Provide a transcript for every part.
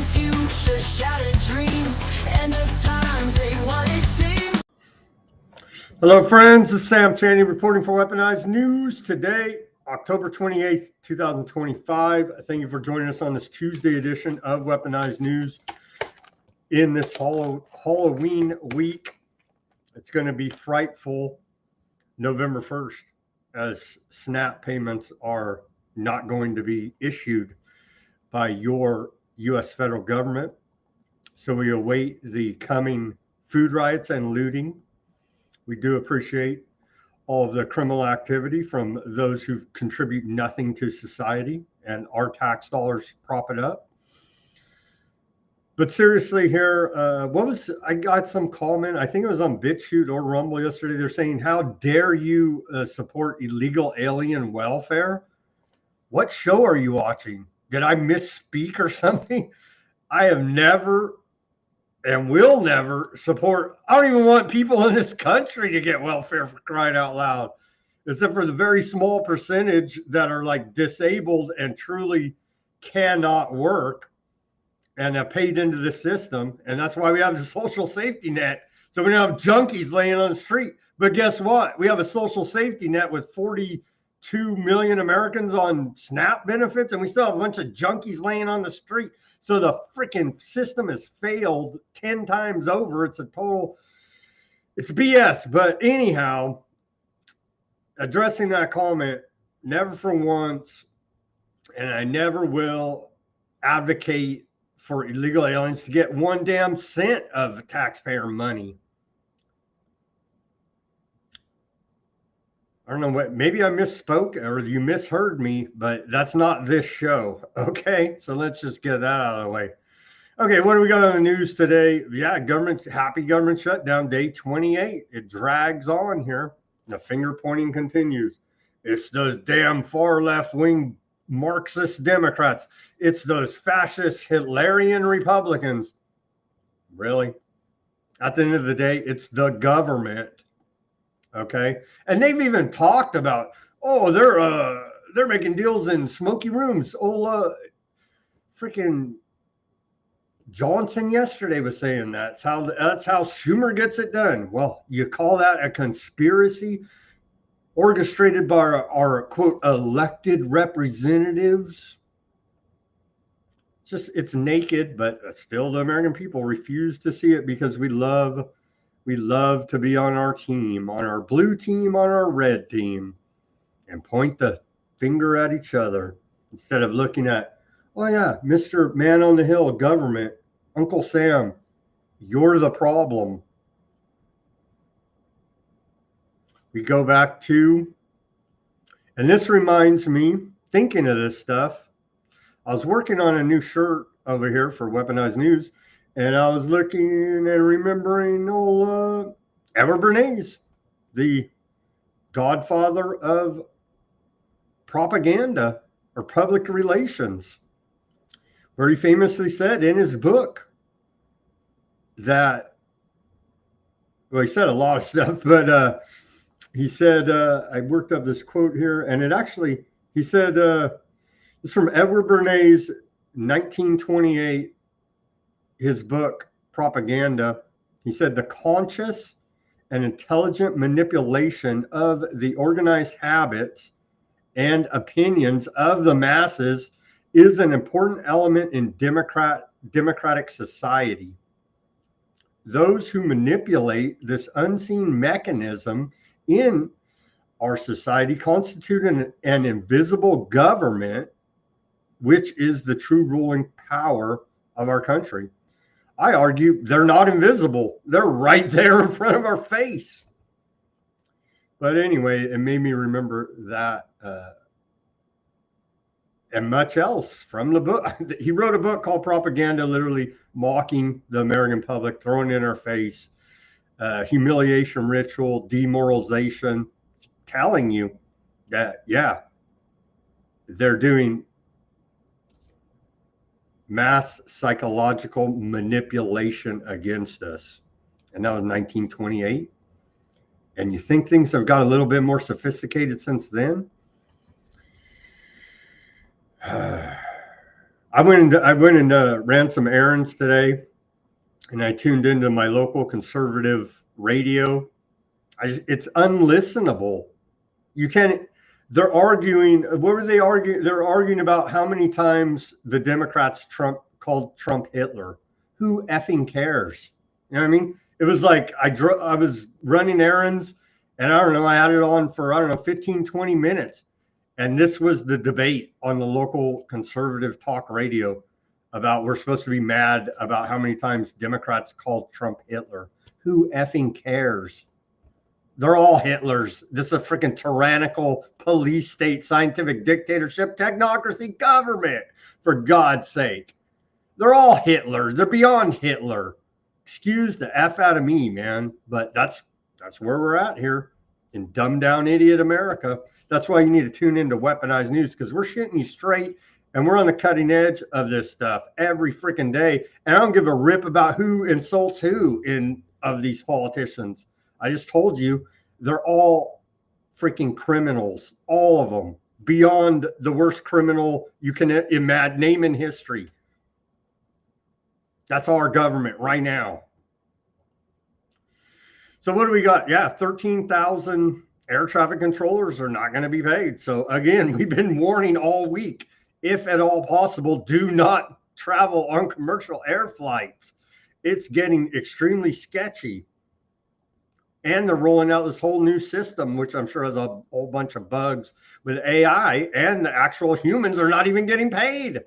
future, shattered dreams, end of times ain't what it seems. Hello, friends. This is Sam Chaney reporting for Weaponized News. Today, October 28th, 2025. Thank you for joining us on this Tuesday edition of Weaponized News. In this Halloween week, it's going to be frightful November 1st, as SNAP payments are not going to be issued by your U.S. federal government. So we await the coming food riots and looting. We do appreciate all of the criminal activity from those who contribute nothing to society, and our tax dollars prop it up. But seriously here, I got some comment, I think it was on Bitchute or Rumble yesterday. They're saying, how dare you support illegal alien welfare? What show are you watching? Did I misspeak or something? I have never and will never support. I don't even want people in this country to get welfare, for crying out loud, except for the very small percentage that are like disabled and truly cannot work and have paid into the system. And that's why we have the social safety net. So we don't have junkies laying on the street. But guess what? We have a social safety net with 42 million Americans on SNAP benefits, and we still have a bunch of junkies laying on the street. So the freaking system has failed 10 times over. It's BS. But anyhow, addressing that comment, never for once, and I never will advocate for illegal aliens to get one damn cent of taxpayer money. I don't know what, maybe I misspoke or you misheard me, but that's not this show. Okay, so let's just get that out of the way. Okay, what do we got on the news today? Yeah, happy government shutdown, day 28. It drags on here. The finger pointing continues. It's those damn far left wing Marxist Democrats. It's those fascist Hitlerian Republicans. Really? At the end of the day, it's the government. Okay, and they've even talked about, oh, they're making deals in smoky rooms. Oh, freaking Johnson yesterday was saying that's how Schumer gets it done. Well, you call that a conspiracy orchestrated by our quote elected representatives? It's naked, but still the American people refuse to see it because we love to be on our team, on our blue team, on our red team, and point the finger at each other instead of looking at, oh yeah, Mr. Man on the Hill, government, Uncle Sam, you're the problem. We go back to, and this reminds me, thinking of this stuff, I was working on a new shirt over here for Weaponized News, and I was looking and remembering old Edward Bernays, the godfather of propaganda or public relations, where he famously said in his book that, well, he said a lot of stuff, but he said, I worked up this quote here, and he said, it's from Edward Bernays, 1928, his book, Propaganda. He said, the conscious and intelligent manipulation of the organized habits and opinions of the masses is an important element in democratic society. Those who manipulate this unseen mechanism in our society constitute an invisible government, which is the true ruling power of our country. I argue they're not invisible. They're right there in front of our face. But anyway, it made me remember that and much else from the book. He wrote a book called Propaganda, literally mocking the American public, throwing it in our face, humiliation ritual, demoralization, telling you that, yeah, they're doing mass psychological manipulation against us. And that was 1928. And you think things have got a little bit more sophisticated since then? I went and ran some errands today, and I tuned into my local conservative radio. It's unlistenable. You can't. They're arguing. What were they arguing? They're arguing about how many times the Democrats called Trump Hitler. Who effing cares? You know what I mean? It was like I was running errands, and I don't know. I had it on for, I don't know, 15, 20 minutes, and this was the debate on the local conservative talk radio about we're supposed to be mad about how many times Democrats called Trump Hitler. Who effing cares? They're all Hitlers. This is a freaking tyrannical police state, scientific dictatorship, technocracy government, for God's sake. They're all Hitlers. They're beyond Hitler. Excuse the F out of me, man. But that's where we're at here in dumbed down idiot America. That's why you need to tune into Weaponized News, because we're shooting you straight and we're on the cutting edge of this stuff every freaking day. And I don't give a rip about who insults who of these politicians. I just told you, they're all freaking criminals, all of them, beyond the worst criminal you can name in history. That's our government right now. So what do we got? Yeah, 13,000 air traffic controllers are not going to be paid. So again, we've been warning all week, if at all possible, do not travel on commercial air flights. It's getting extremely sketchy. And they're rolling out this whole new system, which I'm sure has a whole bunch of bugs with AI, and the actual humans are not even getting paid.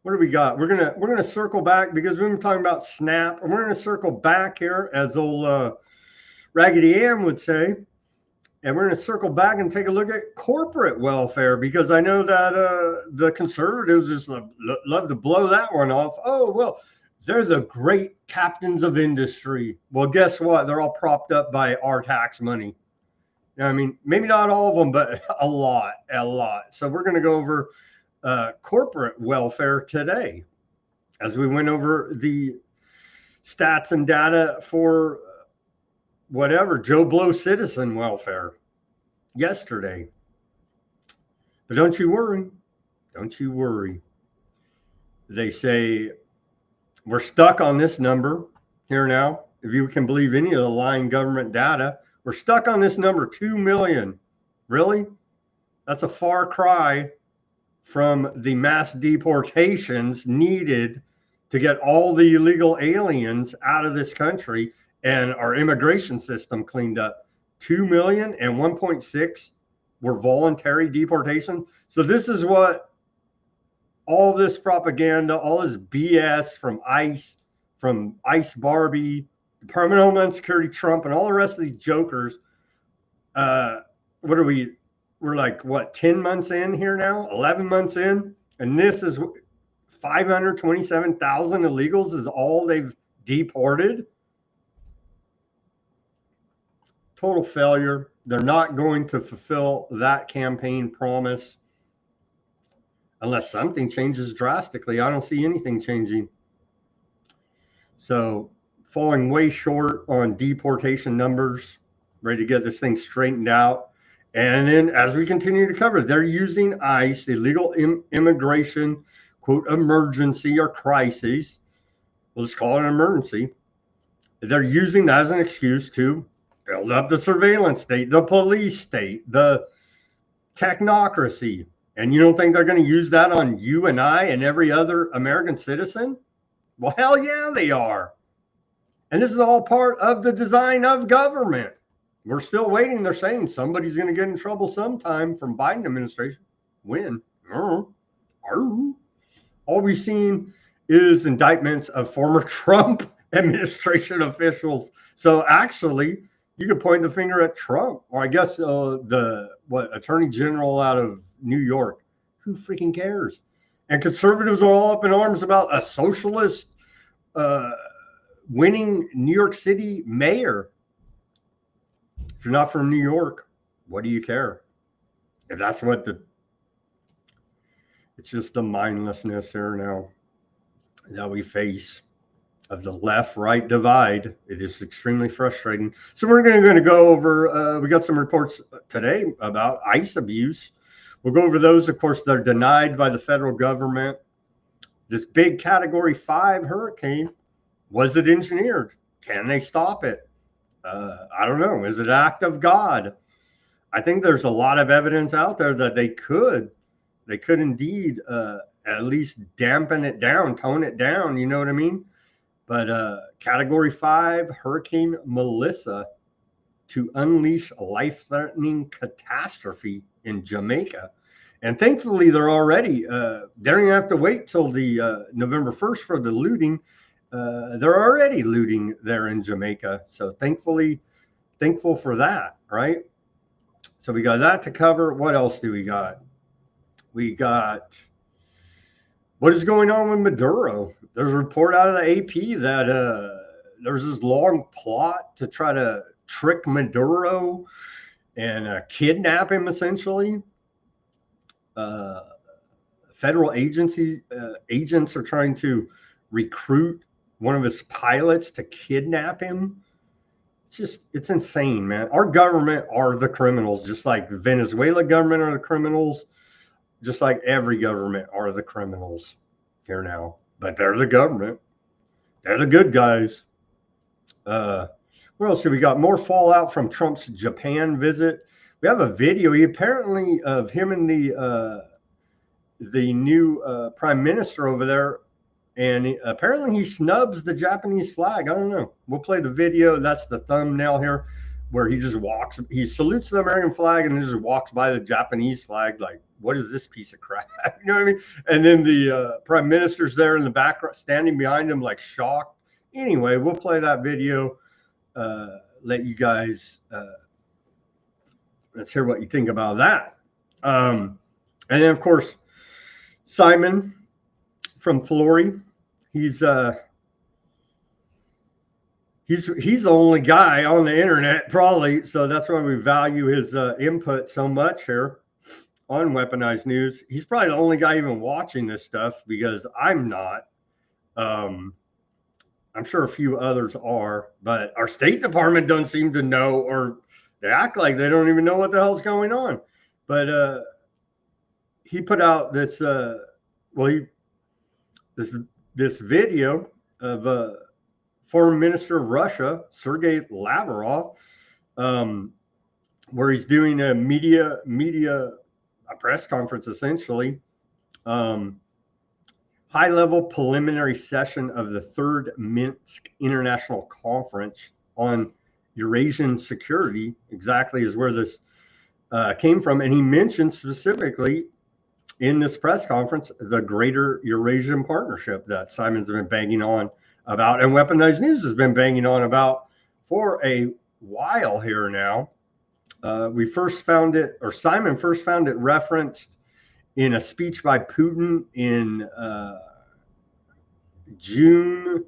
What do we got? We're gonna circle back, because we've been talking about Snap, and we're gonna circle back here, as old Raggedy Ann would say, and we're gonna circle back and take a look at corporate welfare, because I know that the conservatives just love to blow that one off. Oh, well, they're the great captains of industry. Well, guess what? They're all propped up by our tax money. You know what I mean? Maybe not all of them, but a lot. So we're going to go over corporate welfare today, as we went over the stats and data for whatever, Joe Blow citizen welfare yesterday. But don't you worry. They say we're stuck on this number here now. If you can believe any of the lying government data, we're stuck on this number, 2 million. Really? That's a far cry from the mass deportations needed to get all the illegal aliens out of this country and our immigration system cleaned up. 2 million and 1.6 were voluntary deportation. So this is what all this propaganda, all this BS from ICE Barbie, Department of Homeland Security, Trump, and all the rest of these jokers. What are we? We're like, what, 10 months in here now, 11 months in, and this is 527,000 illegals is all they've deported. Total failure. They're not going to fulfill that campaign promise unless something changes drastically. I don't see anything changing. So falling way short on deportation numbers, ready to get this thing straightened out. And then, as we continue to cover, they're using ICE, illegal immigration, quote, emergency or crisis. We'll just call it an emergency. They're using that as an excuse to build up the surveillance state, the police state, the technocracy. And you don't think they're going to use that on you and I and every other American citizen? Well, hell yeah, they are. And this is all part of the design of government. We're still waiting. They're saying somebody's going to get in trouble sometime from Biden administration. When? All we've seen is indictments of former Trump administration officials. So actually, you could point the finger at Trump, or I guess Attorney General out of New York. Who freaking cares? And conservatives are all up in arms about a socialist winning New York City mayor. If you're not from New York, what do you care? If that's what it's just the mindlessness here now that we face. of the left-right divide. It is extremely frustrating. So we're going to go over, we got some reports today about ICE abuse. We'll go over those. Of course, they're denied by the federal government. This big Category 5 hurricane, was it engineered? Can they stop it? I don't know. Is it an act of God? I think there's a lot of evidence out there that they could indeed at least dampen it down, tone it down. You know what I mean? But Category 5 Hurricane Melissa to unleash a life-threatening catastrophe in Jamaica. And thankfully, they're already, they don't even have to wait till the November 1st for the looting. They're already looting there in Jamaica. So thankful for that, right? So we got that to cover. What else do we got? We got what is going on with Maduro. There's a report out of the AP that there's this long plot to try to trick Maduro and kidnap him, essentially. Federal agencies, agents are trying to recruit one of his pilots to kidnap him. It's insane, man. Our government are the criminals, just like the Venezuela government are the criminals, just like every government are the criminals here now. But they're the government. They're the good guys. What else do we got? More fallout from Trump's Japan visit. We have a video apparently of him and the new prime minister over there, and apparently he snubs the Japanese flag. I don't know. We'll play the video. That's the thumbnail here, where he just walks. He salutes the American flag and then just walks by the Japanese flag like, what is this piece of crap? You know what I mean? And then the prime minister's there in the background, standing behind him like shocked. Anyway, we'll play that video. Let you guys let's hear what you think about that. And then of course, Simon from Flory, he's the only guy on the internet probably, so that's why we value his input so much here on Weaponized News. He's probably the only guy even watching this stuff, because I'm not. I'm sure a few others are, but our State Department don't seem to know, or they act like they don't even know what the hell's going on. But he put out this this video of Foreign Minister of Russia, Sergei Lavrov, where he's doing a press conference, essentially. High-level preliminary session of the Third Minsk International Conference on Eurasian Security, exactly is where this came from. And he mentioned specifically in this press conference the Greater Eurasian Partnership that Simon's been banging on about, and Weaponized News has been banging on about for a while here now. We first found it, or Simon first found it referenced in a speech by Putin in June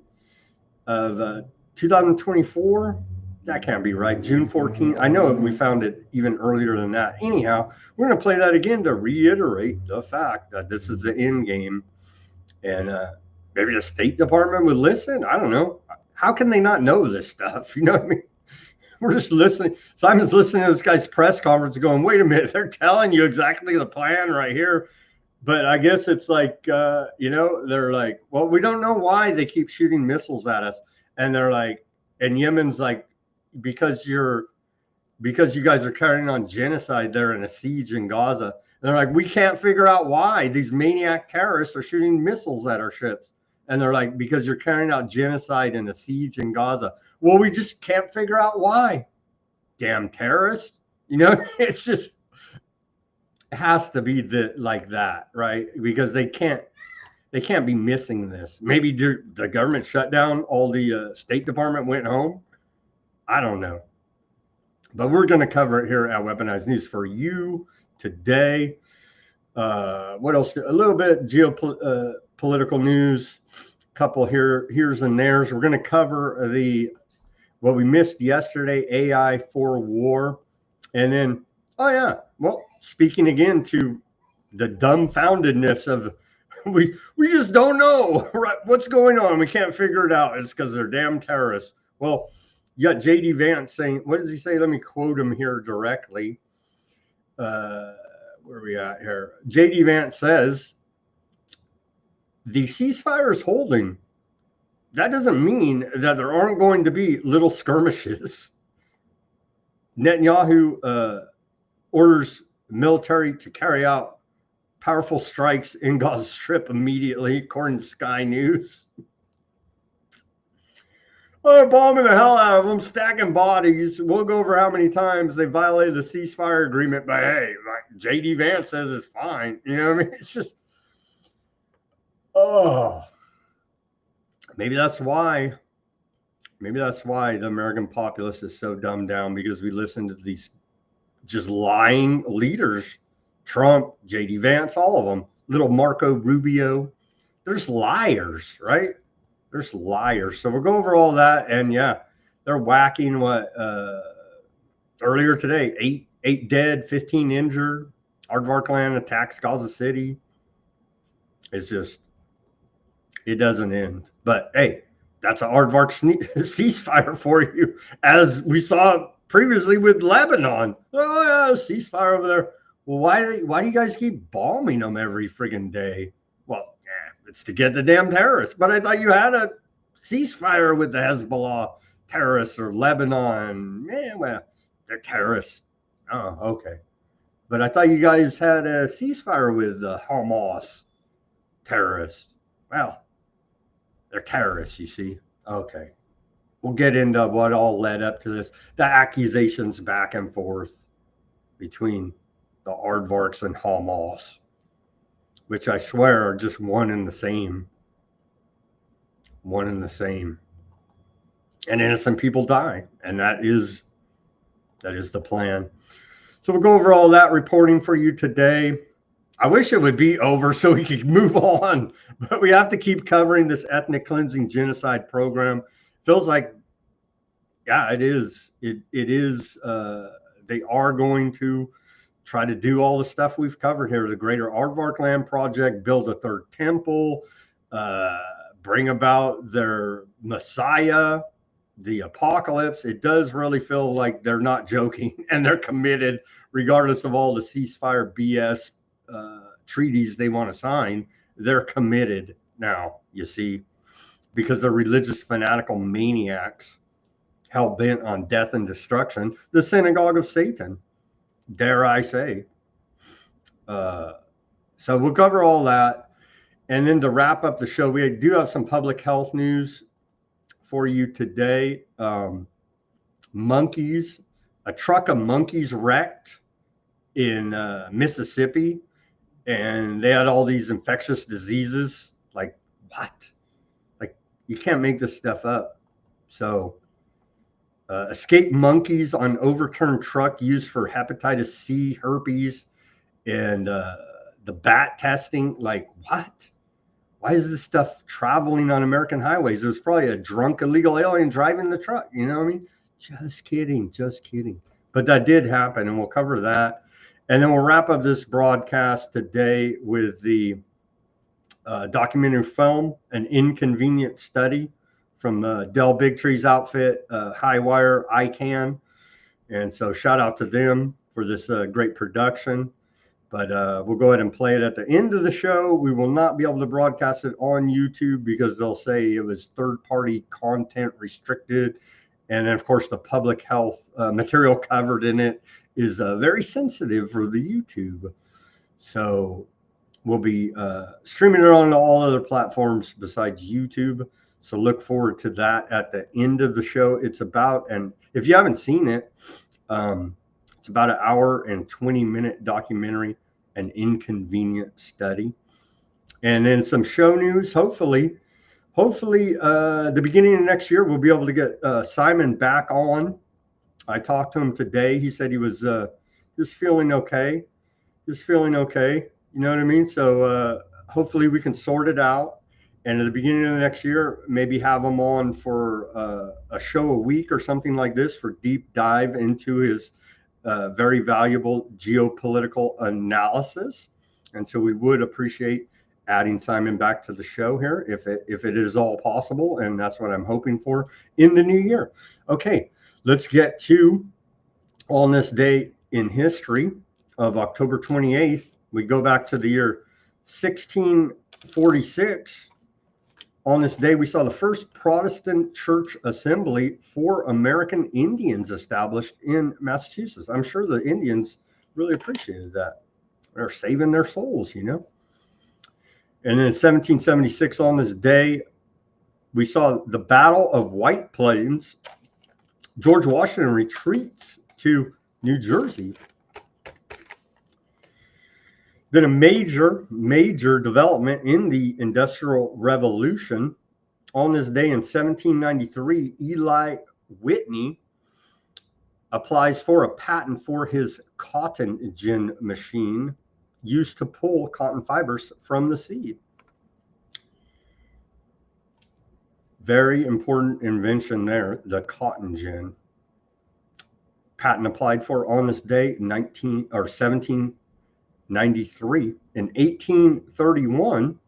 of 2024. That can't be right. June 14th. I know we found it even earlier than that. Anyhow, we're going to play that again to reiterate the fact that this is the end game. And maybe the State Department would listen. I don't know. How can they not know this stuff? You know what I mean? We're just listening. Simon's listening to this guy's press conference going, wait a minute, they're telling you exactly the plan right here. But I guess it's like, they're like, well, we don't know why they keep shooting missiles at us. And they're like, and Yemen's like, because you guys are carrying on genocide there in a siege in Gaza. And they're like, we can't figure out why these maniac terrorists are shooting missiles at our ships. And they're like, because you're carrying out genocide in a siege in Gaza. Well, we just can't figure out why. Damn terrorists. You know, it's just, it has to be like that, right? Because they can't be missing this. Maybe the government shut down, all the State Department went home. I don't know. But we're going to cover it here at Weaponized News for you today. What else? A little bit geopolitical news. Couple here's and there's. We're going to cover what we missed yesterday, AI for war. And then, speaking again to the dumbfoundedness of we just don't know right what's going on. We can't figure it out. It's because they're damn terrorists. Well, you got JD Vance saying, what does he say? Let me quote him here directly. Where are we at here? JD Vance says the ceasefire is holding. That doesn't mean that there aren't going to be little skirmishes. Netanyahu orders military to carry out powerful strikes in Gaza Strip immediately, according to Sky News. Well, they're bombing the hell out of them, stacking bodies. We'll go over how many times they violated the ceasefire agreement, but hey, like JD Vance says it's fine. You know what I mean? It's just, oh, maybe that's why the American populace is so dumbed down, because we listen to these just lying leaders. Trump, JD Vance, all of them, little Marco Rubio. There's liars, right? There's liars. So we'll go over all that. And yeah, they're whacking what earlier today, eight dead, 15 injured. Aardvark land attacks Gaza City. It's just, it doesn't end. But hey, that's an Aardvark ceasefire for you, as we saw previously with Lebanon. Oh yeah, ceasefire over there. Well, why do you guys keep bombing them every friggin' day? Well, it's to get the damn terrorists. But I thought you had a ceasefire with the Hezbollah terrorists or Lebanon. Man, well, they're terrorists. Oh, okay. But I thought you guys had a ceasefire with the Hamas terrorists. Well, they're terrorists, you see. Okay. We'll get into what all led up to this. The accusations back and forth between the Aardvarks and Hamas, which I swear are just one and the same. One and the same. And innocent people die. And that is the plan. So we'll go over all that reporting for you today. I wish it would be over so we could move on, but we have to keep covering this ethnic cleansing genocide program. Feels like, yeah, it is. It is. They are going to try to do all the stuff we've covered here. The Greater Aardvark Land Project, build a third temple, bring about their Messiah, the apocalypse. It does really feel like they're not joking, and they're committed, regardless of all the ceasefire BS treaties they want to sign. They're committed now, you see, because they're religious fanatical maniacs hell-bent on death and destruction. The synagogue of Satan, dare I say. So we'll cover all that. And then to wrap up the show, we do have some public health news for you today. Monkeys, a truck of monkeys wrecked in Mississippi, and they had all these infectious diseases. Like, what? Like, you can't make this stuff up. So escaped monkeys on overturned truck used for hepatitis C, herpes, and the bat testing. Like, what? Why is this stuff traveling on American highways? There's probably a drunk illegal alien driving the truck. You know what I mean? Just kidding. Just kidding. But that did happen, and we'll cover that. And then we'll wrap up this broadcast today with the documentary film, An Inconvenient Study, from Del Bigtree's outfit, Highwire, ICANN. And so shout out to them for this great production. But we'll go ahead and play it at the end of the show. We will not be able to broadcast it on YouTube because they'll say it was third-party content restricted. And then, of course, the public health material covered in it is very sensitive for the YouTube. So we'll be streaming it on all other platforms besides YouTube. So look forward to that at the end of the show. It's about, and if you haven't seen it, it's about an hour and 20-minute documentary, An Inconvenient Study. And then some show news. Hopefully, the beginning of next year, we'll be able to get Simon back on. I talked to him today. He said he was just feeling okay. Just feeling okay. You know what I mean? So hopefully we can sort it out. And at the beginning of the next year, maybe have him on for a show a week or something like this for deep dive into his very valuable geopolitical analysis. And so we would appreciate adding Simon back to the show here if it is all possible, and that's what I'm hoping for in the new year. Okay, let's get to on this day in history of October 28th. We go back to the year 1646. On this day, we saw the first Protestant church assembly for American Indians established in Massachusetts. I'm sure the Indians really appreciated that. They're saving their souls, you know. And then in 1776, on this day, we saw the Battle of White Plains. George Washington retreats to New Jersey. Then a major development in the Industrial Revolution. On this day in 1793, Eli Whitney applies for a patent for his cotton gin machine used to pull cotton fibers from the seed. Very important invention there, the cotton gin. Patent applied for on this day, 1793. In 1831,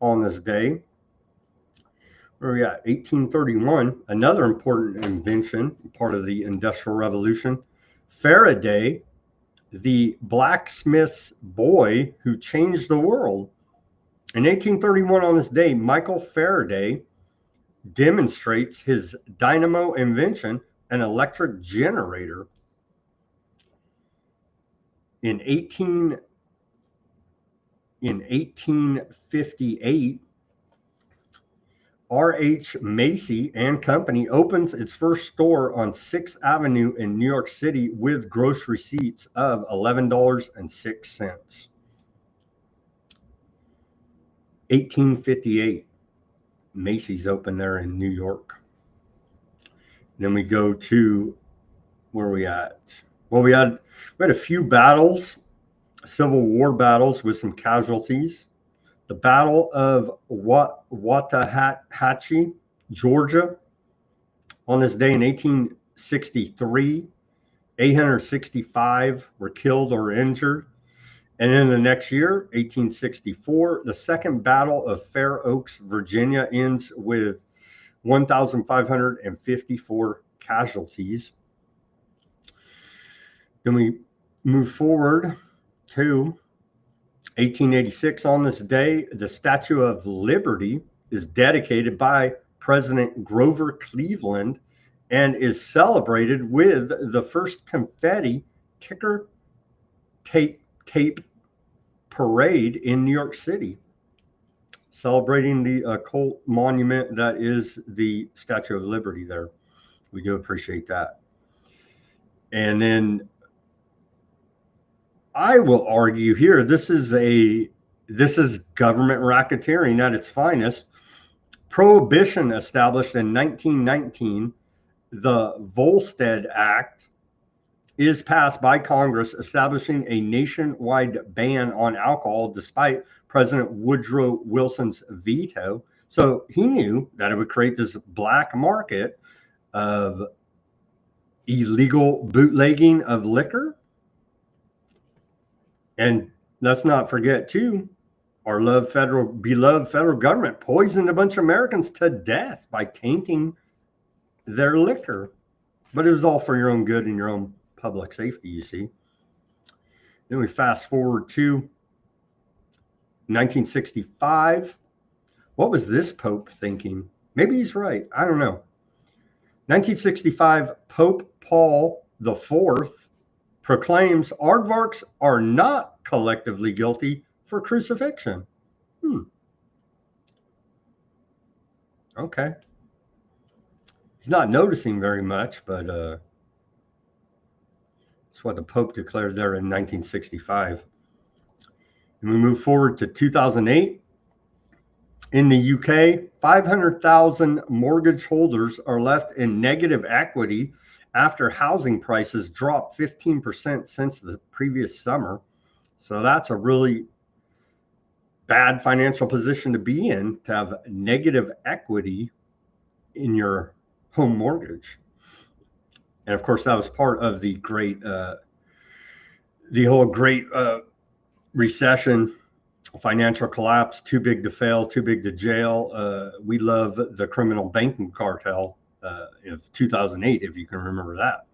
on this day, where we at? 1831, another important invention, part of the Industrial Revolution. Faraday, the blacksmith's boy who changed the world. In 1831, on this day, Michael Faraday demonstrates his dynamo invention, an electric generator. In 1858, R.H. Macy and Company opens its first store on 6th Avenue in New York City with gross receipts of $11.06. 1858, Macy's opened there in New York. Then we go to where are we at? Well, we had a few battles, Civil War battles with some casualties. The Battle of Waxahachie, Georgia. On this day in 1863, 865 were killed or injured. And then the next year, 1864, the Second Battle of Fair Oaks, Virginia ends with 1,554 casualties. Then we move forward to 1886. On this day, the Statue of Liberty is dedicated by President Grover Cleveland and is celebrated with the first confetti ticker tape parade in New York City, celebrating the occult monument that is the Statue of Liberty there. We do appreciate that. And then I will argue here, this is government racketeering at its finest. Prohibition established in 1919, the Volstead Act is passed by Congress, establishing a nationwide ban on alcohol despite President Woodrow Wilson's veto. So he knew that it would create this black market of illegal bootlegging of liquor. And let's not forget, too, our beloved federal government poisoned a bunch of Americans to death by tainting their liquor. But it was all for your own good and your own public safety, you see. Then we fast forward to 1965. What was this Pope thinking? Maybe he's right. I don't know. 1965, Pope Paul IV proclaims aardvarks are not collectively guilty for crucifixion. Okay. He's not noticing very much, but that's what the Pope declared there in 1965. And we move forward to 2008. In the UK, 500,000 mortgage holders are left in negative equity after housing prices dropped 15% since the previous summer. So that's a really bad financial position to be in, to have negative equity in your home mortgage. And of course, that was part of the great recession financial collapse, too big to fail, too big to jail. We love the criminal banking cartel of 2008, if you can remember that.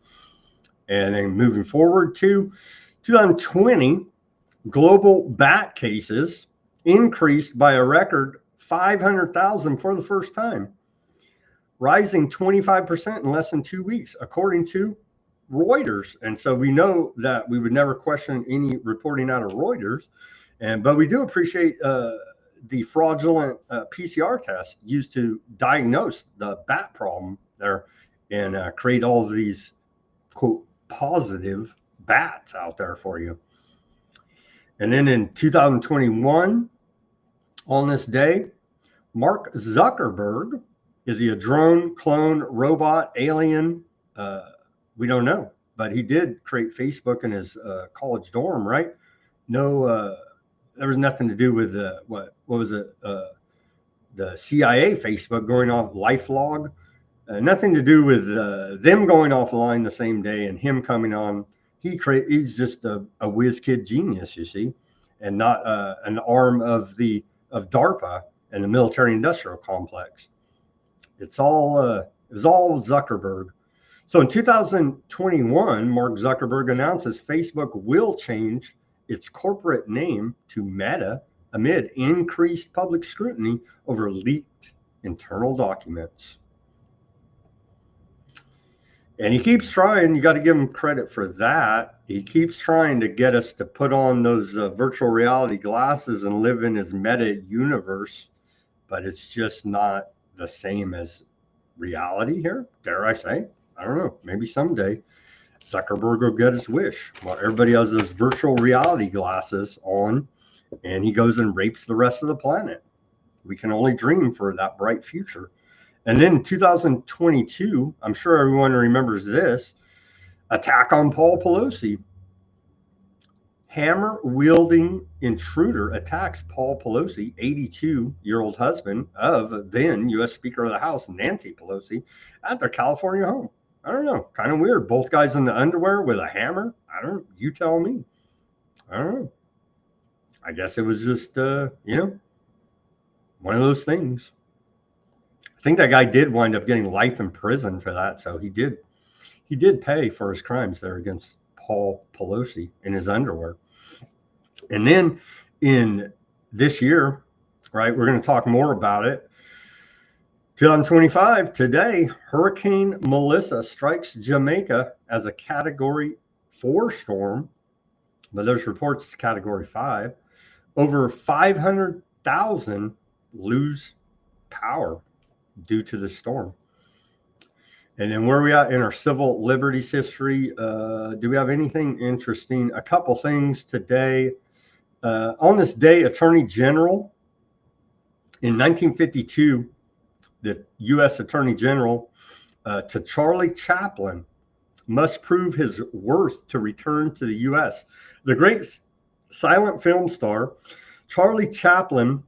And then moving forward to 2020, global bat cases increased by a record 500,000 for the first time, rising 25% in less than 2 weeks, according to Reuters. And so we know that we would never question any reporting out of Reuters, but we do appreciate the fraudulent PCR test used to diagnose the bat problem there and create all of these, quote, positive bats out there for you. And then in 2021, on this day, Mark Zuckerberg, is he a drone, clone, robot, alien? We don't know, but he did create Facebook in his college dorm, right? No, there was nothing to do with what was it? The CIA Facebook going off LifeLog. Nothing to do with them going offline the same day and him coming on. He's just a whiz kid genius, you see, and not an arm of DARPA and the military industrial complex. It was all Zuckerberg. So in 2021, Mark Zuckerberg announces Facebook will change its corporate name to Meta amid increased public scrutiny over leaked internal documents. And he keeps trying. You got to give him credit for that. He keeps trying to get us to put on those virtual reality glasses and live in his meta universe, but it's just not the same as reality here, dare I say. I don't know. Maybe someday Zuckerberg will get his wish. Well, everybody has those virtual reality glasses on, and he goes and rapes the rest of the planet. We can only dream for that bright future. And then in 2022, I'm sure everyone remembers this, attack on Paul Pelosi. Hammer-wielding intruder attacks Paul Pelosi, 82-year-old husband of then U.S. Speaker of the House, Nancy Pelosi, at their California home. I don't know, kind of weird. Both guys in the underwear with a hammer. You tell me. I don't know. I guess it was just, one of those things. I think that guy did wind up getting life in prison for that. So he did pay for his crimes there against Paul Pelosi in his underwear. And then in this year, right, we're going to talk more about it. 2025, today, Hurricane Melissa strikes Jamaica as a Category 4 storm, but there's reports it's Category 5. Over 500,000 lose power due to the storm. And then where are we at in our civil liberties history? Do we have anything interesting? A couple things today. On this day, Attorney General, in 1952, the U.S. Attorney General to Charlie Chaplin must prove his worth to return to the U.S. The great silent film star, Charlie Chaplin,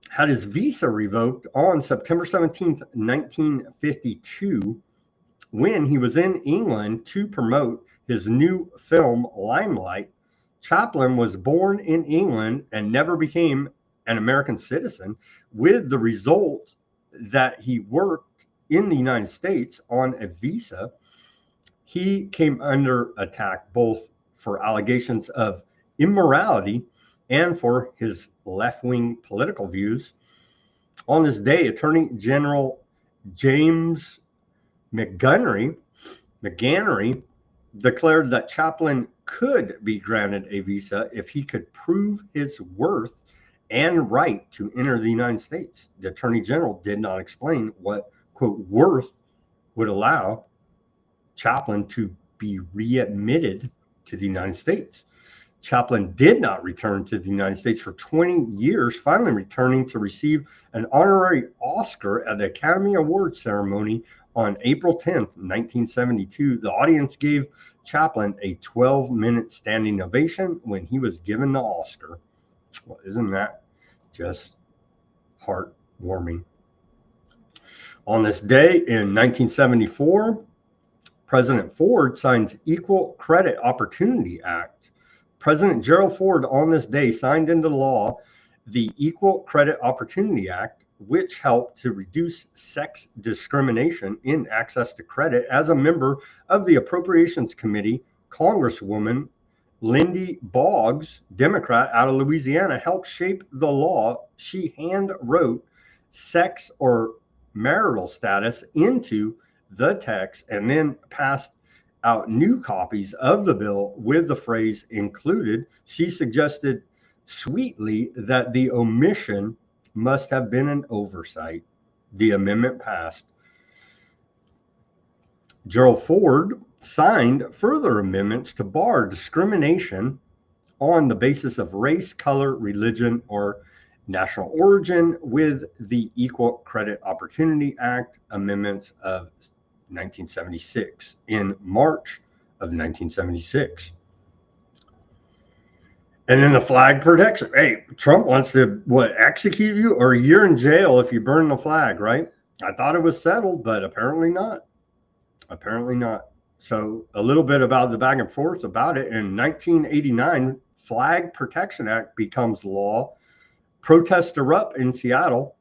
had his visa revoked on September 17th, 1952, when he was in England to promote his new film, Limelight. Chaplin was born in England and never became an American citizen, with the result that he worked in the United States on a visa. He came under attack both for allegations of immorality and for his left-wing political views. On this day, Attorney General James McGannery declared that Chaplin could be granted a visa if he could prove his worth and right to enter the United States. The Attorney General did not explain what, quote, worth would allow Chaplin to be readmitted to the United States. Chaplin did not return to the United States for 20 years, finally returning to receive an honorary Oscar at the Academy Awards ceremony on April 10th, 1972. The audience gave Chaplin a 12-minute standing ovation when he was given the Oscar. Well, isn't that just heartwarming? On this day in 1974, President Ford signs Equal Credit Opportunity Act, President Gerald Ford on this day signed into law the Equal Credit Opportunity Act, which helped to reduce sex discrimination in access to credit. As a member of the Appropriations Committee, Congresswoman Lindy Boggs, Democrat out of Louisiana, helped shape the law. She hand wrote sex or marital status into the text and then passed out new copies of the bill with the phrase included. She suggested sweetly that the omission must have been an oversight. The amendment passed. Gerald Ford signed further amendments to bar discrimination on the basis of race, color, religion, or national origin with the Equal Credit Opportunity Act amendments of 1976 in March of 1976. And then the flag protection. Hey, Trump wants to execute you or a year in jail if you burn the flag, right? I thought it was settled, but apparently not. Apparently not. So a little bit about the back and forth about it. In 1989, Flag Protection Act becomes law. Protests erupt in Seattle.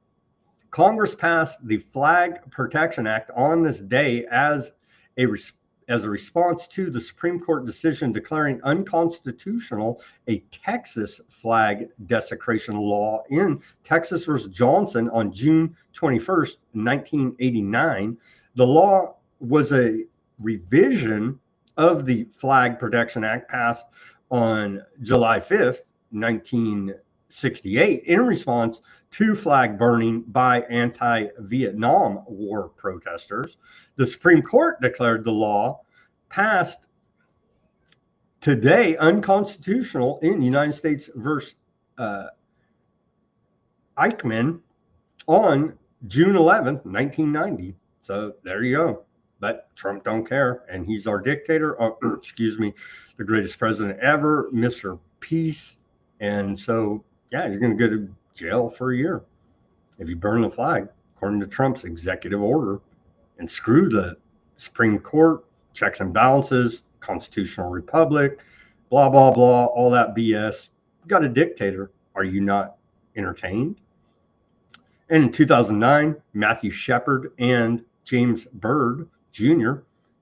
Congress passed the Flag Protection Act on this day as a response to the Supreme Court decision declaring unconstitutional a Texas flag desecration law in Texas versus Johnson on June 21st, 1989. The law was a revision of the Flag Protection Act passed on July 5th, 1968 in response to flag burning by anti-Vietnam War protesters. The Supreme Court declared the law passed today unconstitutional in United States versus Eichmann on June 11th, 1990. So there you go. But Trump don't care, and he's our dictator. Excuse me, the greatest president ever, Mr. Peace. And so, yeah, you're going to go to jail for a year if you burn the flag, according to Trump's executive order. And screw the Supreme Court, checks and balances, constitutional republic, blah, blah, blah, all that BS. You got a dictator. Are you not entertained? And in 2009, Matthew Shepard and James Byrd Jr.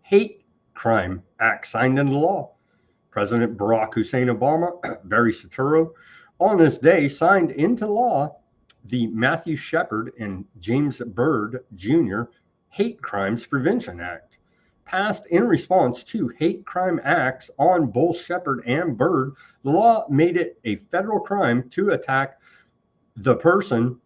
hate crime act signed into law. President Barack Hussein Obama, Barry Soetoro, on this day signed into law the Matthew Shepard and James Byrd Jr. Hate Crimes Prevention Act, passed in response to hate crime acts on both Shepard and Byrd. The law made it a federal crime to attack the person,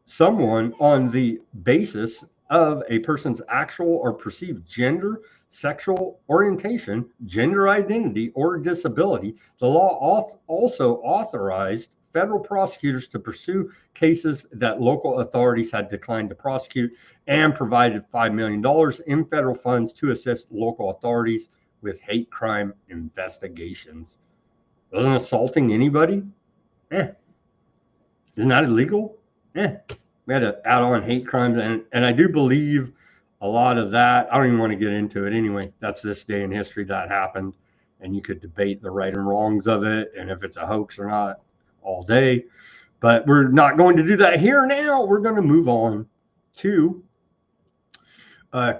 someone, on the basis of a person's actual or perceived gender, sexual orientation, gender identity, or disability. The law also authorized federal prosecutors to pursue cases that local authorities had declined to prosecute and provided $5 million in federal funds to assist local authorities with hate crime investigations. Wasn't assaulting anybody? Isn't that illegal? We had to add on hate crimes, and I do believe a lot of that. I don't even want to get into it anyway. That's this day in history that happened, and you could debate the right and wrongs of it and if it's a hoax or not all day. But we're not going to do that here now. We're going to move on to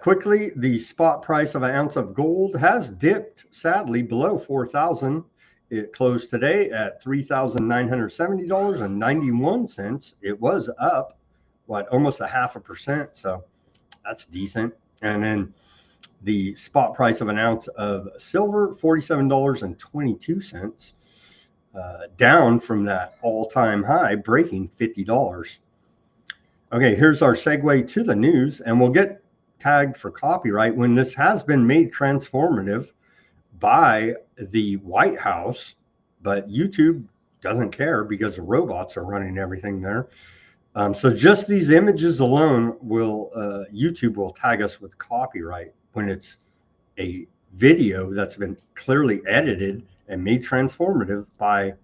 quickly. The spot price of an ounce of gold has dipped sadly below 4,000. It closed today at $3,970.91. It was up almost 0.5%, so that's decent. And then the spot price of an ounce of silver, $47.22, down from that all-time high, breaking $50. Okay, here's our segue to the news, and we'll get tagged for copyright when this has been made transformative by the White House, but YouTube doesn't care because the robots are running everything there. So just these images alone will YouTube will tag us with copyright when it's a video that's been clearly edited and made transformative by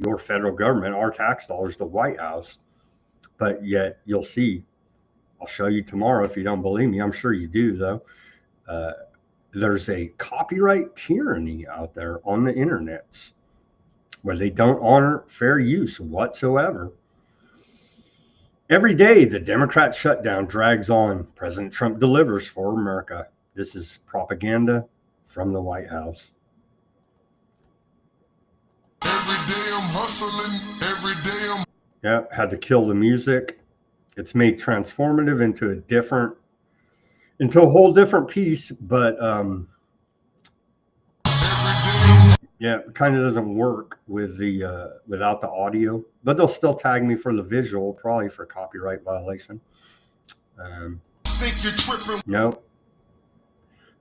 your federal government, our tax dollars, the White House. But yet you'll see, I'll show you tomorrow if you don't believe me. I'm sure you do, though. There's a copyright tyranny out there on the internet. where they don't honor fair use whatsoever. Every day, the Democrat shutdown drags on. President Trump delivers for America. This is propaganda from the White House. Every day I'm hustling. Every day I'm... Yeah, had to kill the music. It's made transformative into a whole different piece, but yeah, it kind of doesn't work with the without the audio. But they'll still tag me for the visual, probably for copyright violation. Think you're tripping. No,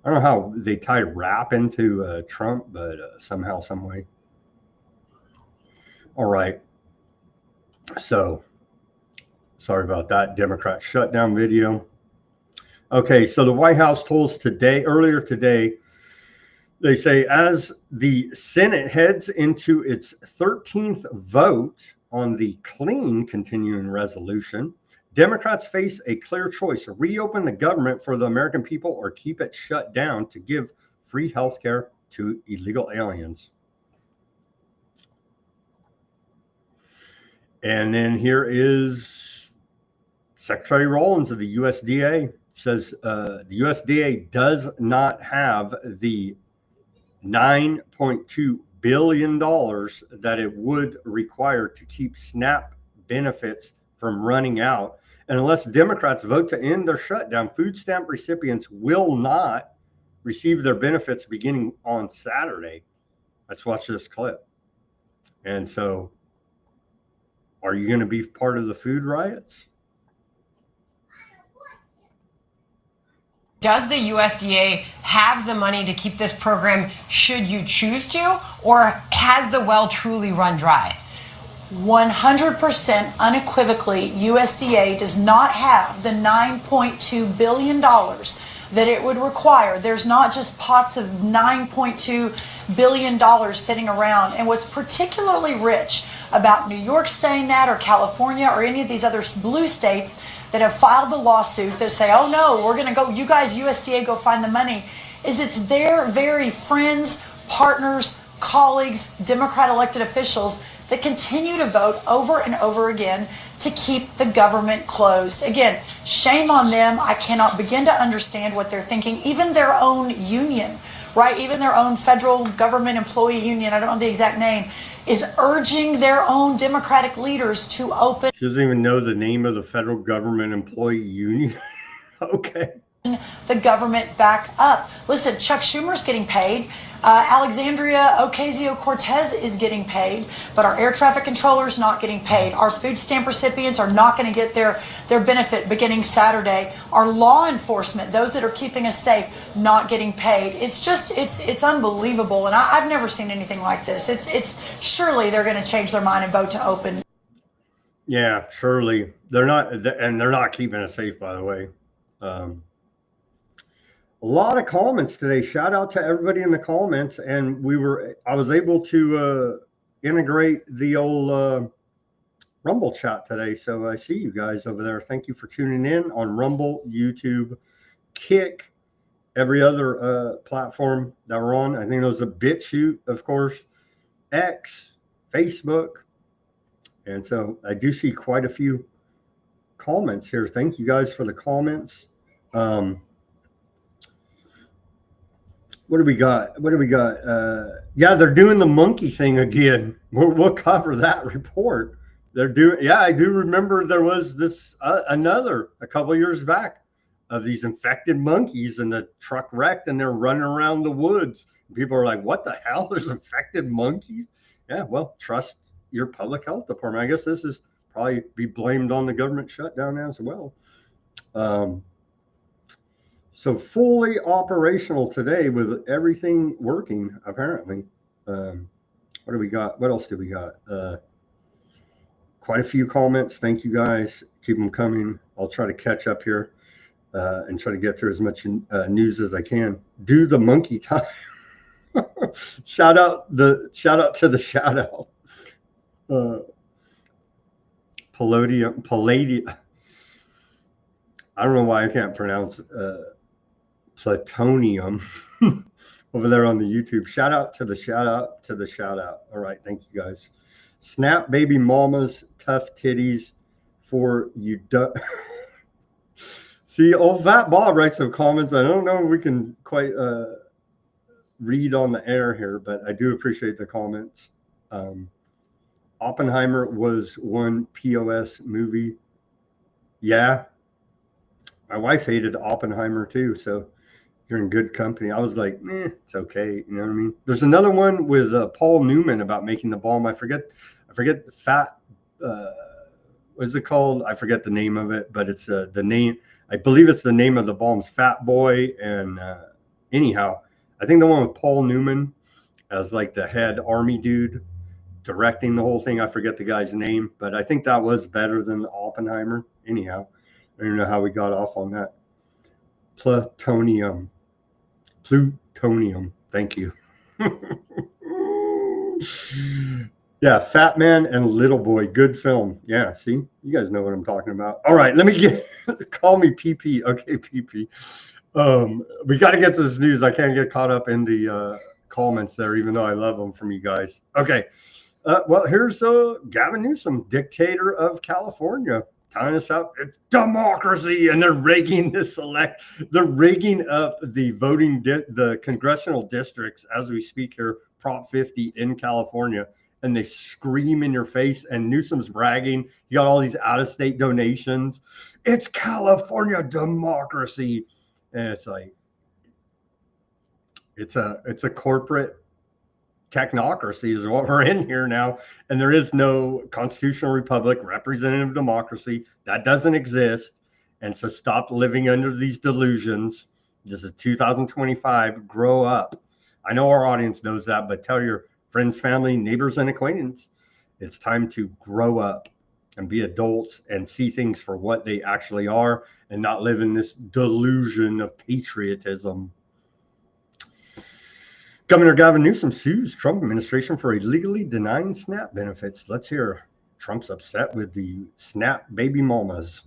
I don't know how they tie rap into Trump, but somehow, some way. All right. So, sorry about that Democrat shutdown video. Okay, so the White House told us earlier today, they say as the Senate heads into its 13th vote on the clean continuing resolution, Democrats face a clear choice: reopen the government for the American people or keep it shut down to give free health care to illegal aliens. And then here is Secretary Rollins of the USDA says the USDA does not have the $9.2 billion that it would require to keep SNAP benefits from running out. And unless Democrats vote to end their shutdown, food stamp recipients will not receive their benefits beginning on Saturday. Let's watch this clip. And so, are you going to be part of the food riots? Does the USDA have the money to keep this program should you choose to, or has the well truly run dry? 100% unequivocally, USDA does not have the $9.2 billion that it would require. There's not just pots of $9.2 billion sitting around. And what's particularly rich about New York saying that, or California, or any of these other blue states that have filed the lawsuit that say, oh no, we're going to go, you guys, USDA, go find the money, is it's their very friends, partners, colleagues, Democrat elected officials that continue to vote over and over again to keep the government closed. Again, shame on them. I cannot begin to understand what they're thinking. Even their own union, right? Even their own federal government employee union, I don't know the exact name, is urging their own Democratic leaders to open. She doesn't even know the name of the federal government employee union. Okay. The government back up. Listen, Chuck Schumer's getting paid. Alexandria Ocasio-Cortez is getting paid, but our air traffic controllers not getting paid. Our food stamp recipients are not going to get their benefit beginning Saturday. Our law enforcement, those that are keeping us safe, not getting paid. It's just, it's unbelievable. And I've never seen anything like this. It's surely they're going to change their mind and vote to open. Yeah, surely. They're not keeping us safe, by the way. A lot of comments today. Shout out to everybody in the comments. And I was able to integrate the old Rumble chat today. So I see you guys over there. Thank you for tuning in on Rumble, YouTube, Kick, every other platform that we're on. I think those are Bitchute, of course, X, Facebook. And so I do see quite a few comments here. Thank you guys for the comments. What do we got? Yeah, they're doing the monkey thing again. We'll cover that report. They're doing. Yeah, I do remember there was this another a couple of years back of these infected monkeys, and the truck wrecked, and they're running around the woods. People are like, "What the hell? There's infected monkeys?" Yeah, well, trust your public health department. I guess this is probably be blamed on the government shutdown as well. So fully operational today with everything working, apparently. What do we got? What else do we got? Quite a few comments. Thank you guys. Keep them coming. I'll try to catch up here and try to get through as much news as I can. Do the monkey time. Shout out to the shout out. Palladium. I don't know why I can't pronounce plutonium. over there on the YouTube. Shout out to the shout out to the shout out. All right, thank you guys. Snap baby mamas, tough titties for you. See, old Fat Bob writes some comments. I don't know if we can quite read on the air here, but I do appreciate the comments. Oppenheimer was one POS movie. Yeah. My wife hated Oppenheimer too, so you're in good company. I was like, it's okay. You know what I mean? There's another one with Paul Newman about making the bomb. I forget fat. What is it called? I forget the name of it, but it's the name. I believe it's the name of the bomb's Fat Boy. And anyhow, I think the one with Paul Newman as like the head army dude directing the whole thing. I forget the guy's name, but I think that was better than Oppenheimer. Anyhow, I don't know how we got off on that. Plutonium. Thank you. Yeah, Fat Man and Little Boy. Good film. Yeah, see? You guys know what I'm talking about. All right, let me call me PP. Okay, PP. We got to get to this news. I can't get caught up in the comments there, even though I love them from you guys. Okay. Well, here's Gavin Newsom, dictator of California, telling us out it's democracy, and they're rigging they're rigging up the voting, the congressional districts as we speak here, Prop 50 in California, and they scream in your face. And Newsom's bragging. You got all these out-of-state donations. It's California democracy, and it's like it's a corporate technocracy is what we're in here now, and there is no constitutional republic, representative democracy. That doesn't exist. And so stop living under these delusions. This is 2025. Grow up. I know our audience knows that, but tell your friends, family, neighbors, and acquaintances it's time to grow up and be adults and see things for what they actually are, and not live in this delusion of patriotism. Governor Gavin Newsom sues Trump administration for illegally denying SNAP benefits. Let's hear. Trump's upset with the SNAP baby mamas.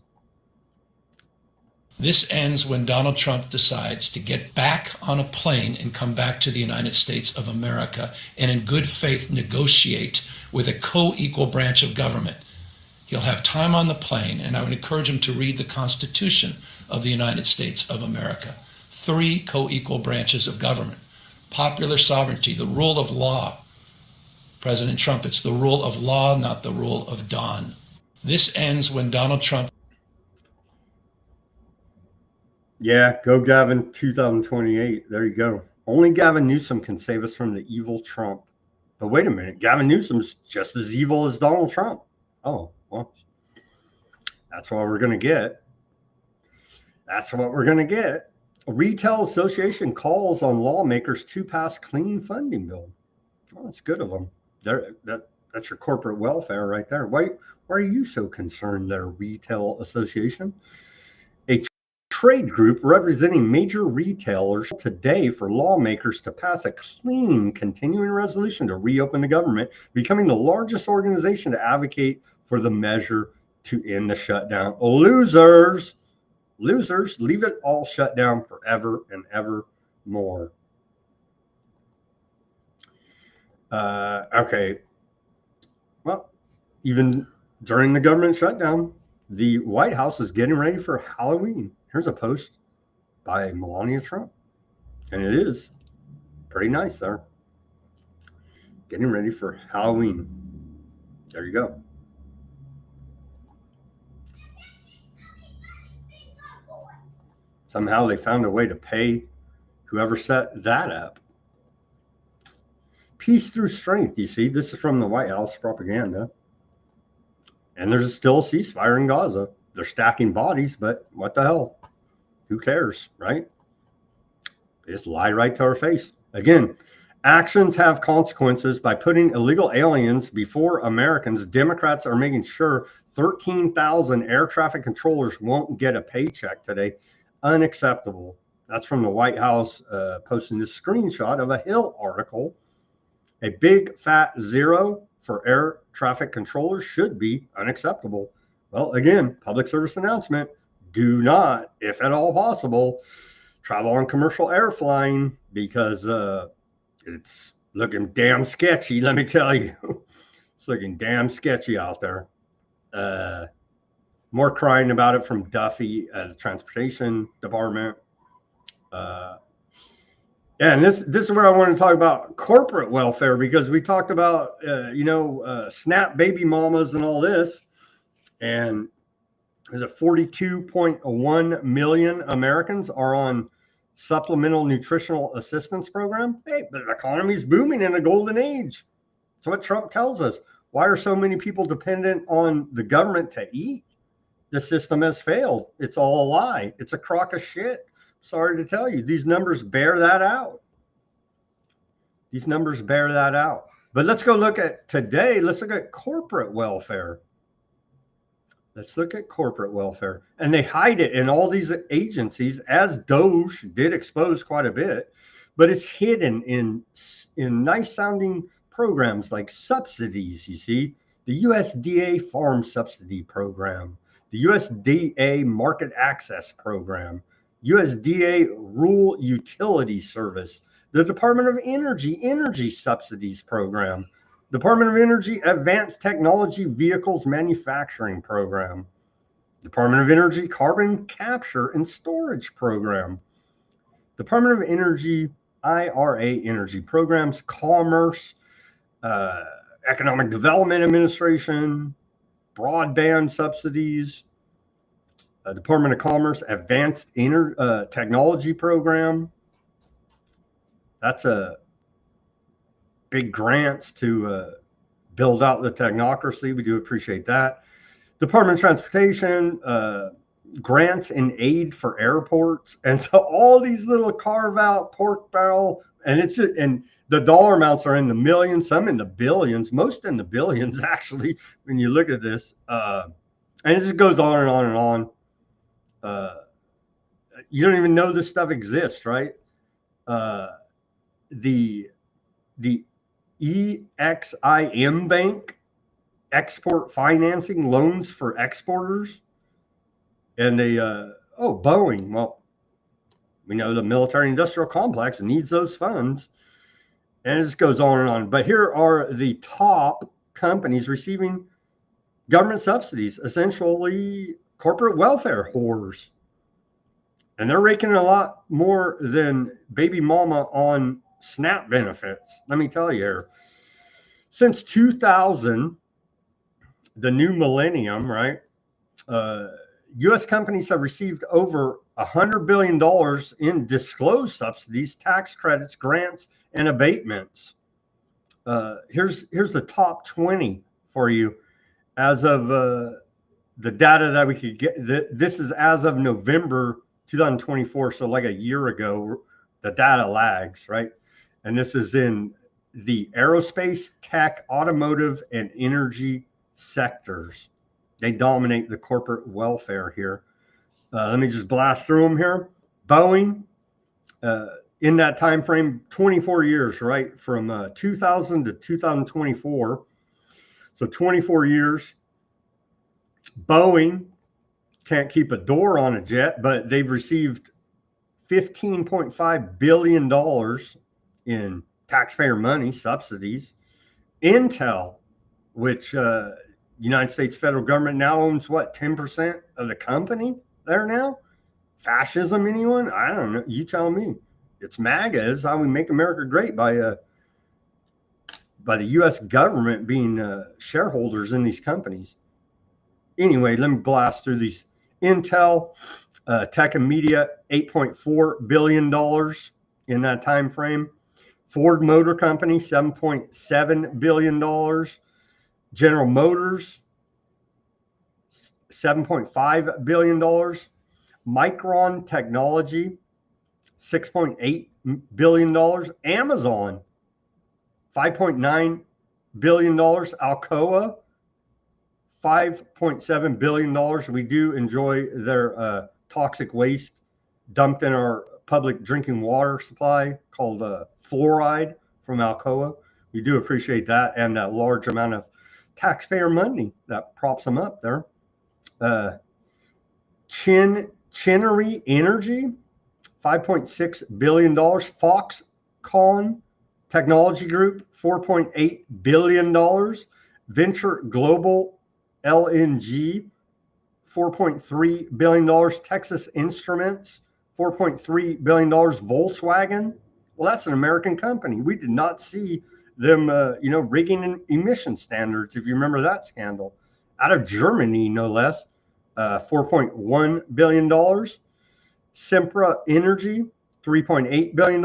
This ends when Donald Trump decides to get back on a plane and come back to the United States of America and in good faith negotiate with a co-equal branch of government. He'll have time on the plane, and I would encourage him to read the Constitution of the United States of America. 3 co-equal branches of government. Popular sovereignty, the rule of law. President Trump, it's the rule of law, not the rule of Don. This ends when Donald Trump. Yeah, go Gavin 2028. There you go. Only Gavin Newsom can save us from the evil Trump. But wait a minute, Gavin Newsom's just as evil as Donald Trump. Oh, well, that's what we're going to get. That's what we're going to get. A retail association calls on lawmakers to pass clean funding bill. Well, that's good of them. That's your corporate welfare right there. Why are you so concerned there, retail association? A trade group representing major retailers today for lawmakers to pass a clean continuing resolution to reopen the government, becoming the largest organization to advocate for the measure to end the shutdown. Losers, leave it all shut down forever and ever more. Okay. Well, even during the government shutdown, the White House is getting ready for Halloween. Here's a post by Melania Trump, and it is pretty nice there. Getting ready for Halloween. There you go. Somehow they found a way to pay whoever set that up. Peace through strength, you see. This is from the White House propaganda. And there's still a ceasefire in Gaza. They're stacking bodies, but what the hell? Who cares, right? They just lie right to our face. Again, actions have consequences. By putting illegal aliens before Americans, Democrats are making sure 13,000 air traffic controllers won't get a paycheck today. Unacceptable. That's from the White House posting this screenshot of a Hill article. A big fat zero for air traffic controllers should be unacceptable. Well, again, public service announcement. Do not, if at all possible, travel on commercial air flying because it's looking damn sketchy, let me tell you. It's looking damn sketchy out there. More crying about it from Duffy, the transportation department. Yeah, and this is where I want to talk about corporate welfare, because we talked about SNAP baby mamas and all this, and there's a 42.1 million Americans are on supplemental nutritional assistance program. Hey, but the economy's booming in a golden age. That's what Trump tells us. Why are so many people dependent on the government to eat? The system has failed. It's all a lie. It's a crock of shit. Sorry to tell you, these numbers bear that out. These numbers bear that out. But let's go look at today. Let's look at corporate welfare. Let's look at corporate welfare. And they hide it in all these agencies, as Doge did expose quite a bit, but it's hidden in nice sounding programs like subsidies. You see, the USDA Farm Subsidy Program, the USDA Market Access Program, USDA Rural Utility Service, the Department of Energy Subsidies Program, Department of Energy Advanced Technology Vehicles Manufacturing Program, Department of Energy Carbon Capture and Storage Program, Department of Energy IRA Energy Programs, Commerce, Economic Development Administration, Broadband Subsidies, Department of Commerce Advanced Technology Program. That's a big grants to build out the technocracy. We do appreciate that. Department of Transportation, grants and aid for airports. And so all these little carve out pork barrel, and it's just, and the dollar amounts are in the millions, some in the billions, most in the billions, actually, when you look at this. And it just goes on and on and on. You don't even know this stuff exists, right? The EXIM Bank, export financing loans for exporters. And they, Boeing. Well, we know the military industrial complex needs those funds. And it just goes on and on. But here are the top companies receiving government subsidies, essentially corporate welfare whores. And they're raking a lot more than baby mama on SNAP benefits. Let me tell you here. Since 2000, the new millennium, right? U.S. companies have received over $100 billion in disclosed subsidies, tax credits, grants, and abatements. Here's the top 20 for you as of the data that we could get. This is as of November 2024, so like a year ago. The data lags, right? And this is in the aerospace, tech, automotive, and energy sectors. They dominate the corporate welfare here. Let me just blast through them here. Boeing, in that time frame, 24 years, right? From 2000 to 2024. So 24 years. Boeing can't keep a door on a jet, but they've received $15.5 billion in taxpayer money, subsidies. Intel, which United States federal government now owns, what, 10% of the company there now? Fascism, anyone? I don't know. You tell me. It's MAGA. Is how we make America great, by the U.S. government being shareholders in these companies. Anyway, let me blast through these. Intel, tech and media, $8.4 billion in that time frame. Ford Motor Company, $7.7 billion. General Motors, $7.5 billion. Micron Technology, $6.8 billion. Amazon, $5.9 billion. Alcoa, $5.7 billion. We do enjoy their toxic waste dumped in our public drinking water supply called fluoride from Alcoa. We do appreciate that, and that large amount of taxpayer money that props them up there. Chinnery Energy, $5.6 billion. Foxconn Technology Group, $4.8 billion. Venture Global LNG, $4.3 billion. Texas Instruments, $4.3 billion. Volkswagen, well, that's an American company. We did not see them, rigging in emission standards, if you remember that scandal. Out of Germany, no less, $4.1 billion. Sempra Energy, $3.8 billion.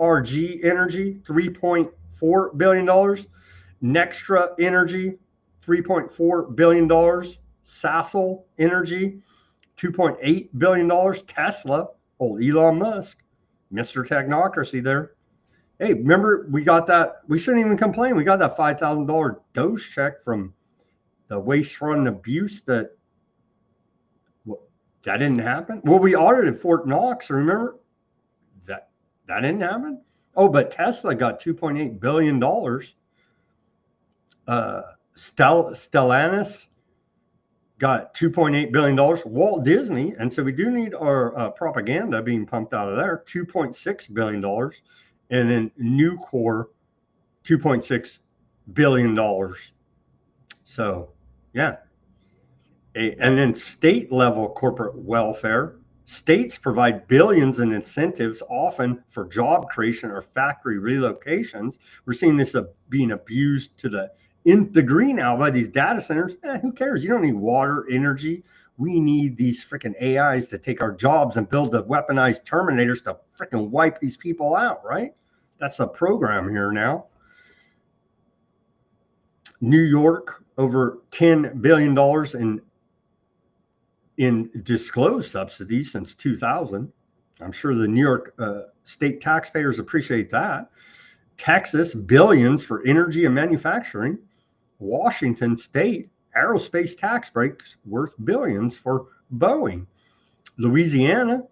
NRG Energy, $3.4 billion. Nextra Energy, $3.4 billion. Sasol Energy, $2.8 billion. Tesla, old Elon Musk, Mr. Technocracy there. Hey, remember we got that? We shouldn't even complain. We got that $5,000 dose check from the waste, fraud, and abuse that didn't happen. Well, we audited Fort Knox. Remember that didn't happen. Oh, but Tesla got $2.8 billion. Stellantis got $2.8 billion. Walt Disney, and so we do need our propaganda being pumped out of there, $2.6 billion. And then Nucor, $2.6 billion. So, yeah. And then state level corporate welfare. States provide billions in incentives, often for job creation or factory relocations. We're seeing this being abused to the nth degree now by these data centers. Who cares? You don't need water, energy. We need these freaking AIs to take our jobs and build the weaponized Terminators to freaking wipe these people out, right? That's the program here now. New York, over $10 billion in disclosed subsidies since 2000. I'm sure the New York state taxpayers appreciate that. Texas, billions for energy and manufacturing. Washington state, aerospace tax breaks worth billions for Boeing. Louisiana,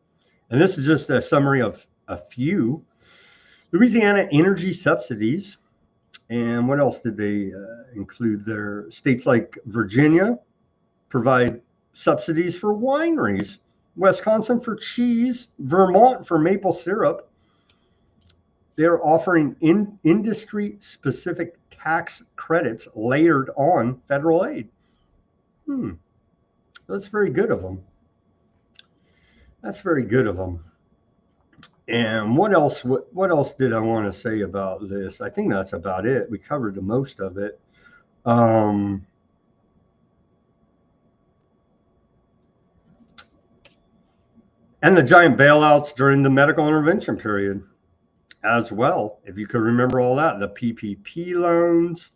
and this is just a summary of a few. Louisiana energy subsidies. And what else did they include there? States like Virginia provide subsidies for wineries. Wisconsin for cheese. Vermont for maple syrup. They're offering industry-specific tax credits layered on federal aid. That's very good of them. That's very good of them. And what else? What else did I want to say about this? I think that's about it. We covered the most of it. And the giant bailouts during the medical intervention period as well. If you could remember all that, the PPP loans,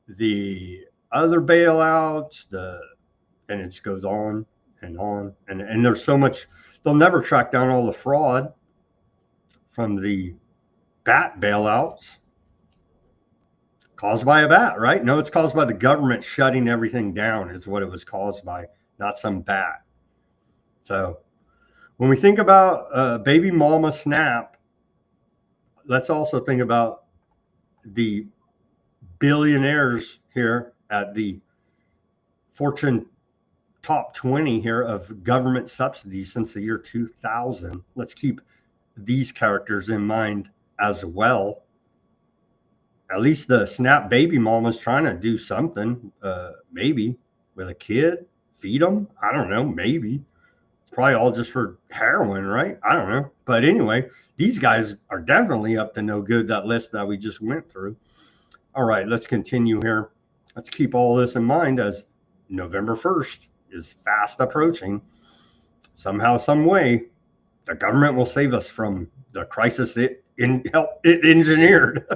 the other bailouts, and it just goes on and on. And there's so much, they'll never track down all the fraud from the bat bailouts caused by a bat, right? No, it's caused by the government shutting everything down is what it was caused by, not some bat. So when we think about baby mama snap, let's also think about the billionaires here at the Fortune top 20 here of government subsidies since the year 2000. Let's keep these characters in mind as well. At least the snap baby mama's trying to do something, maybe with a kid, feed them. I don't know, maybe. It's probably all just for heroin, right? I don't know. But anyway, these guys are definitely up to no good, that list that we just went through. All right, let's continue here. Let's keep all this in mind as November 1st is fast approaching. Somehow, some way, the government will save us from the crisis it engineered.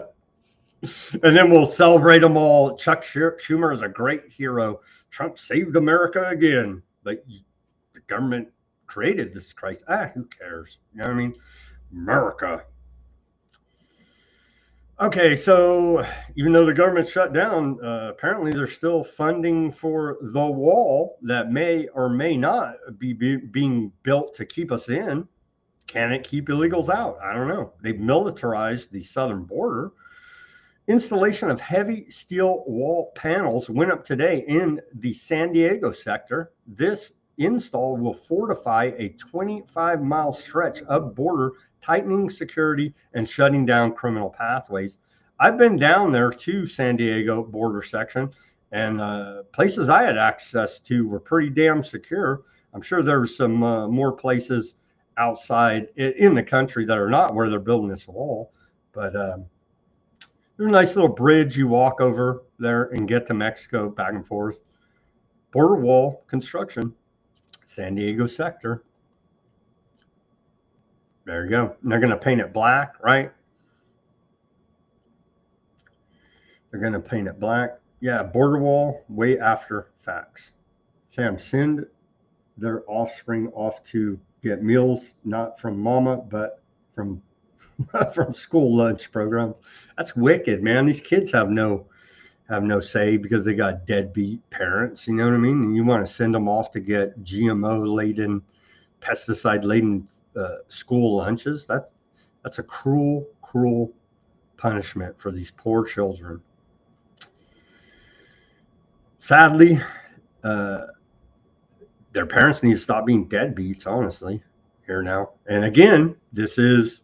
And then we'll celebrate them all. Chuck Schumer is a great hero. Trump saved America again. But the government created this crisis. Who cares? You know what I mean? America. Okay, so even though the government shut down, apparently there's still funding for the wall that may or may not be being built to keep us in. Can it keep illegals out? I don't know. They've militarized the southern border. Installation of heavy steel wall panels went up today in the San Diego sector. This install will fortify a 25-mile stretch of border, tightening security and shutting down criminal pathways. I've been down there to San Diego border section, and places I had access to were pretty damn secure. I'm sure there's some more places outside in the country that are not where they're building this wall, but there's a nice little bridge you walk over there and get to Mexico back and forth. Border wall construction, San Diego sector. There you go. And they're going to paint it black, right? They're going to paint it black. Yeah, border wall way after facts. Sam, send their offspring off to get meals, not from mama, but from from school lunch program. That's wicked, man. These kids have no say because they got deadbeat parents. You know what I mean? And you want to send them off to get GMO-laden, pesticide-laden school lunches. That's a cruel punishment for these poor children. Sadly, their parents need to stop being deadbeats, honestly, here now. And again, this is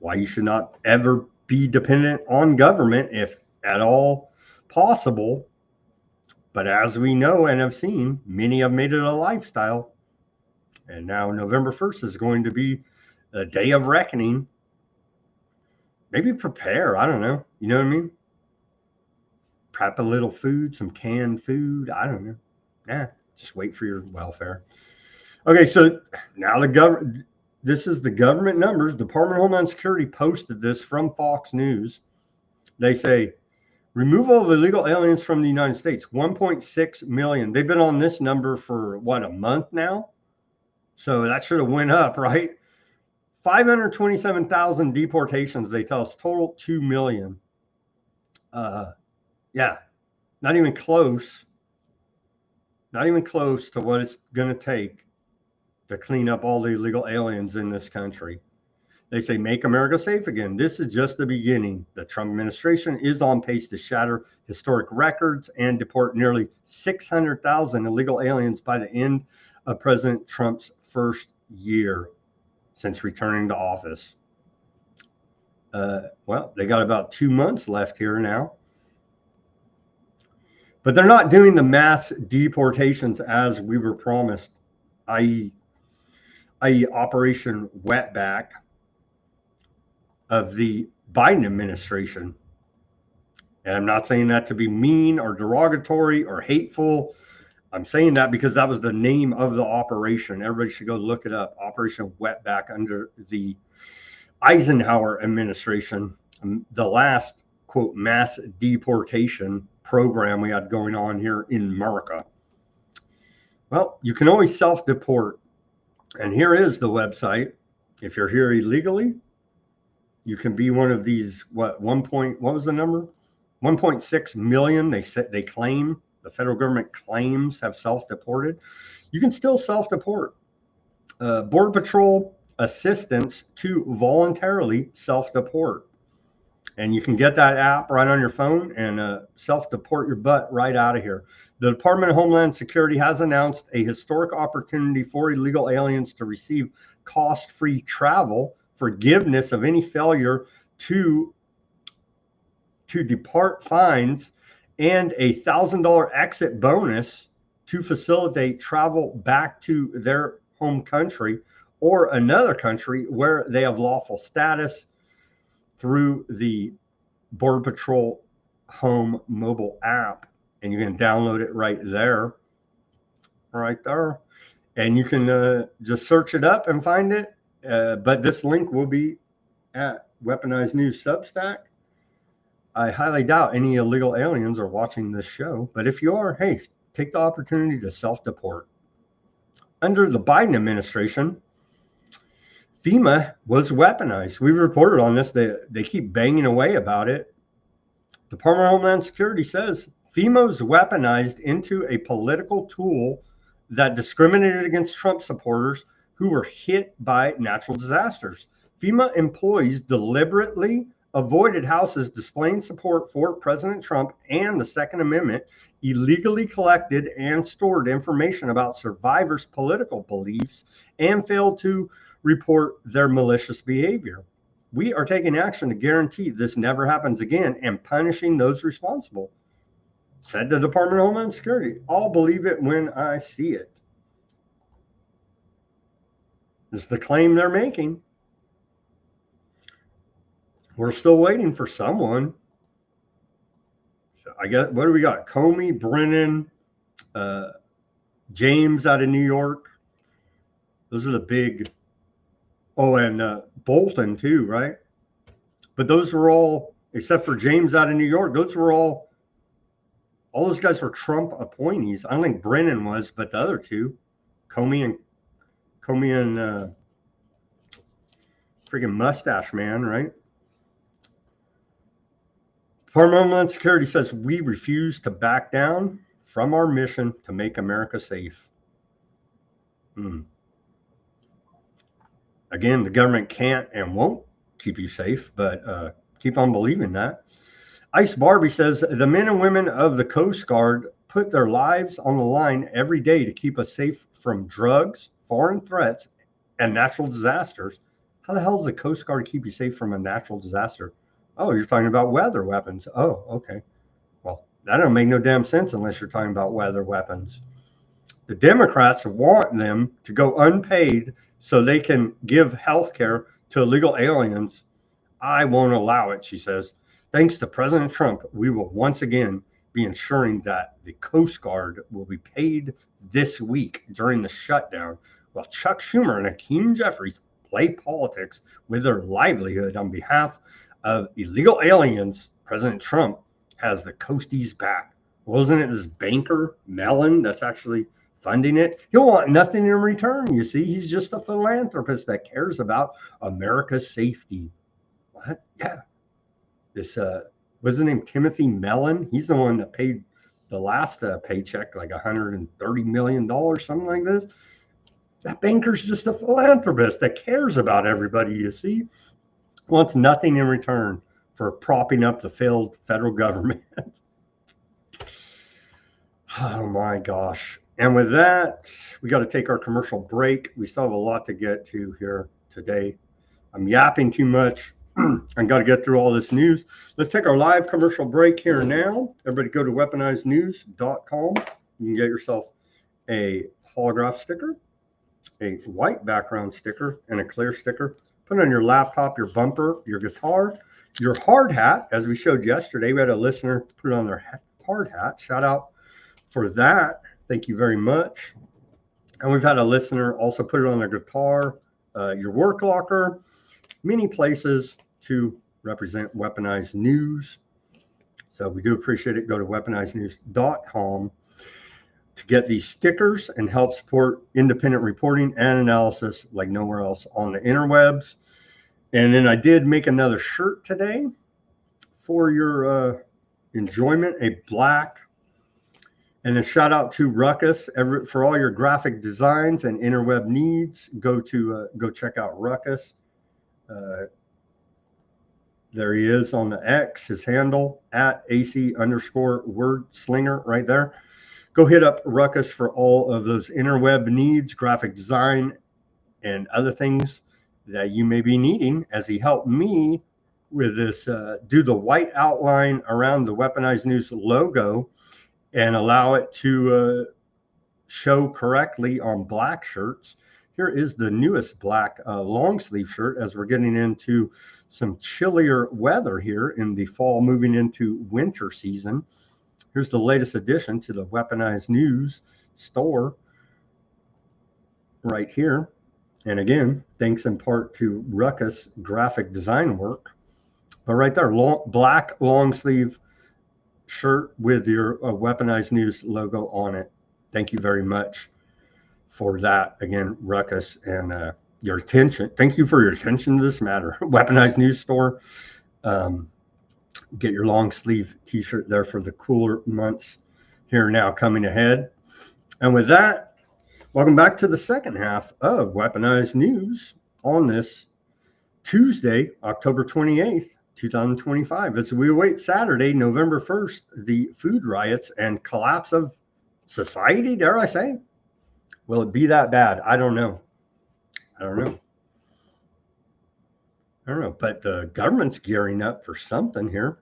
why you should not ever be dependent on government if at all possible. But as we know and have seen, many have made it a lifestyle. And now November 1st is going to be a day of reckoning. Maybe prepare. I don't know. You know what I mean? Prep a little food, some canned food. I don't know. Yeah, just wait for your welfare. Okay, so now this is the government numbers. Department of Homeland Security posted this from Fox News. They say removal of illegal aliens from the United States, 1.6 million. They've been on this number for what, a month now? So that should have went up, right? 527,000 deportations, they tell us, total 2 million. Yeah, not even close to what it's going to take to clean up all the illegal aliens in this country. They say, make America safe again. This is just the beginning. The Trump administration is on pace to shatter historic records and deport nearly 600,000 illegal aliens by the end of President Trump's first year since returning to office. Well, they got about 2 months left here now. But they're not doing the mass deportations as we were promised, i.e. Operation Wetback of the Biden administration. And I'm not saying that to be mean or derogatory or hateful. I'm saying that because that was the name of the operation. Everybody should go look it up. Operation Wetback under the Eisenhower administration. The last, quote, mass deportation program we had going on here in America. Well, you can always self-deport. And here is the website. If you're here illegally, you can be one of these, what was the number? 1.6 million they claim, the federal government claims have self-deported. You can still self-deport. Border Patrol assistance to voluntarily self-deport. And you can get that app right on your phone and self-deport your butt right out of here. The Department of Homeland Security has announced a historic opportunity for illegal aliens to receive cost-free travel, forgiveness of any failure to depart fines, and a $1,000 exit bonus to facilitate travel back to their home country or another country where they have lawful status through the Border Patrol Home mobile app. And you can download it right there. And you can just search it up and find it. But this link will be at Weaponized News Substack. I highly doubt any illegal aliens are watching this show. But if you are, hey, take the opportunity to self-deport. Under the Biden administration, FEMA was weaponized. We reported on this. They keep banging away about it. Department of Homeland Security says FEMA was weaponized into a political tool that discriminated against Trump supporters who were hit by natural disasters. FEMA employees deliberately avoided houses displaying support for President Trump and the Second Amendment, illegally collected and stored information about survivors' political beliefs, and failed to report their malicious behavior. We are taking action to guarantee this never happens again and punishing those responsible, said the Department of Homeland Security. I'll believe it when I see it. This is the claim they're making. We're still waiting for someone. So I get, what do we got? Comey, Brennan, James out of New York. Those are the big. Oh, and Bolton too, right? But those were all, except for James out of New York, those were all those guys were Trump appointees. I don't think Brennan was, but the other two, Comey and freaking mustache man, right? Department of Homeland Security says we refuse to back down from our mission to make America safe. Again, the government can't and won't keep you safe, but keep on believing that. Ice Barbie says the men and women of the Coast Guard put their lives on the line every day to keep us safe from drugs, foreign threats, and natural disasters. How the hell does the Coast Guard keep you safe from a natural disaster? Oh, you're talking about weather weapons. Oh, okay. Well, that don't make no damn sense unless you're talking about weather weapons. The Democrats want them to go unpaid so they can give health care to illegal aliens. I won't allow it, she says. Thanks to President Trump, we will once again be ensuring that the Coast Guard will be paid this week during the shutdown, while Chuck Schumer and Hakeem Jeffries play politics with their livelihood on behalf of illegal aliens. President Trump has the Coasties back. Wasn't it this banker, Mellon, that's actually funding it? He'll want nothing in return, you see. He's just a philanthropist that cares about America's safety. What? Yeah. This, what's his name? Timothy Mellon. He's the one that paid the last paycheck, like $130 million, something like this. That banker's just a philanthropist that cares about everybody, you see. Wants nothing in return for propping up the failed federal government. Oh my gosh. And with that, we got to take our commercial break. We still have a lot to get to here today. I'm yapping too much. I got to get through all this news. Let's take our live commercial break here now. Everybody go to weaponizednews.com. You can get yourself a holograph sticker, a white background sticker, and a clear sticker. Put it on your laptop, your bumper, your guitar, your hard hat. As we showed yesterday, we had a listener put it on their hard hat. Shout out for that. Thank you very much. And we've had a listener also put it on their guitar, your work locker, many places to represent Weaponized News. So we do appreciate it. Go to weaponizednews.com to get these stickers and help support independent reporting and analysis like nowhere else on the interwebs. And then I did make another shirt today for your enjoyment, a black. And a shout out to Ruckus for all your graphic designs and interweb needs. Go check out Ruckus. There he is on the X, his handle at AC_wordslinger right there. Go hit up Ruckus for all of those interweb needs, graphic design, and other things that you may be needing, as he helped me with this, do the white outline around the Weaponized News logo and allow it to show correctly on black shirts. Here is the newest black long sleeve shirt as we're getting into some chillier weather here in the fall, moving into winter season. Here's the latest addition to the Weaponized News store right here. And again, thanks in part to Ruckus graphic design work. But right there, black long sleeve shirt with your Weaponized News logo on it. Thank you very much for that. Again, Ruckus, and your attention. Thank you for your attention to this matter. Weaponized News store. Get your long sleeve t-shirt there for the cooler months here now coming ahead. And with that, welcome back to the second half of Weaponized News on this Tuesday, October 28th, 2025. As we await Saturday, November 1st, the food riots and collapse of society, dare I say? Will it be that bad? I don't know. I don't know. But the government's gearing up for something here.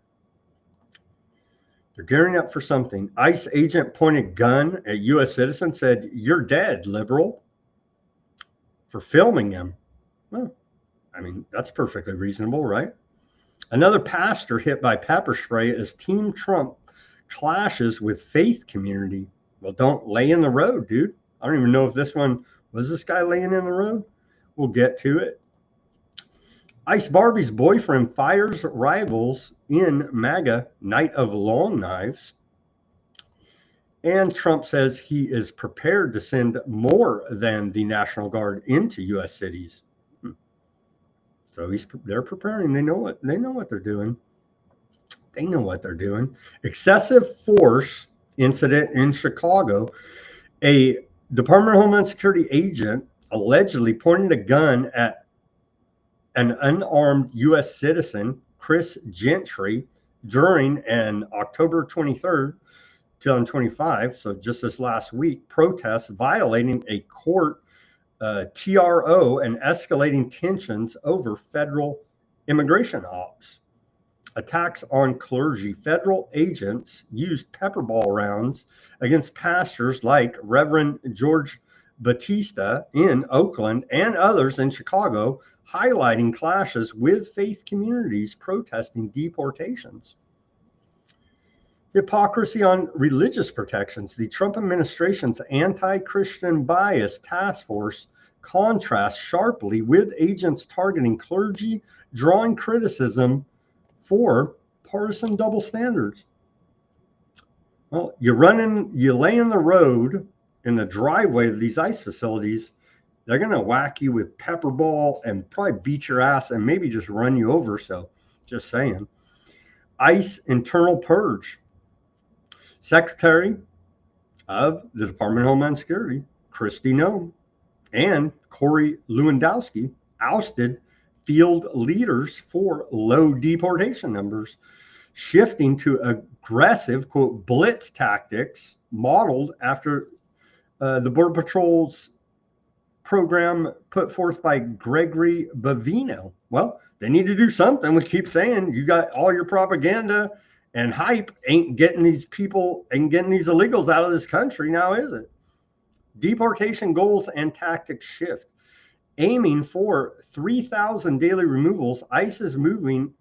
They're gearing up for something. ICE agent pointed gun at U.S. citizen, said, "You're dead, liberal," for filming him. Well, I mean, that's perfectly reasonable, right? Another pastor hit by pepper spray as Team Trump clashes with faith community. Well, don't lay in the road, dude. I don't even know if this one was this guy laying in the road. We'll get to it. Ice Barbie's boyfriend fires rivals in MAGA Night of Long Knives. And Trump says he is prepared to send more than the National Guard into U.S. cities. So they're preparing. They know what they're doing. They know what they're doing. Excessive force incident in Chicago. A Department of Homeland Security agent allegedly pointed a gun at an unarmed U.S. citizen, Chris Gentry, during an October 23rd, 2025, so just this last week, protests violating a court TRO and escalating tensions over federal immigration ops. Attacks on clergy. Federal agents used pepper ball rounds against pastors like Reverend George Batista in Oakland and others in Chicago, highlighting clashes with faith communities protesting deportations. Hypocrisy on religious protections. The Trump administration's anti-Christian bias task force contrasts sharply with agents targeting clergy, drawing criticism for partisan double standards. Well, you lay in the road in the driveway of these ICE facilities, they're going to whack you with pepper ball and probably beat your ass and maybe just run you over. So just saying. ICE internal purge. Secretary of the Department of Homeland Security, Kristi Noem, and Corey Lewandowski ousted field leaders for low deportation numbers, shifting to aggressive, quote, blitz tactics modeled after the Border Patrol's program put forth by Gregory Bavino. Well, they need to do something. We keep saying you got all your propaganda and hype ain't getting these people and getting these illegals out of this country now, is it? Deportation goals and tactics shift. Aiming for 3,000 daily removals, ICE is moving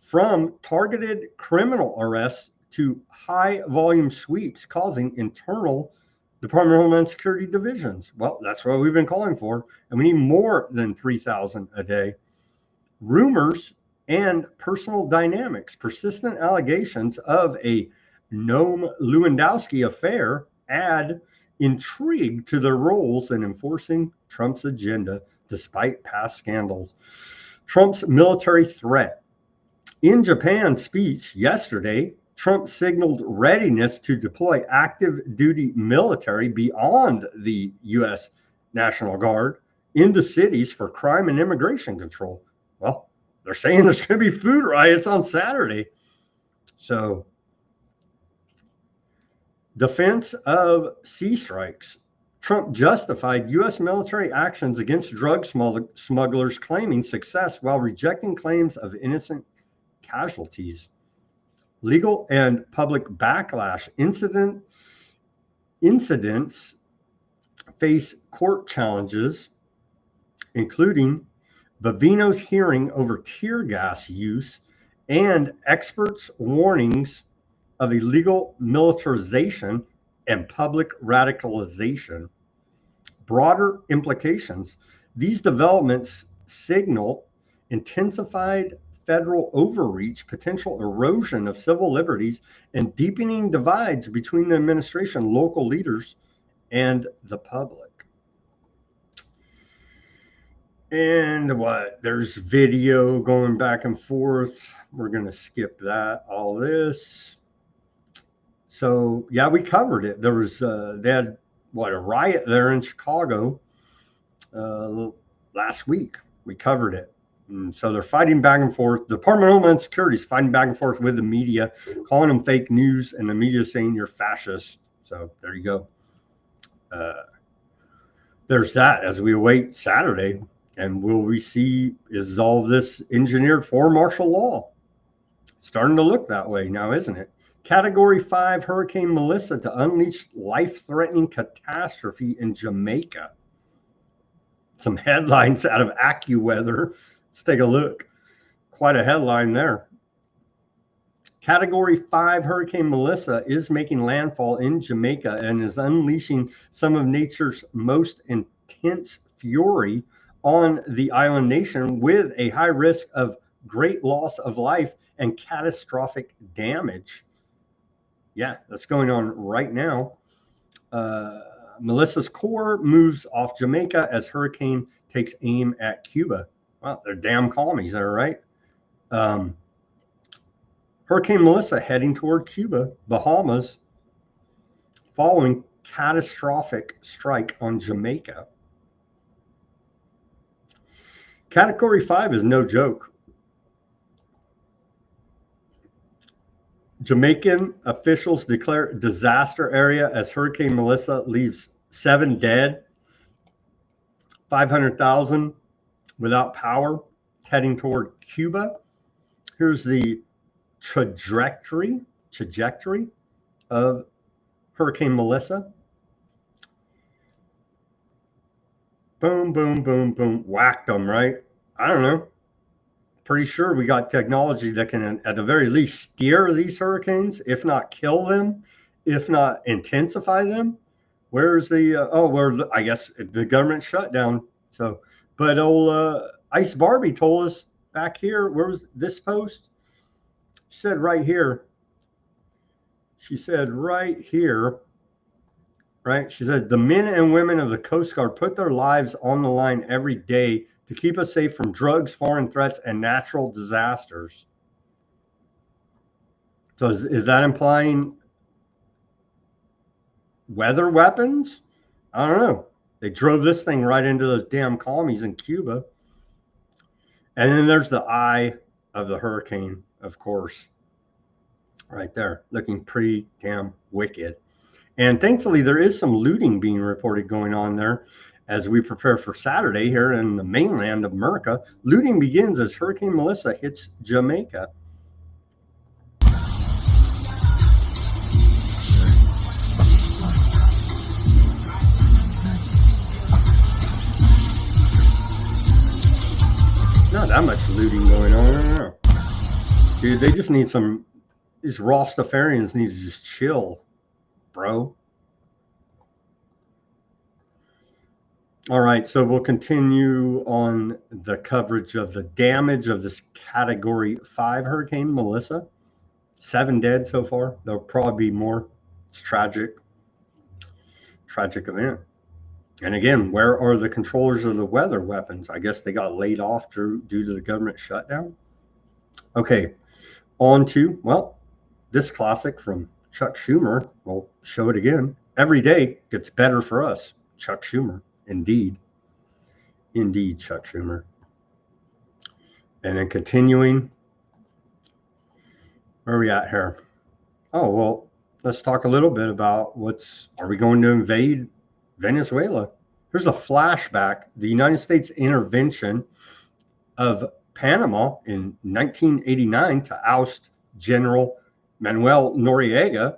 from targeted criminal arrests to high volume sweeps, causing internal Department of Homeland Security divisions. Well, that's what we've been calling for, and we need more than 3,000 a day. Rumors and personal dynamics. Persistent allegations of a Noem-Lewandowski affair add intrigue to their roles in enforcing Trump's agenda despite past scandals. Trump's military threat. In Japan's speech yesterday, Trump signaled readiness to deploy active duty military beyond the U.S. National Guard into cities for crime and immigration control. Well, they're saying there's going to be food riots on Saturday. So, defense of sea strikes. Trump justified U.S. military actions against drug smugglers, claiming success while rejecting claims of innocent casualties. Legal and public backlash. Incidents face court challenges, including Bavino's hearing over tear gas use and experts' warnings of illegal militarization and public radicalization. Broader implications. These developments signal intensified federal overreach, potential erosion of civil liberties, and deepening divides between the administration, local leaders, and the public. And there's video going back and forth. We're going to skip that, all this. So, yeah, we covered it. There was, they had, a riot there in Chicago last week. We covered it. And so they're fighting back and forth. The Department of Homeland Security is fighting back and forth with the media, calling them fake news, and the media saying you're fascist. So there you go. There's that as we await Saturday. And will we see, is all this engineered for martial law? It's starting to look that way now, isn't it? Category 5 Hurricane Melissa to unleash life-threatening catastrophe in Jamaica. Some headlines out of AccuWeather. Let's take a look. Quite a headline there. Category 5 Hurricane Melissa is making landfall in Jamaica and is unleashing some of nature's most intense fury on the island nation with a high risk of great loss of life and catastrophic damage. Yeah, that's going on right now. Melissa's core moves off Jamaica as hurricane takes aim at Cuba. Well, they're damn commies there, right? Hurricane Melissa heading toward Cuba, Bahamas, following catastrophic strike on Jamaica. Category 5 is no joke. Jamaican officials declare disaster area as Hurricane Melissa leaves 7 dead, 500,000 without power, heading toward Cuba. Here's the trajectory of Hurricane Melissa. Boom, boom, boom, boom. Whacked them, right? I don't know. Pretty sure we got technology that can, at the very least, steer these hurricanes, if not kill them, if not intensify them. Where's the, I guess the government shutdown. So, but old Ice Barbie told us back here, where was this post? She said right here. She said right here. Right? She said, the men and women of the Coast Guard put their lives on the line every day to keep us safe from drugs, foreign threats, and natural disasters. So is that implying weather weapons? I don't know. They drove this thing right into those damn commies in Cuba. And then there's the eye of the hurricane, of course, right there, looking pretty damn wicked. And thankfully, there is some looting being reported going on there as we prepare for Saturday here in the mainland of America. Looting begins as Hurricane Melissa hits Jamaica. Not that much looting going on. I don't know. Dude, they just need some, these Rastafarians need to just chill, bro. All right, so we'll continue on the coverage of the damage of this Category 5 Hurricane Melissa. 7 dead so far. There'll probably be more. It's tragic. Tragic event. And again, where are the controllers of the weather weapons? I guess they got laid off due to the government shutdown. Okay, on to, well, this classic from Chuck Schumer. We'll show it again. Every day gets better for us. Chuck Schumer. Indeed. Indeed, Chuck Schumer. And then continuing. Where are we at here? Oh, well, let's talk a little bit about are we going to invade Venezuela? Here's a flashback. The United States intervention of Panama in 1989 to oust General Manuel Noriega,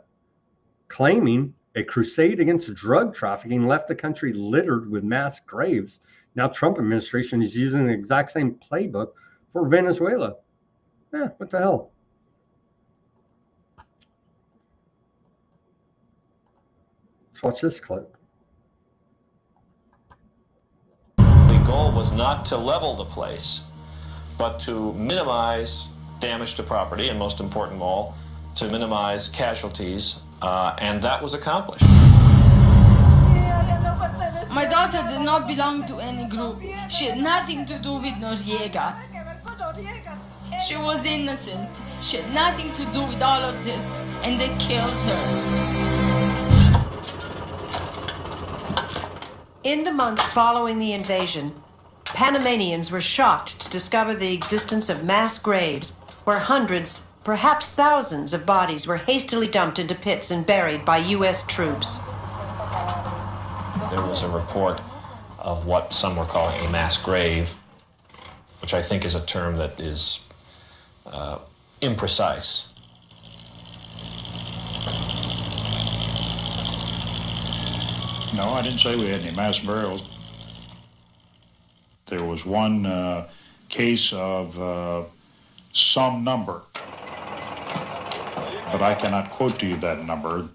claiming a crusade against drug trafficking left the country littered with mass graves. Now Trump administration is using the exact same playbook for Venezuela. Yeah, what the hell? Let's watch this clip. The goal was not to level the place, but to minimize damage to property, and most important of all, to minimize casualties. And that was accomplished. My daughter did not belong to any group. She had nothing to do with Noriega. She was innocent. She had nothing to do with all of this, and they killed her. In the months following the invasion, Panamanians were shocked to discover the existence of mass graves where hundreds, perhaps thousands of bodies were hastily dumped into pits and buried by U.S. troops. There was a report of what some were calling a mass grave, which I think is a term that is imprecise. No, I didn't say we had any mass burials. There was one case of some number, but I cannot quote to you that number.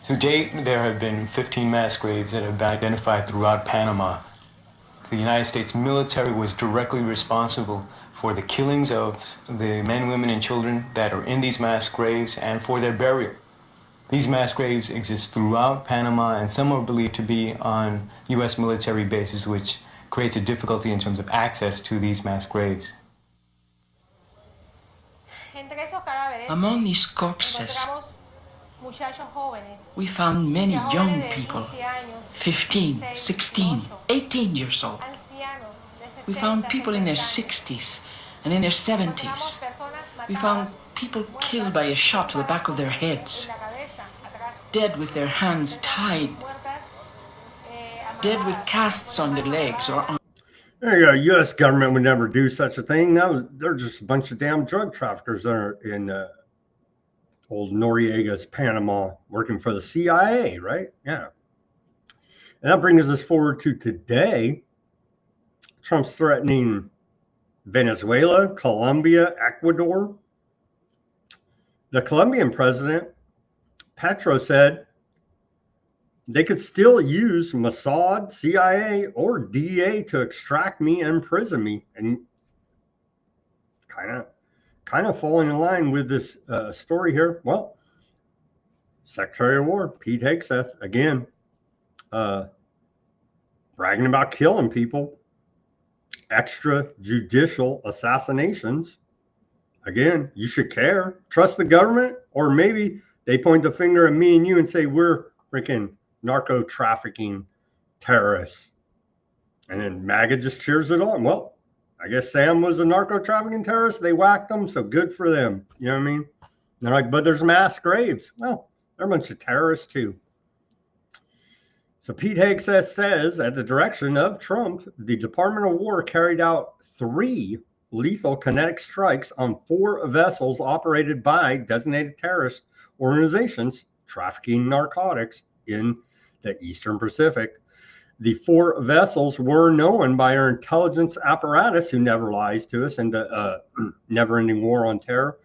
To date, there have been 15 mass graves that have been identified throughout Panama. The United States military was directly responsible for the killings of the men, women, and children that are in these mass graves and for their burial. These mass graves exist throughout Panama, and some are believed to be on U.S. military bases, which creates a difficulty in terms of access to these mass graves. Among these corpses, we found many young people, 15, 16, 18 years old. We found people in their 60s and in their 70s. We found people killed by a shot to the back of their heads, dead with their hands tied, dead with casts on their legs or on. There you go. U.S. government would never do such a thing. They're just a bunch of damn drug traffickers that are in old Noriega's Panama working for the CIA, right? Yeah. And that brings us forward to today. Trump's threatening Venezuela, Colombia, Ecuador. The Colombian president, Petro, said they could still use Mossad, CIA, or DEA to extract me and imprison me. And kind of falling in line with this story here. Well, Secretary of War Pete Hegseth, again, bragging about killing people, extrajudicial assassinations. Again, you should care. Trust the government, or maybe they point the finger at me and you and say we're freaking narco trafficking terrorists. And then MAGA just cheers it on. Well, I guess Sam was a narco trafficking terrorist. They whacked him, so good for them. You know what I mean? They're like, but there's mass graves. Well, they're a bunch of terrorists too. So Pete Hegseth says, at the direction of Trump, the Department of War carried out 3 lethal kinetic strikes on 4 vessels operated by designated terrorist organizations trafficking narcotics in the Eastern Pacific. The 4 vessels were known by our intelligence apparatus, who never lies to us, in the never-ending war on terror,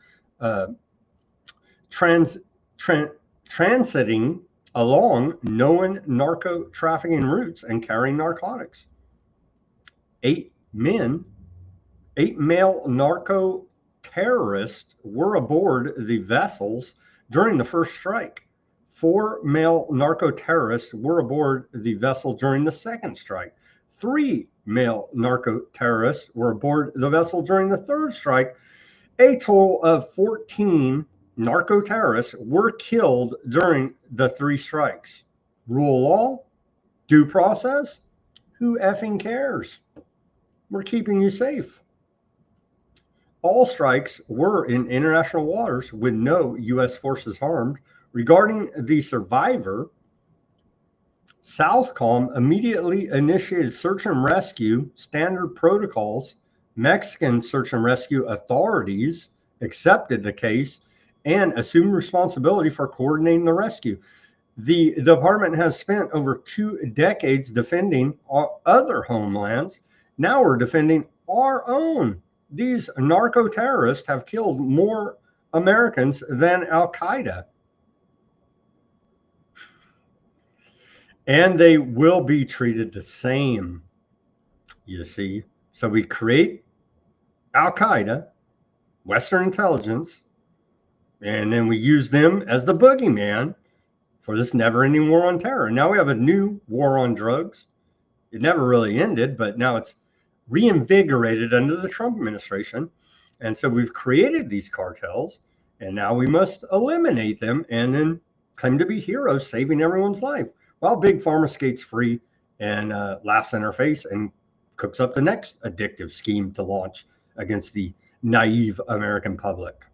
transiting along known narco trafficking routes and carrying narcotics. 8 male narco terrorists were aboard the vessels during the first strike. 4 male narco terrorists were aboard the vessel during the second strike. 3 male narco terrorists were aboard the vessel during the third strike. A total of 14 narco terrorists were killed during the 3 strikes. Rule of law? Due process? Who effing cares? We're keeping you safe. All strikes were in international waters with no U.S. forces harmed. Regarding the survivor, Southcom immediately initiated search and rescue standard protocols. Mexican search and rescue authorities accepted the case and assumed responsibility for coordinating the rescue. The department has spent over 2 decades defending our other homelands. Now we're defending our own. These narco terrorists have killed more Americans than Al-Qaeda. And they will be treated the same, you see. So we create Al-Qaeda, Western intelligence, and then we use them as the boogeyman for this never-ending war on terror. Now we have a new war on drugs. It never really ended, but now it's reinvigorated under the Trump administration. And so we've created these cartels, and now we must eliminate them and then claim to be heroes saving everyone's life, while Big Pharma skates free and laughs in our face and cooks up the next addictive scheme to launch against the naive American public.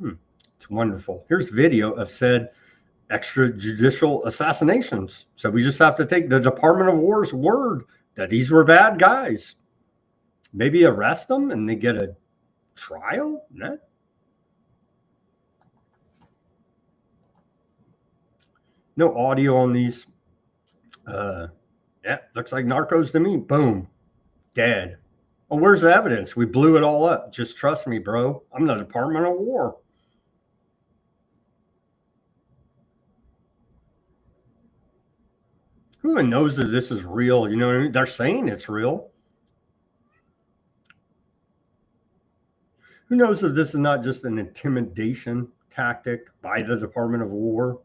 It's wonderful. Here's video of said extrajudicial assassinations. So we just have to take the Department of War's word that these were bad guys. Maybe arrest them and they get a trial? No. No audio on these. Yeah, looks like narcos to me. Boom. Dead. Well, where's the evidence? We blew it all up. Just trust me, bro. I'm the Department of War. Who even knows that this is real? You know what I mean? They're saying it's real. Who knows if this is not just an intimidation tactic by the Department of War?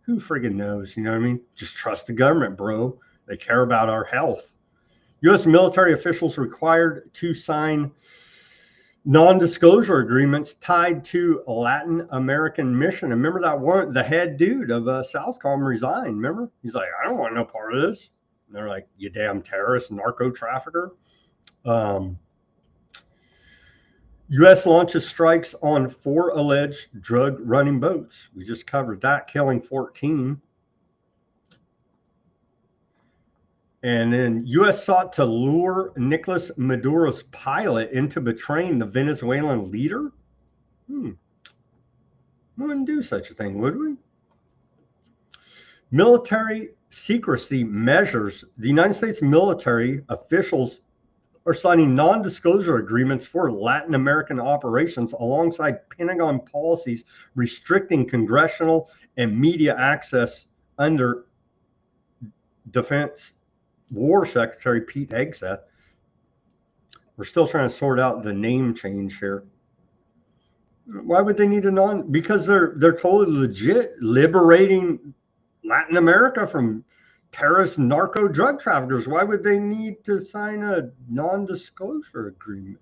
Who friggin' knows? You know what I mean? Just trust the government, bro. They care about our health. U.S. military officials required to sign non-disclosure agreements tied to a Latin American mission. And remember that one, the head dude of Southcom resigned. Remember? He's like, I don't want no part of this. And they're like, you damn terrorist, narco trafficker. U.S. launches strikes on 4 alleged drug-running boats. We just covered that, killing 14. And then U.S. sought to lure Nicolas Maduro's pilot into betraying the Venezuelan leader. We wouldn't do such a thing, would we? Military secrecy measures. The United States military officials are signing non-disclosure agreements for Latin American operations alongside Pentagon policies restricting congressional and media access under Defense War Secretary Pete Hegseth. We're still trying to sort out the name change here. Why would they need a because they're totally legit liberating Latin America from terrorist narco drug traffickers. Why would they need to sign a non-disclosure agreement?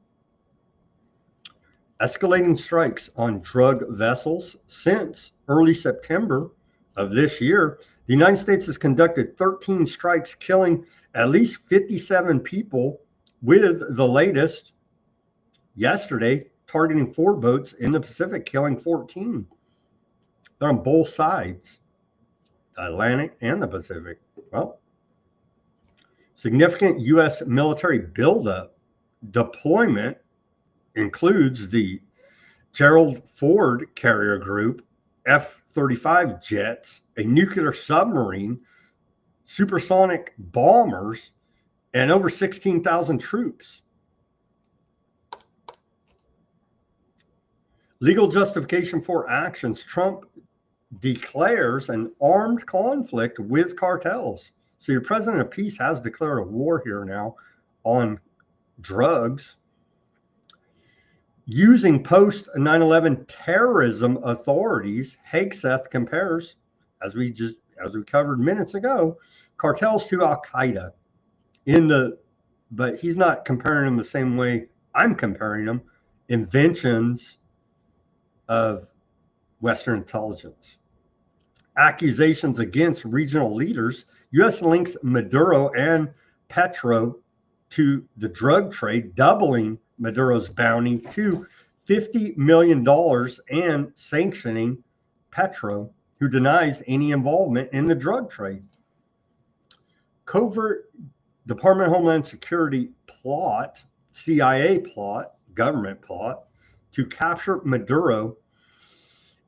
Escalating strikes on drug vessels since early September of this year. The United States has conducted 13 strikes, killing at least 57 people, with the latest yesterday targeting 4 boats in the Pacific, killing 14. They're on both sides, the Atlantic and the Pacific. Well, significant U.S. military buildup deployment includes the Gerald Ford carrier group, F-35 jets, a nuclear submarine, supersonic bombers, and over 16,000 troops. Legal justification for actions. Trump declares an armed conflict with cartels. So your president of peace has declared a war here now on drugs. Using post 9/11 terrorism authorities, Hegseth compares, as we covered minutes ago, cartels to Al Qaeda. But he's not comparing them the same way I'm comparing them. Inventions of Western intelligence. Accusations against regional leaders. U.S. links Maduro and Petro to the drug trade, doubling Maduro's bounty to $50 million and sanctioning Petro, who denies any involvement in the drug trade. Covert Department of Homeland Security plot, CIA plot, government plot to capture Maduro.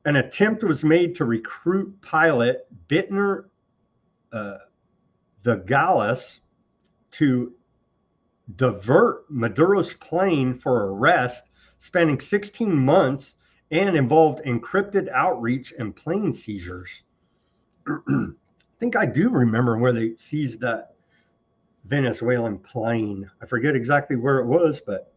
An attempt was made to recruit pilot Bittner Vigalas to divert Maduro's plane for arrest, spanning 16 months, and involved encrypted outreach and plane seizures. I think I do remember where they seized that Venezuelan plane. I forget exactly where it was, but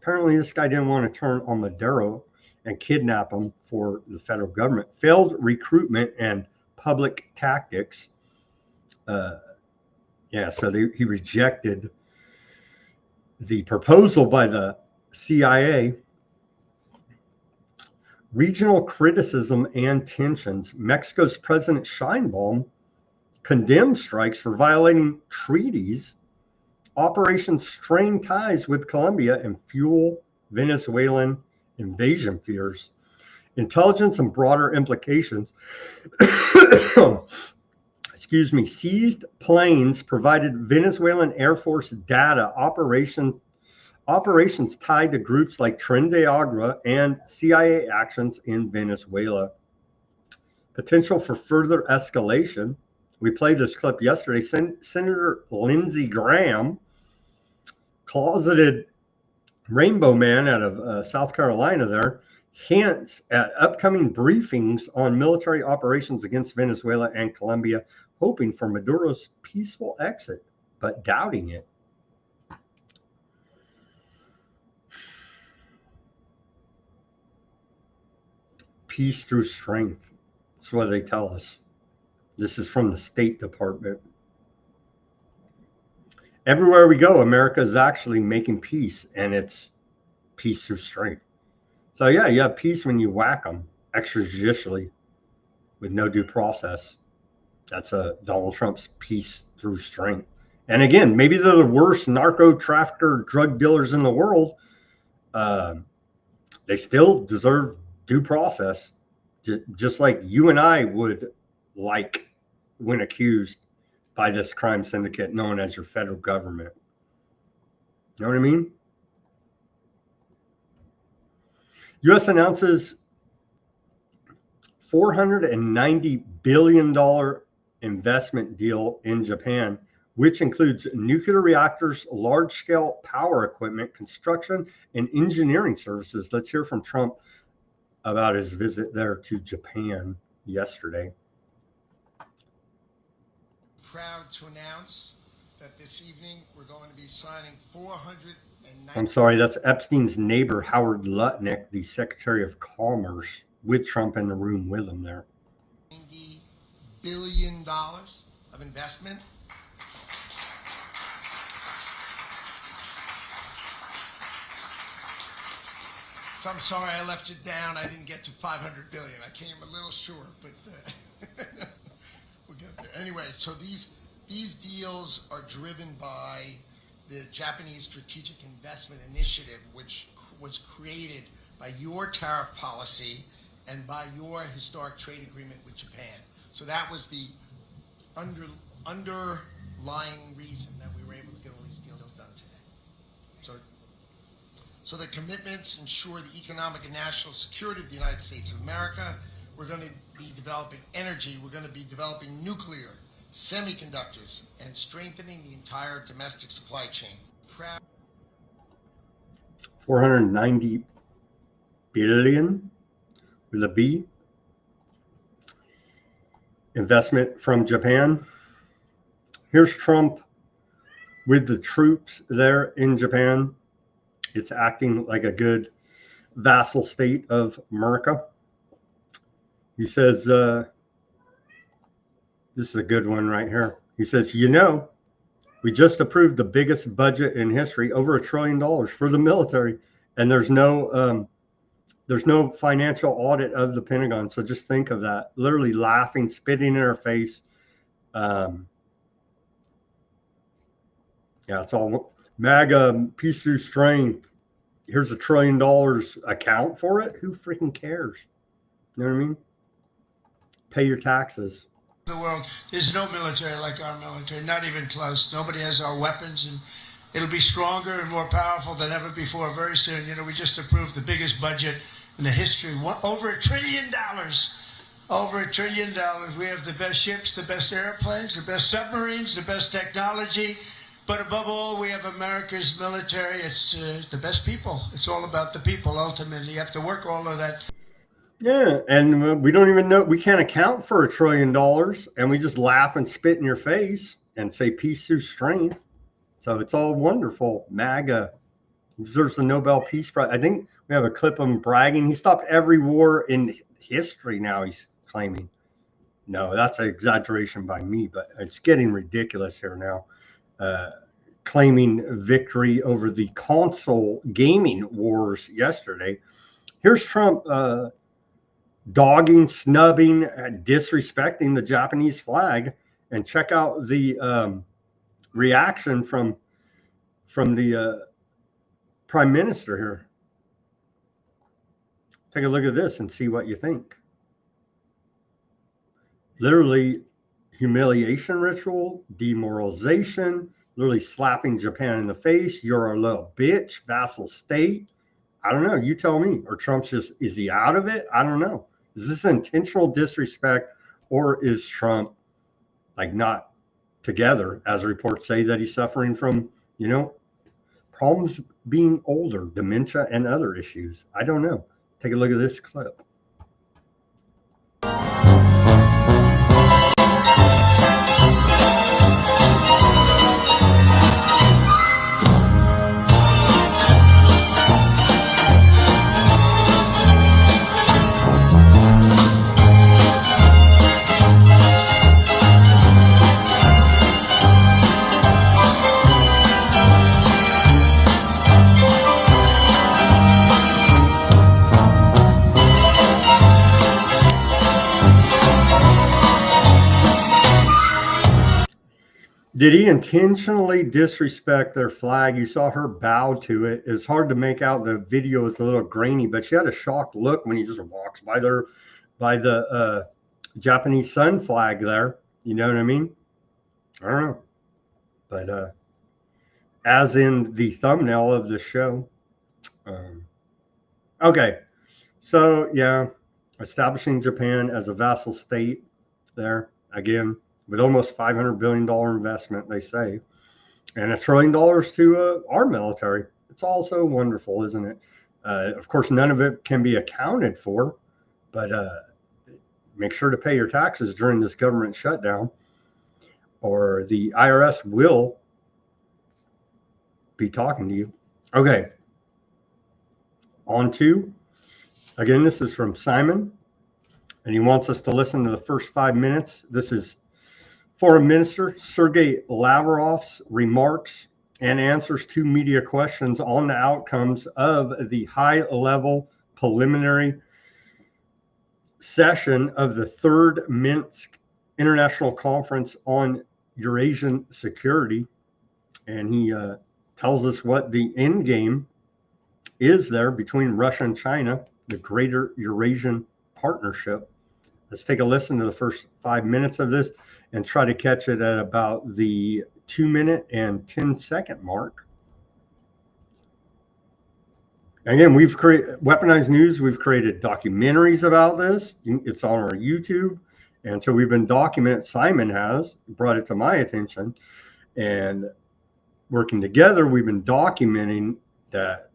Apparently, this guy didn't want to turn on Maduro and kidnap him for the federal government. Failed recruitment and public tactics. So he rejected the proposal by the CIA. Regional criticism and tensions. Mexico's President Sheinbaum condemned strikes for violating treaties. Operations strain ties with Colombia and fuel Venezuelan invasion fears. Intelligence and broader implications. Seized planes provided Venezuelan Air Force data operations tied to groups like Tren de Agua and CIA actions in Venezuela. Potential for further escalation. We played this clip yesterday. Senator Lindsey Graham, closeted Rainbow Man out of South Carolina there, hints at upcoming briefings on military operations against Venezuela and Colombia, hoping for Maduro's peaceful exit, but doubting it. Peace through strength. That's what they tell us. This is from the State Department. Everywhere we go, America is actually making peace, and it's peace through strength. So yeah, you have peace when you whack them extrajudicially with no due process. That's Donald Trump's peace through strength. And again, maybe they're the worst narco trafficker, drug dealers in the world. They still deserve due process, just like you and I would like when accused by this crime syndicate known as your federal government. You know what I mean? U.S. announces $490 billion investment deal in Japan, which includes nuclear reactors, large-scale power equipment, construction, and engineering services. Let's hear from Trump about his visit there to Japan yesterday. Proud to announce that this evening we're going to be signing 490. I'm sorry, that's Epstein's neighbor, Howard Lutnick, the Secretary of Commerce, with Trump in the room with him there. $90 billion of investment. So I'm sorry I left you down. I didn't get to 500 billion. I came a little short, but we'll get there. Anyway, so these deals are driven by the Japanese Strategic Investment Initiative, which was created by your tariff policy and by your historic trade agreement with Japan. So that was the underlying reason that we were able to get all these deals done today. So the commitments ensure the economic and national security of the United States of America. We're going to be developing energy. We're going to be developing nuclear, semiconductors, and strengthening the entire domestic supply chain. 490 billion with a B. Investment from Japan. Here's Trump with the troops there in Japan. It's acting like a good vassal state of America. He says, this is a good one right here. He says, you know, we just approved the biggest budget in history, over $1 trillion for the military, and there's no financial audit of the Pentagon. So just think of that. Literally laughing, spitting in our face. Yeah, it's all MAGA, peace through strength. Here's $1 trillion. Account for it. Who freaking cares? You know what I mean? Pay your taxes. The world, there's no military like our military, not even close. Nobody has our weapons, and it'll be stronger and more powerful than ever before very soon. You know, we just approved the biggest budget in the history, over $1 trillion. Over $1 trillion. We have the best ships, the best airplanes, the best submarines, the best technology. But above all, we have America's military. It's the best people. It's all about the people, ultimately. You have to work all of that. Yeah, and we don't even know. We can't account for $1 trillion, and we just laugh and spit in your face and say peace through strength. So it's all wonderful. MAGA, deserves the Nobel Peace Prize. I think we have a clip of him bragging. He stopped every war in history now, he's claiming. No, that's an exaggeration by me, but it's getting ridiculous here now. Claiming victory over the console gaming wars yesterday. Here's Trump dogging, snubbing, disrespecting the Japanese flag. And check out the reaction from the Prime Minister here. Take a look at this and see what you think. Literally humiliation ritual, demoralization, literally slapping Japan in the face. You're a little bitch, vassal state. I don't know. You tell me. Or Trump's just, is he out of it? I don't know. Is this intentional disrespect, or is Trump like not together, as reports say that he's suffering from, problems being older, dementia, and other issues? I don't know. Take a look at this clip. Did he intentionally disrespect their flag? You saw her bow to it. It's hard to make out. The video is a little grainy, but she had a shocked look when he just walks by the Japanese sun flag there. You know what I mean? I don't know. But as in the thumbnail of the show. Okay. So, yeah, establishing Japan as a vassal state there again, with almost $500 billion investment, they say, and $1 trillion to our military. It's also wonderful, isn't it? Of course, none of it can be accounted for, but make sure to pay your taxes during this government shutdown, or the IRS will be talking to you. Okay. On to, again, this is from Simon, and he wants us to listen to the first 5 minutes. This is Foreign Minister Sergei Lavrov's remarks and answers to media questions on the outcomes of the high-level preliminary session of the Third Minsk International Conference on Eurasian Security. And he tells us what the end game is there between Russia and China, the Greater Eurasian Partnership. Let's take a listen to the first 5 minutes of this and try to catch it at about the 2-minute and 10-second mark. Again, we've created Weaponized News. We've created documentaries about this. It's on our YouTube. And so we've been documenting, Simon has brought it to my attention, and working together, we've been documenting that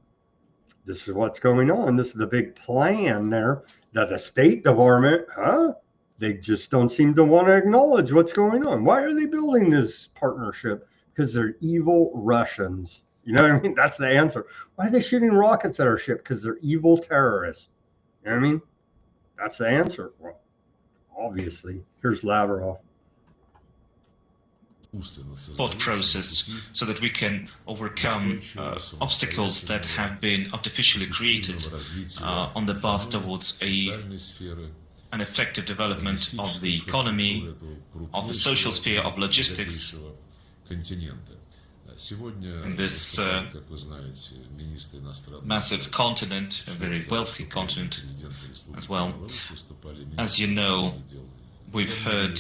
this is what's going on. This is the big plan there that the State Department, they just don't seem to want to acknowledge what's going on. Why are they building this partnership? Because they're evil Russians. You know what I mean? That's the answer. Why are they shooting rockets at our ship? Because they're evil terrorists. You know what I mean? That's the answer. Well, obviously. Here's Lavrov. Thought process so that we can overcome obstacles that have been artificially created on the path towards an effective development of the economy, of the social sphere, of logistics. In this massive continent, a very wealthy continent as well. As you know, we've heard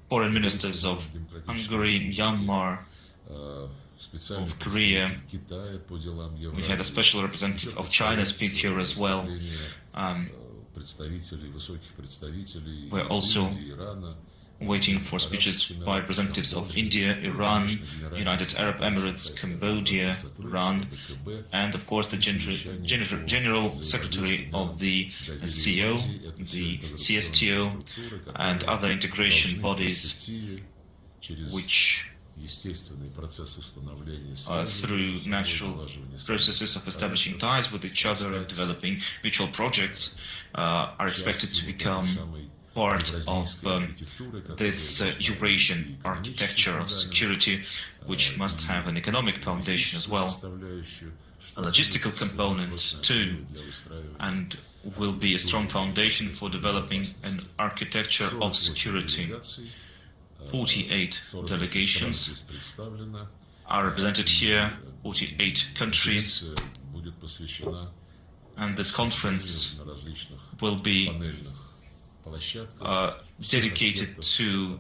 foreign ministers of Hungary, Myanmar, of Korea. We had a special representative of China speak here as well. We're also waiting for speeches by representatives of India, Iran, United Arab Emirates, Cambodia, Iran, and of course the General Secretary of the CO, the CSTO, and other integration bodies which through natural processes of establishing ties with each other and developing mutual projects, are expected to become part of this Eurasian architecture of security, which must have an economic foundation as well, a logistical component too, and will be a strong foundation for developing an architecture of security. 48 delegations are represented here, 48 countries, and this conference will be dedicated to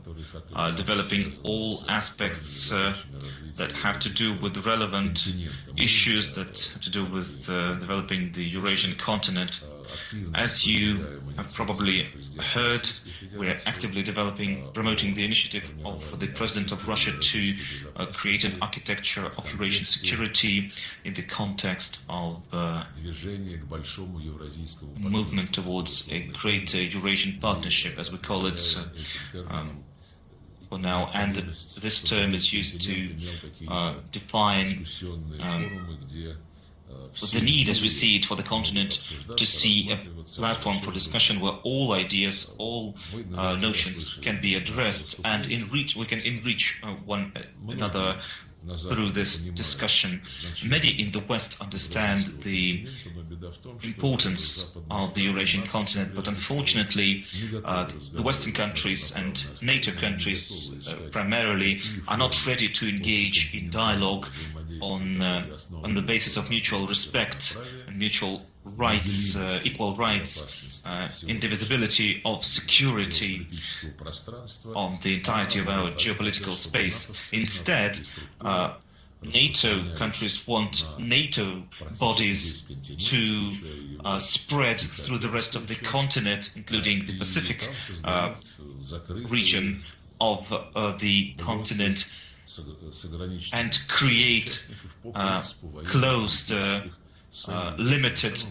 developing all aspects that have to do with the relevant issues that have to do with developing the Eurasian continent. As you have probably heard, we are actively promoting the initiative of the President of Russia to create an architecture of Eurasian security in the context of movement towards a greater Eurasian partnership, as we call it for now. And this term is used to define the need, as we see it, for the continent to see a platform for discussion where all ideas, all notions can be addressed, and we can enrich one another through this discussion. Many in the West understand the importance of the Eurasian continent, but unfortunately the Western countries and NATO countries primarily are not ready to engage in dialogue on the basis of mutual respect and mutual rights, equal rights, indivisibility of security on the entirety of our geopolitical space. Instead, NATO countries want NATO bodies to spread through the rest of the continent, including the Pacific region of the continent, and create closed, limited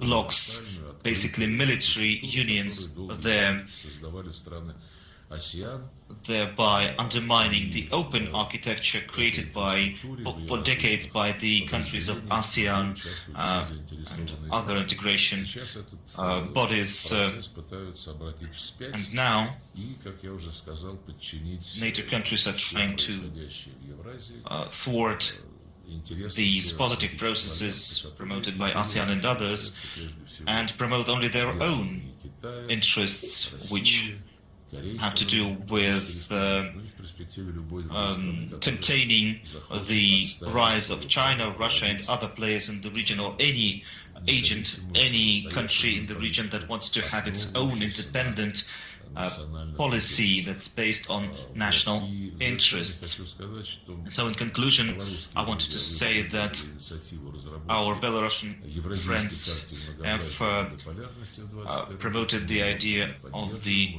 blocks, basically military unions there, thereby undermining the open architecture created for decades by the countries of ASEAN and other integration bodies. And now NATO countries are trying to thwart these positive processes promoted by ASEAN and others, and promote only their own interests, which have to do with containing the rise of China, Russia and other players in the region, or any agent, any country in the region that wants to have its own independent policy that's based on national interests. So in conclusion, I wanted to say that our Belarusian friends have promoted the idea of the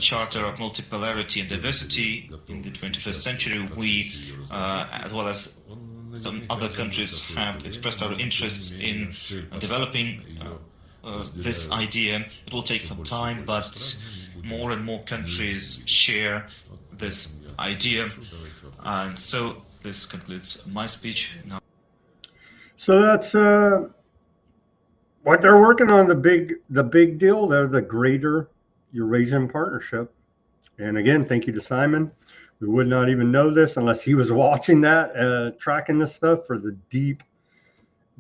Charter of Multipolarity and Diversity in the 21st century. We, as well as some other countries, have expressed our interests in developing this idea. It will take some time, but more and more countries share this idea. And so this concludes my speech. Now. So that's what they're working on, the big deal there, the greater Eurasian partnership. And again, thank you to Simon. We would not even know this unless he was watching that, tracking this stuff for the deep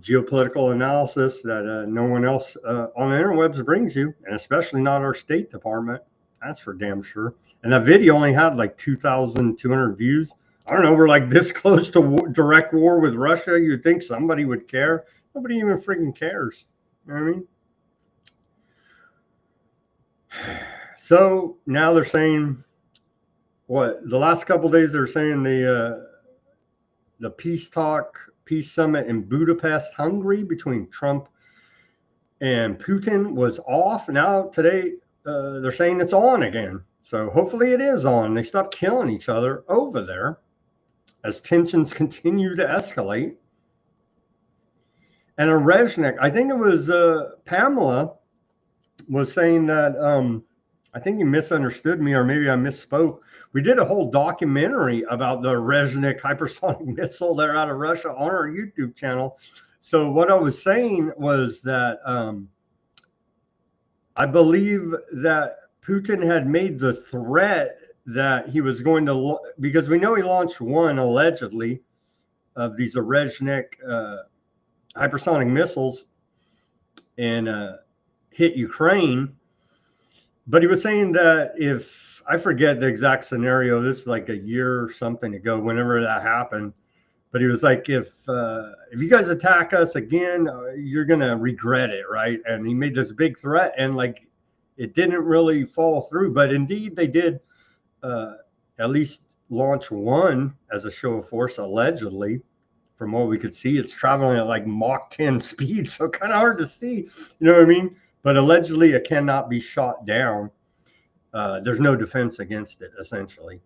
geopolitical analysis that no one else on the interwebs brings you, and especially not our State Department. That's for damn sure. And that video only had like 2,200 views. I don't know, we're like this close to direct war with Russia. You'd think somebody would care. Nobody even freaking cares. You know what I mean? So now they're saying, what, the last couple of days they're saying the peace summit in Budapest, Hungary, between Trump and Putin was off. Now today they're saying it's on again. So hopefully it is on. They stop killing each other over there as tensions continue to escalate. And Reznik, I think it was Pamela, was saying that, I think you misunderstood me, or maybe I misspoke, We did a whole documentary about the Rezhnik hypersonic missile there out of Russia on our YouTube channel. So what I was saying was that I believe that Putin had made the threat that he was going to, because we know he launched one allegedly of these Rezhnik hypersonic missiles and hit Ukraine. But he was saying that if, I forget the exact scenario, this is like a year or something ago, whenever that happened. But he was like, if you guys attack us again, you're going to regret it, right? And he made this big threat, and like it didn't really fall through. But indeed, they did at least launch one as a show of force, allegedly. From what we could see, it's traveling at like Mach 10 speed, so kind of hard to see, you know what I mean? But allegedly, it cannot be shot down. There's no defense against it, essentially.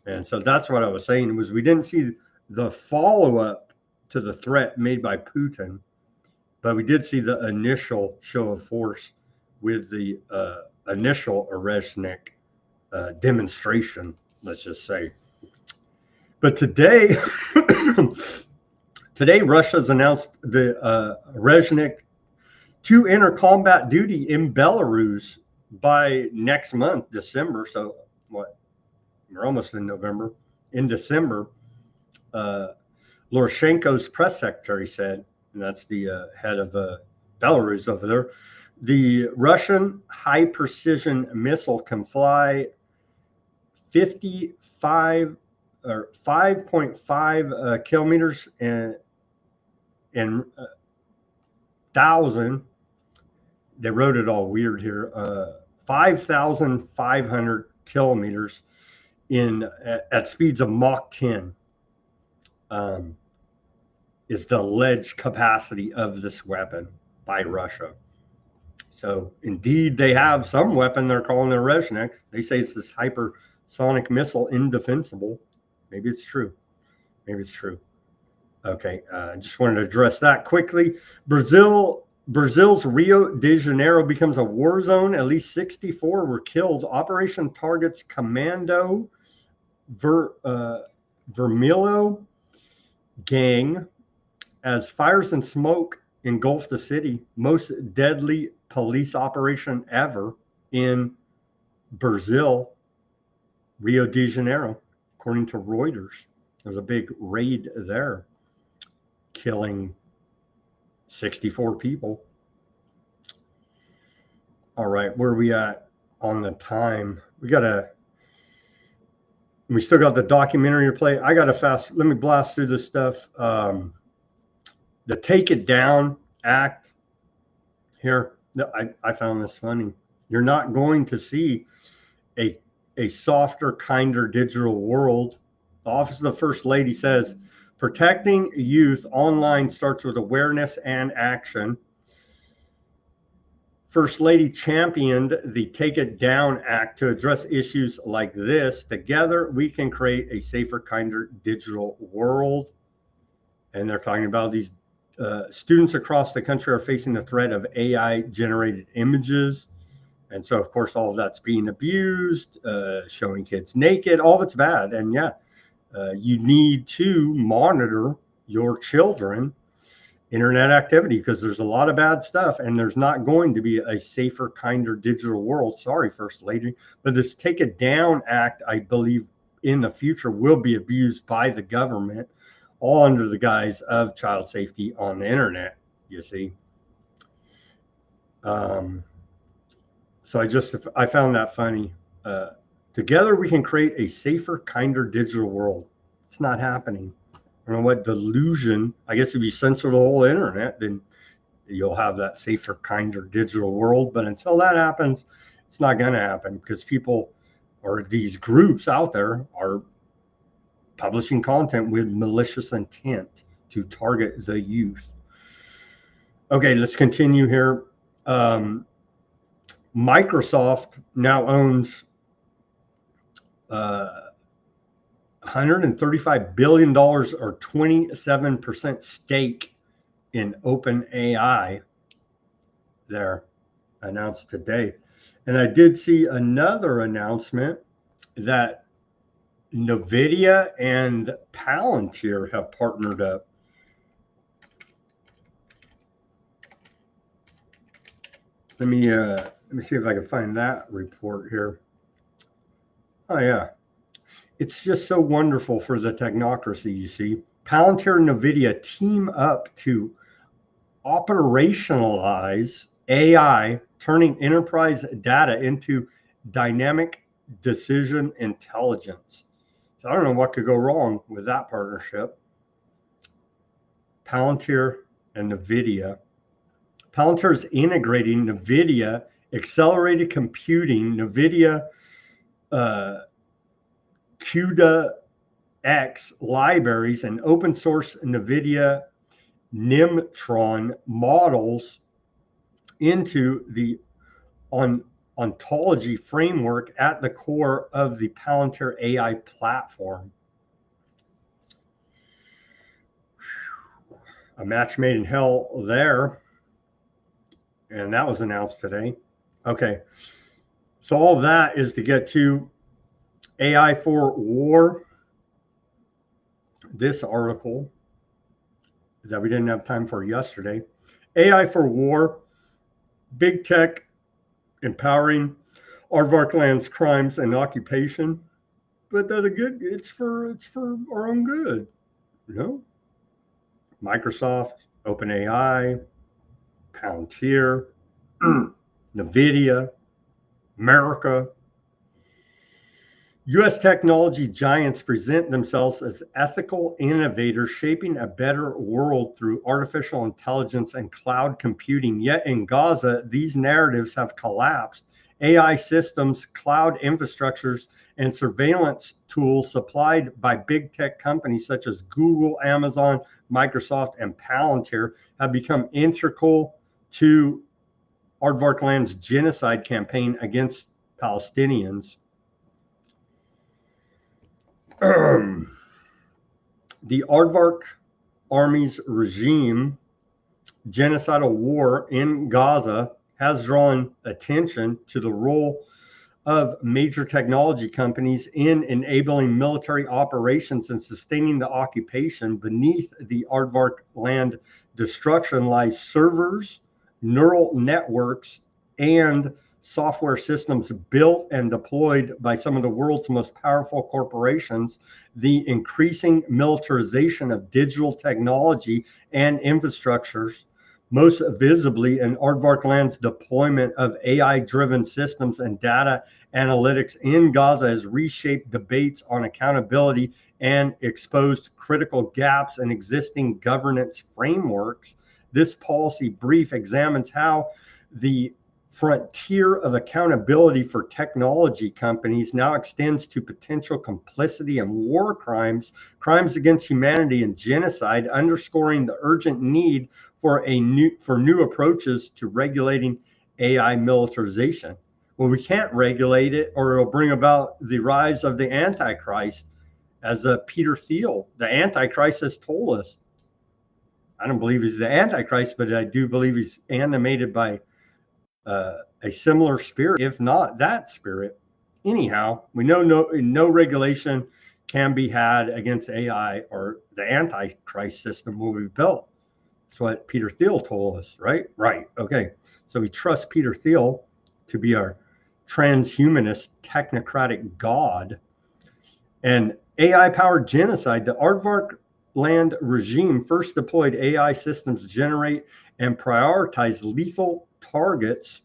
And so that's what I was saying, was we didn't see the follow-up to the threat made by Putin, but we did see the initial show of force with the initial Rezhnik demonstration, let's just say. But today, today Russia's announced the Rezhnik to enter combat duty in Belarus by next month, December. So what? We're almost in November. In December, Loroshenko's press secretary said, and that's the head of Belarus over there, the Russian high precision missile can fly 55 or 5.5 kilometers and 1,000. They wrote it all weird here. 5,500 kilometers at speeds of Mach 10 is the alleged capacity of this weapon by Russia. So indeed, they have some weapon they're calling a Rezhnik. They say it's this hypersonic missile, indefensible. Maybe it's true. Maybe it's true. Okay, I just wanted to address that quickly. Brazil's Rio de Janeiro becomes a war zone. At least 64 were killed. Operation targets Commando Vermelho gang as fires and smoke engulf the city. Most deadly police operation ever in Brazil, Rio de Janeiro, according to Reuters. There's a big raid there, killing 64 people. All right, where are we at on the time? We still got the documentary to play. I gotta let me blast through this stuff. The Take It Down Act here, I found this funny. You're not going to see a softer, kinder digital world. The Office of the First Lady says, protecting youth online starts with awareness and action. First Lady championed the Take It Down Act to address issues like this. Together, we can create a safer, kinder digital world. And they're talking about these students across the country are facing the threat of AI-generated images. And so, of course, all of that's being abused, showing kids naked, all of it's bad. And yeah, you need to monitor your children internet activity, because there's a lot of bad stuff, and there's not going to be a safer, kinder digital world. Sorry, First Lady, but this Take It Down Act, I believe in the future will be abused by the government, all under the guise of child safety on the internet, you see. So I found that funny. Together we can create a safer, kinder digital world. It's not happening. I don't know what delusion. I guess if you censor the whole internet, then you'll have that safer, kinder digital world. But until that happens, it's not going to happen, because people, or these groups out there, are publishing content with malicious intent to target the youth. Okay, let's continue here. Microsoft now owns $135 billion, or 27% stake in OpenAI there, announced today. And I did see another announcement that NVIDIA and Palantir have partnered up. Let me see if I can find that report here. Oh yeah, it's just so wonderful for the technocracy. You see, Palantir and NVIDIA team up to operationalize AI, turning enterprise data into dynamic decision intelligence. So I don't know what could go wrong with that partnership. Palantir and NVIDIA. Palantir is integrating NVIDIA accelerated computing, NVIDIA CUDA-X libraries, and open source NVIDIA Nemtron models into the ontology framework at the core of the Palantir AI platform. A match made in hell there. And that was announced today. Okay. So all of that is to get to AI for War. This article that we didn't have time for yesterday. AI for War, big tech empowering aardvark lands, crimes, and occupation. But the good, it's for our own good, you know. Microsoft, OpenAI, Palantir, NVIDIA, America. U.S. technology giants present themselves as ethical innovators shaping a better world through artificial intelligence and cloud computing. Yet in Gaza, these narratives have collapsed. AI systems, cloud infrastructures, and surveillance tools supplied by big tech companies such as Google, Amazon, Microsoft, and Palantir have become integral to Aardvark Land's genocide campaign against Palestinians. The Aardvark Army's regime genocidal war in Gaza has drawn attention to the role of major technology companies in enabling military operations and sustaining the occupation. Beneath the Aardvark Land destruction lies servers, neural networks, and software systems built and deployed by some of the world's most powerful corporations. The increasing militarization of digital technology and infrastructures, most visibly in Aardvark Land's deployment of AI-driven systems and data analytics in Gaza, has reshaped debates on accountability and exposed critical gaps in existing governance frameworks. This policy brief examines how the frontier of accountability for technology companies now extends to potential complicity in war crimes, crimes against humanity, and genocide, underscoring the urgent need for new approaches to regulating AI militarization. Well, we can't regulate it, or it'll bring about the rise of the Antichrist, as Peter Thiel, the Antichrist, has told us. I don't believe he's the Antichrist, but I do believe he's animated by a similar spirit, if not that spirit. Anyhow, we know no regulation can be had against AI, or the Antichrist system will be built. That's what Peter Thiel told us, right? Right. Okay. So we trust Peter Thiel to be our transhumanist technocratic god. And AI-powered genocide, the Aardvark Land regime first deployed AI systems to generate and prioritize lethal targets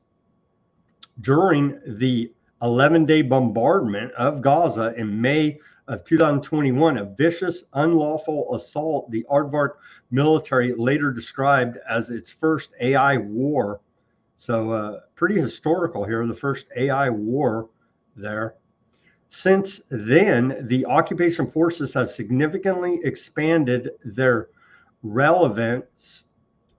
during the 11-day bombardment of Gaza in May of 2021, a vicious, unlawful assault the Aardvark military later described as its first AI war. So pretty historical here, the first AI war there. Since then, the occupation forces have significantly expanded their reliance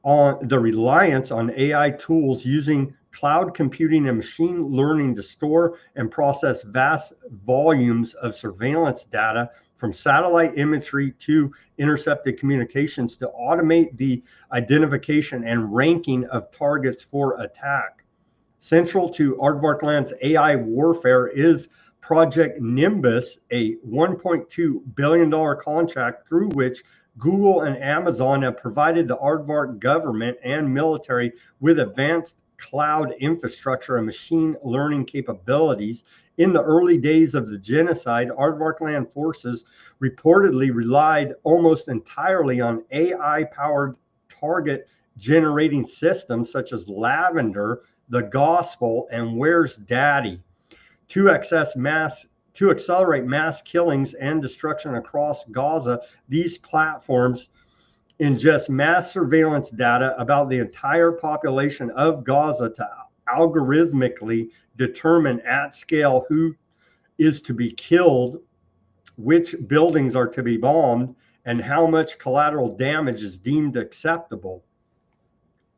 on AI tools, using cloud computing and machine learning to store and process vast volumes of surveillance data, from satellite imagery to intercepted communications, to automate the identification and ranking of targets for attack. Central to Aardvark Land's AI warfare is Project Nimbus, a $1.2 billion contract through which Google and Amazon have provided the aardvark government and military with advanced cloud infrastructure and machine learning capabilities. In the early days of the genocide, aardvark land forces reportedly relied almost entirely on AI-powered target generating systems such as Lavender, The Gospel, and Where's Daddy to accelerate mass killings and destruction across Gaza. These platforms ingest mass surveillance data about the entire population of Gaza to algorithmically determine at scale who is to be killed, which buildings are to be bombed, and how much collateral damage is deemed acceptable.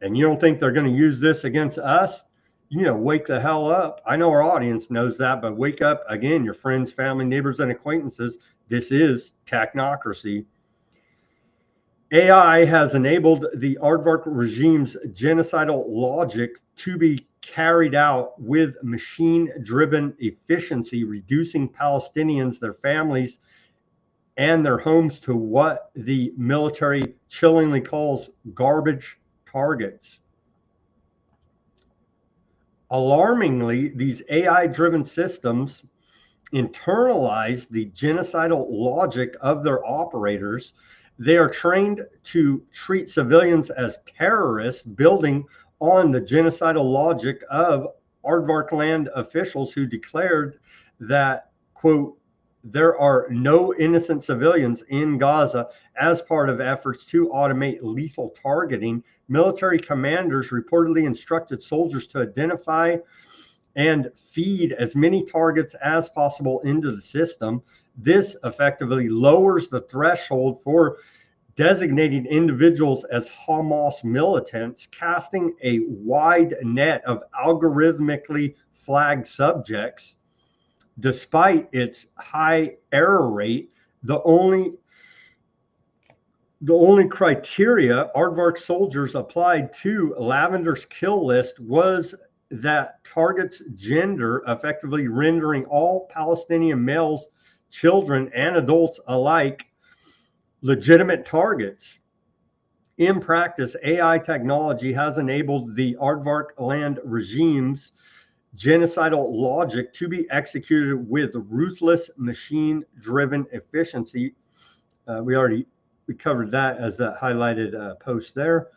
And you don't think they're going to use this against us? Wake the hell up. I know our audience knows that, but wake up again, your friends, family, neighbors, and acquaintances. This is Technocracy. AI has enabled the aardvark regime's genocidal logic to be carried out with machine-driven efficiency, reducing Palestinians, their families, and their homes to what the military chillingly calls garbage targets. Alarmingly, these AI-driven systems internalize the genocidal logic of their operators. They are trained to treat civilians as terrorists, building on the genocidal logic of aardvark land officials who declared that, quote, there are no innocent civilians in Gaza. As part of efforts to automate lethal targeting, military commanders reportedly instructed soldiers to identify and feed as many targets as possible into the system. This effectively lowers the threshold for designating individuals as Hamas militants, casting a wide net of algorithmically flagged subjects. Despite its high error rate, the only criteria aardvark soldiers applied to Lavender's kill list was that target's gender, effectively rendering all Palestinian males, children, and adults alike legitimate targets. In practice, AI technology has enabled the aardvark land regime's genocidal logic to be executed with ruthless machine-driven efficiency. We covered that as that highlighted post there.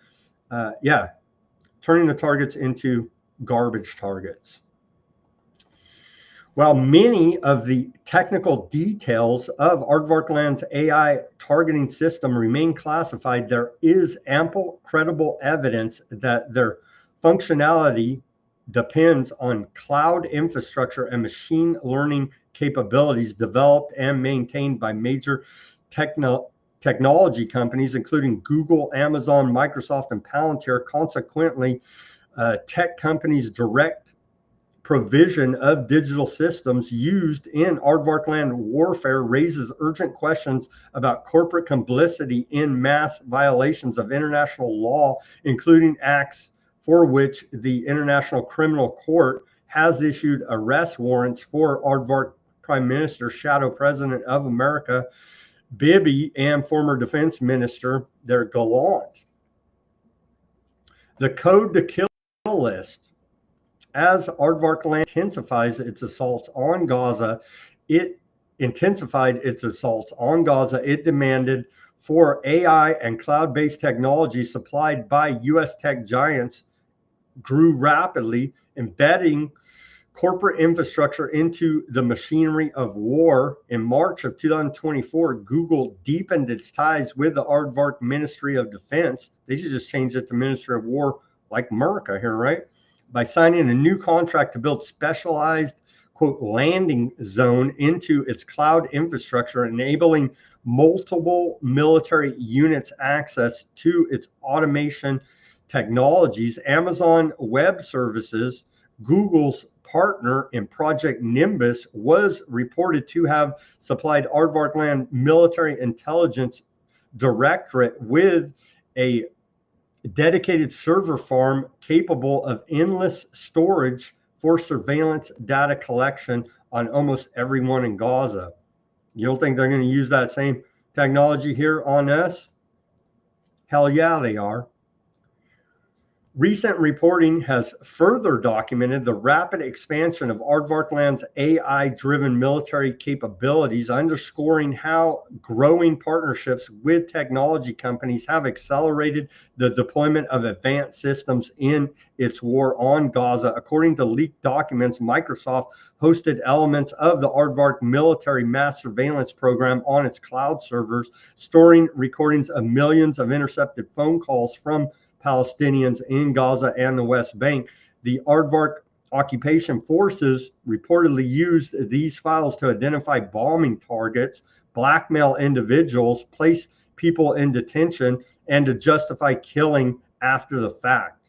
Turning the targets into garbage targets. While many of the technical details of aardvark land's AI targeting system remain classified, there is ample credible evidence that their functionality depends on cloud infrastructure and machine learning capabilities developed and maintained by major technology companies, including Google, Amazon, Microsoft, and Palantir. Consequently, tech companies' direct provision of digital systems used in aardvark land warfare raises urgent questions about corporate complicity in mass violations of international law, including acts for which the International Criminal Court has issued arrest warrants for aardvark Prime Minister, Shadow President of America, Bibi, and former Defense Minister, their Gallant. The Code to Kill list. As aardvark land intensifies its assaults on Gaza, it demanded for AI and cloud-based technology supplied by U.S. tech giants grew rapidly, embedding corporate infrastructure into the machinery of war. In March of 2024, Google deepened its ties with the aardvark Ministry of Defense. They should just change it to Ministry of War, like America here, right? By signing a new contract to build specialized, quote, landing zone into its cloud infrastructure, enabling multiple military units access to its automation technologies. Amazon Web Services, Google's partner in Project Nimbus, was reported to have supplied aardvark land military intelligence directorate with a dedicated server farm capable of endless storage for surveillance data collection on almost everyone in Gaza. You don't think they're going to use that same technology here on us? Hell yeah, they are. Recent reporting has further documented the rapid expansion of Aardvarkland's AI-driven military capabilities, underscoring how growing partnerships with technology companies have accelerated the deployment of advanced systems in its war on Gaza. According to leaked documents, Microsoft hosted elements of the Aardvark military mass surveillance program on its cloud servers, storing recordings of millions of intercepted phone calls from Palestinians in Gaza and the West Bank. The Aardvark occupation forces reportedly used these files to identify bombing targets, blackmail individuals, place people in detention, and to justify killing after the fact.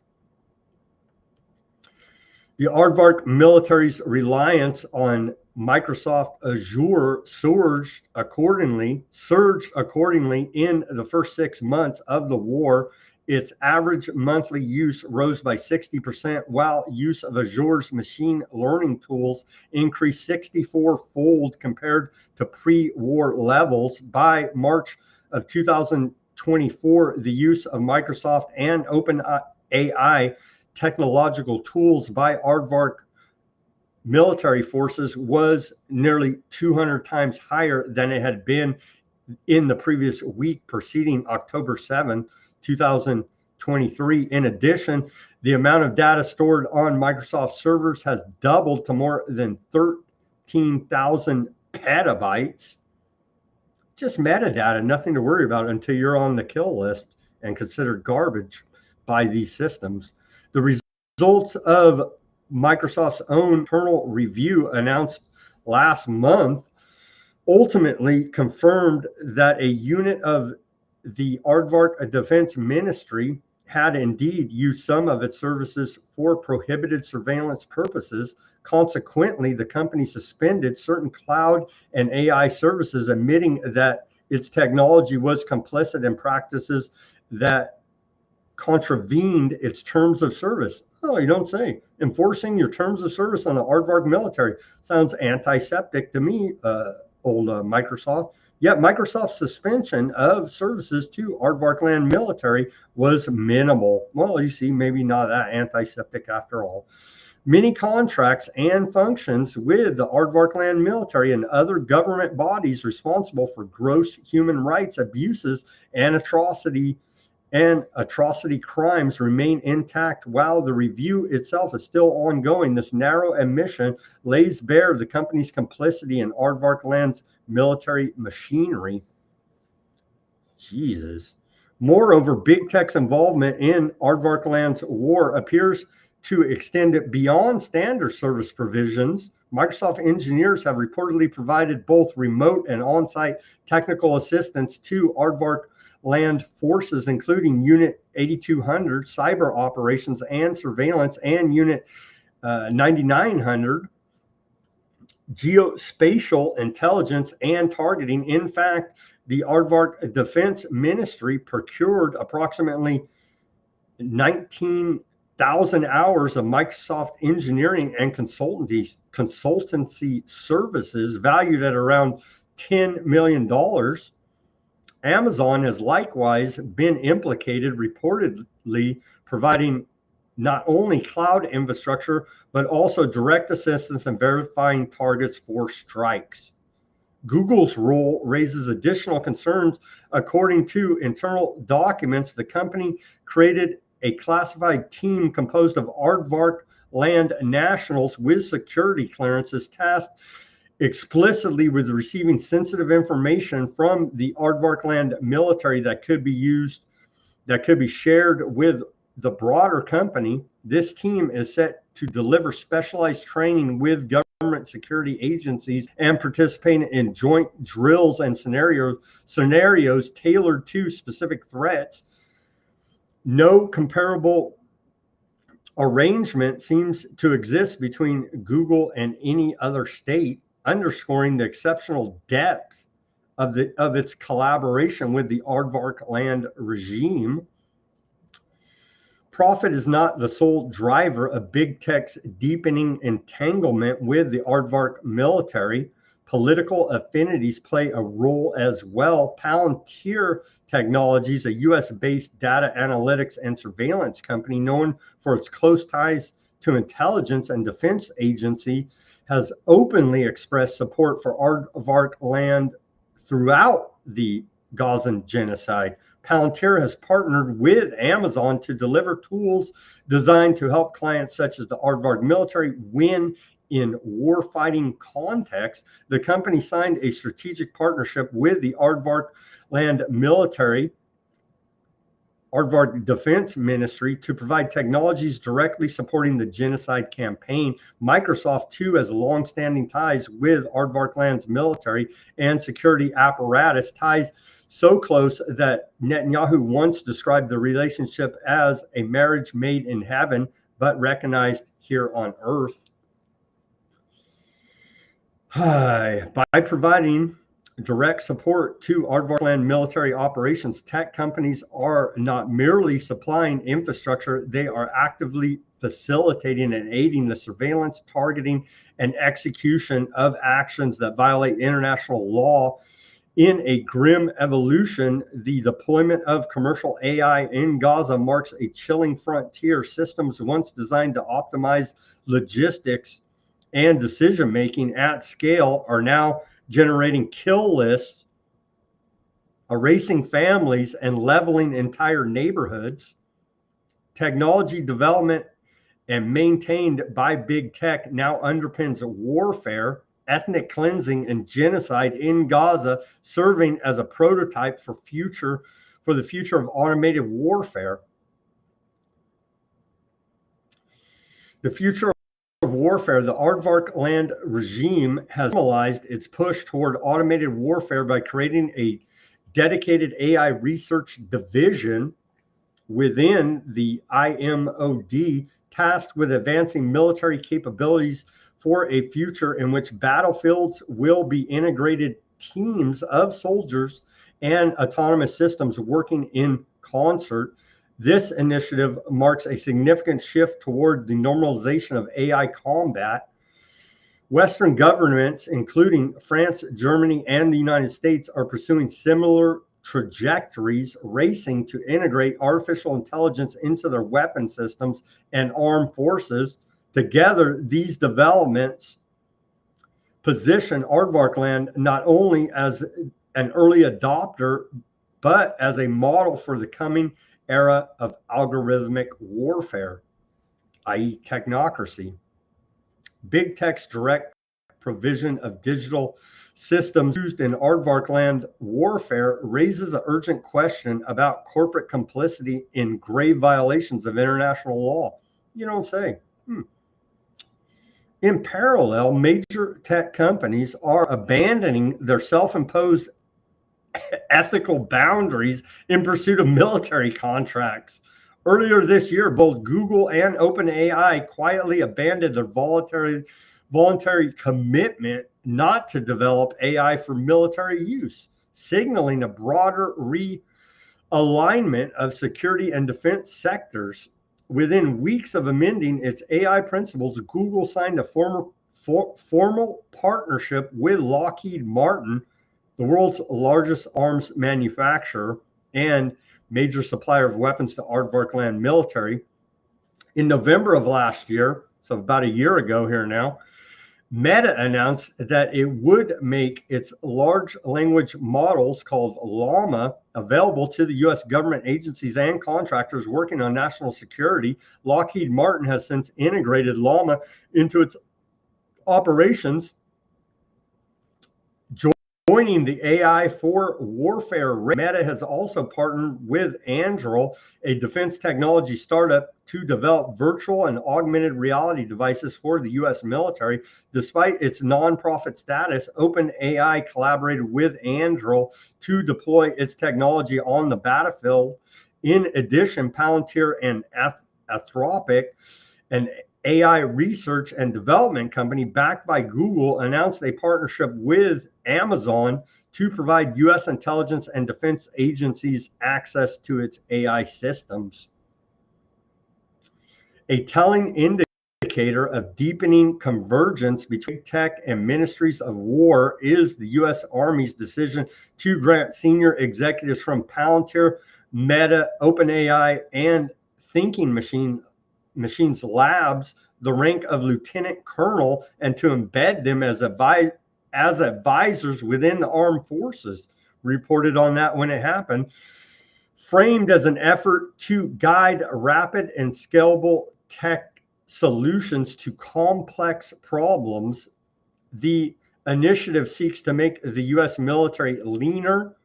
The Aardvark military's reliance on Microsoft Azure surged accordingly in the first 6 months of the war. Its average monthly use rose by 60%, while use of Azure's machine learning tools increased 64-fold compared to pre-war levels. By March of 2024, the use of Microsoft and OpenAI technological tools by Aardvark military forces was nearly 200 times higher than it had been in the previous week preceding October 7, 2023. In addition, the amount of data stored on Microsoft servers has doubled to more than 13,000 petabytes. Just metadata, nothing to worry about until you're on the kill list and considered garbage by these systems. The results of Microsoft's own internal review announced last month ultimately confirmed that a unit of the Aardvark Defense Ministry had indeed used some of its services for prohibited surveillance purposes. Consequently, the company suspended certain cloud and AI services, admitting that its technology was complicit in practices that contravened its terms of service. Oh, you don't say. Enforcing your terms of service on the Aardvark military sounds antiseptic to me, old Microsoft. Yet Microsoft's suspension of services to Aardvarkland military was minimal. Well, you see, maybe not that antiseptic after all. Many contracts and functions with the Aardvarkland military and other government bodies responsible for gross human rights abuses and atrocity crimes remain intact. While the review itself is still ongoing, this narrow admission lays bare the company's complicity in Aardvarkland's military machinery. Jesus. Moreover, big tech's involvement in Aardvarkland's war appears to extend it beyond standard service provisions. Microsoft engineers have reportedly provided both remote and on-site technical assistance to Aardvark land forces, including Unit 8200, cyber operations and surveillance, and Unit 9900, geospatial intelligence and targeting. In fact, the Aardvark Defense Ministry procured approximately 19,000 hours of Microsoft engineering and consultancy services valued at around $10 million. Amazon has likewise been implicated, reportedly providing not only cloud infrastructure, but also direct assistance in verifying targets for strikes. Google's role raises additional concerns. According to internal documents, the company created a classified team composed of Aardvarkland nationals with security clearances tasked explicitly with receiving sensitive information from the Aardvarkland military that could be shared with the broader company. This team is set to deliver specialized training with government security agencies and participate in joint drills and scenarios tailored to specific threats. No comparable arrangement seems to exist between Google and any other state, underscoring the exceptional depth of its collaboration with the Aardvarkland regime. Profit is not the sole driver of big tech's deepening entanglement with the aardvark military. Political affinities play a role as well. Palantir Technologies, a US-based data analytics and surveillance company known for its close ties to intelligence and defense agency, has openly expressed support for aardvark land throughout the Gazan genocide. Palantir has partnered with Amazon to deliver tools designed to help clients such as the aardvark military win in warfighting context. The company signed a strategic partnership with the aardvark land military, Aardvark Defense Ministry, to provide technologies directly supporting the genocide campaign. Microsoft, too, has long-standing ties with Aardvark Land's military and security apparatus, ties so close that Netanyahu once described the relationship as a marriage made in heaven, but recognized here on earth. By providing direct support to Aardvark Land military operations, tech companies are not merely supplying infrastructure, they are actively facilitating and aiding the surveillance, targeting, and execution of actions that violate international law. In a grim evolution, the deployment of commercial AI in Gaza marks a chilling frontier. Systems once designed to optimize logistics and decision-making at scale are now generating kill lists, erasing families, and leveling entire neighborhoods. Technology development and maintained by big tech now underpins warfare, ethnic cleansing, and genocide in Gaza, serving as a prototype for the future of automated warfare. The future of warfare, the Aardvark Land regime has formalized its push toward automated warfare by creating a dedicated AI research division within the IMOD, tasked with advancing military capabilities for a future in which battlefields will be integrated teams of soldiers and autonomous systems working in concert. This initiative marks a significant shift toward the normalization of AI combat. Western governments, including France, Germany, and the United States, are pursuing similar trajectories, racing to integrate artificial intelligence into their weapon systems and armed forces. Together, these developments position Aardvark Land not only as an early adopter, but as a model for the coming era of algorithmic warfare, i.e. technocracy. Big tech's direct provision of digital systems used in Aardvark Land warfare raises an urgent question about corporate complicity in grave violations of international law. You don't say. In parallel, major tech companies are abandoning their self-imposed ethical boundaries in pursuit of military contracts. Earlier this year, both Google and OpenAI quietly abandoned their voluntary commitment not to develop AI for military use, signaling a broader realignment of security and defense sectors. Within weeks of amending its AI principles, Google signed a formal partnership with Lockheed Martin, the world's largest arms manufacturer and major supplier of weapons to Aardvark Land military. In November of last year, so about a year ago here now, Meta announced that it would make its large language models called Llama available to the U.S. government agencies and contractors working on national security. Lockheed Martin has since integrated Llama into its operations, joining the AI for warfare. Meta has also partnered with Anduril, a defense technology startup, to develop virtual and augmented reality devices for the U.S. military. Despite its nonprofit status, OpenAI collaborated with Anduril to deploy its technology on the battlefield. In addition, Palantir and Anthropic, an AI research and development company backed by Google, announced a partnership with Amazon to provide U.S. intelligence and defense agencies access to its AI systems. A telling indicator of deepening convergence between tech and ministries of war is the U.S. Army's decision to grant senior executives from Palantir, Meta, OpenAI, and Thinking Machines Labs the rank of lieutenant colonel and to embed them as advisors within the armed forces. Reported on that when it happened. Framed as an effort to guide rapid and scalable tech solutions to complex problems, the initiative seeks to make the U.S. military leaner,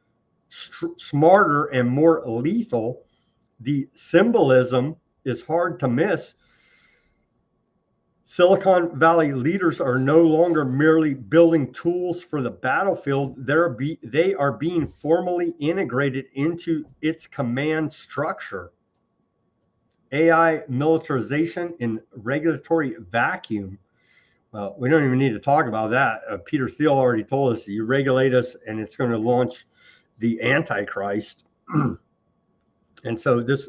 smarter, and more lethal. The symbolism is hard to miss. Silicon Valley leaders are no longer merely building tools for the battlefield. They are being formally integrated into its command structure. AI militarization in regulatory vacuum. Well, we don't even need to talk about that. Peter Thiel already told us, you regulate us and it's going to launch the Antichrist. And so this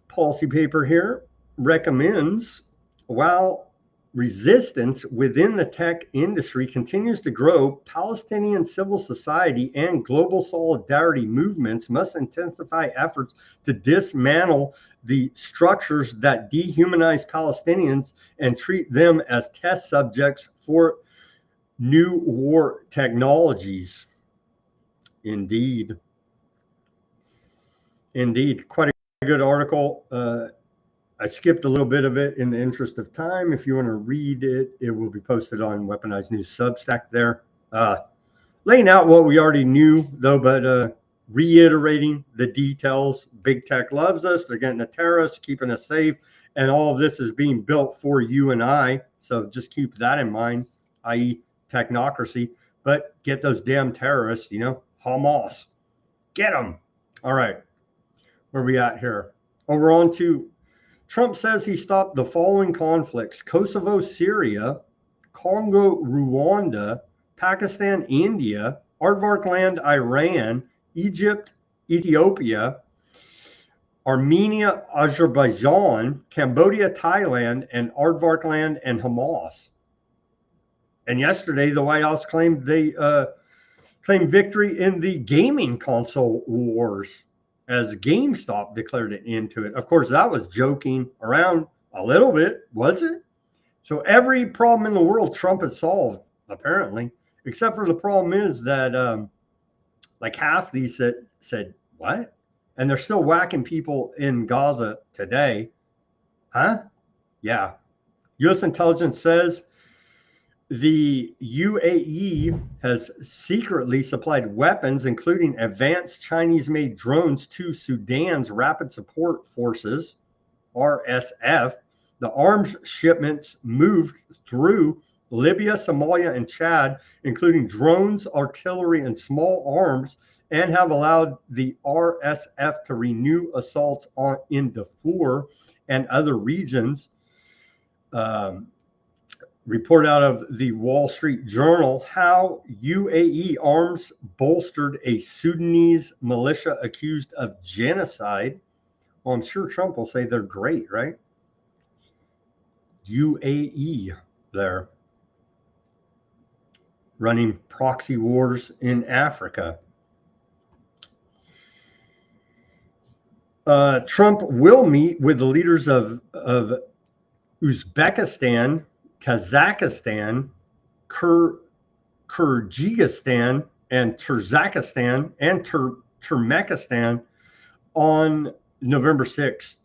policy paper here recommends, while resistance within the tech industry continues to grow, Palestinian civil society and global solidarity movements must intensify efforts to dismantle the structures that dehumanize Palestinians and treat them as test subjects for new war technologies. Indeed. Indeed. Quite a good article. I skipped a little bit of it in the interest of time. If you want to read it, it will be posted on Weaponized News Substack there. Laying out what we already knew, though, but reiterating the details. Big tech loves us. They're getting the terrorists, keeping us safe. And all of this is being built for you and I. So just keep that in mind, i.e. technocracy. But get those damn terrorists, you know, Hamas. Get them. All right. Where are we at here? Over on to Trump says he stopped the following conflicts: Kosovo, Syria, Congo, Rwanda, Pakistan, India, Aardvark land, Iran, Egypt, Ethiopia, Armenia, Azerbaijan, Cambodia, Thailand, and Aardvark land and Hamas. And yesterday, the White House claimed they claimed victory in the gaming console wars, as GameStop declared an end to it. Of course, that was joking around a little bit, was it? So every problem in the world Trump has solved, apparently, except for the problem is that like half these said, what? And they're still whacking people in Gaza today. Huh? Yeah. U.S. intelligence says the UAE has secretly supplied weapons, including advanced Chinese-made drones, to Sudan's Rapid Support Forces, RSF. The arms shipments moved through Libya, Somalia, and Chad, including drones, artillery, and small arms, and have allowed the RSF to renew assaults in Darfur and other regions. Report out of the Wall Street Journal how UAE arms bolstered a Sudanese militia accused of genocide. Well, I'm sure Trump will say they're great, right? UAE there, running proxy wars in Africa. Trump will meet with the leaders of Uzbekistan, Kazakhstan, Kyrgyzstan, and Turkmenistan and Turkmenistan on November 6th.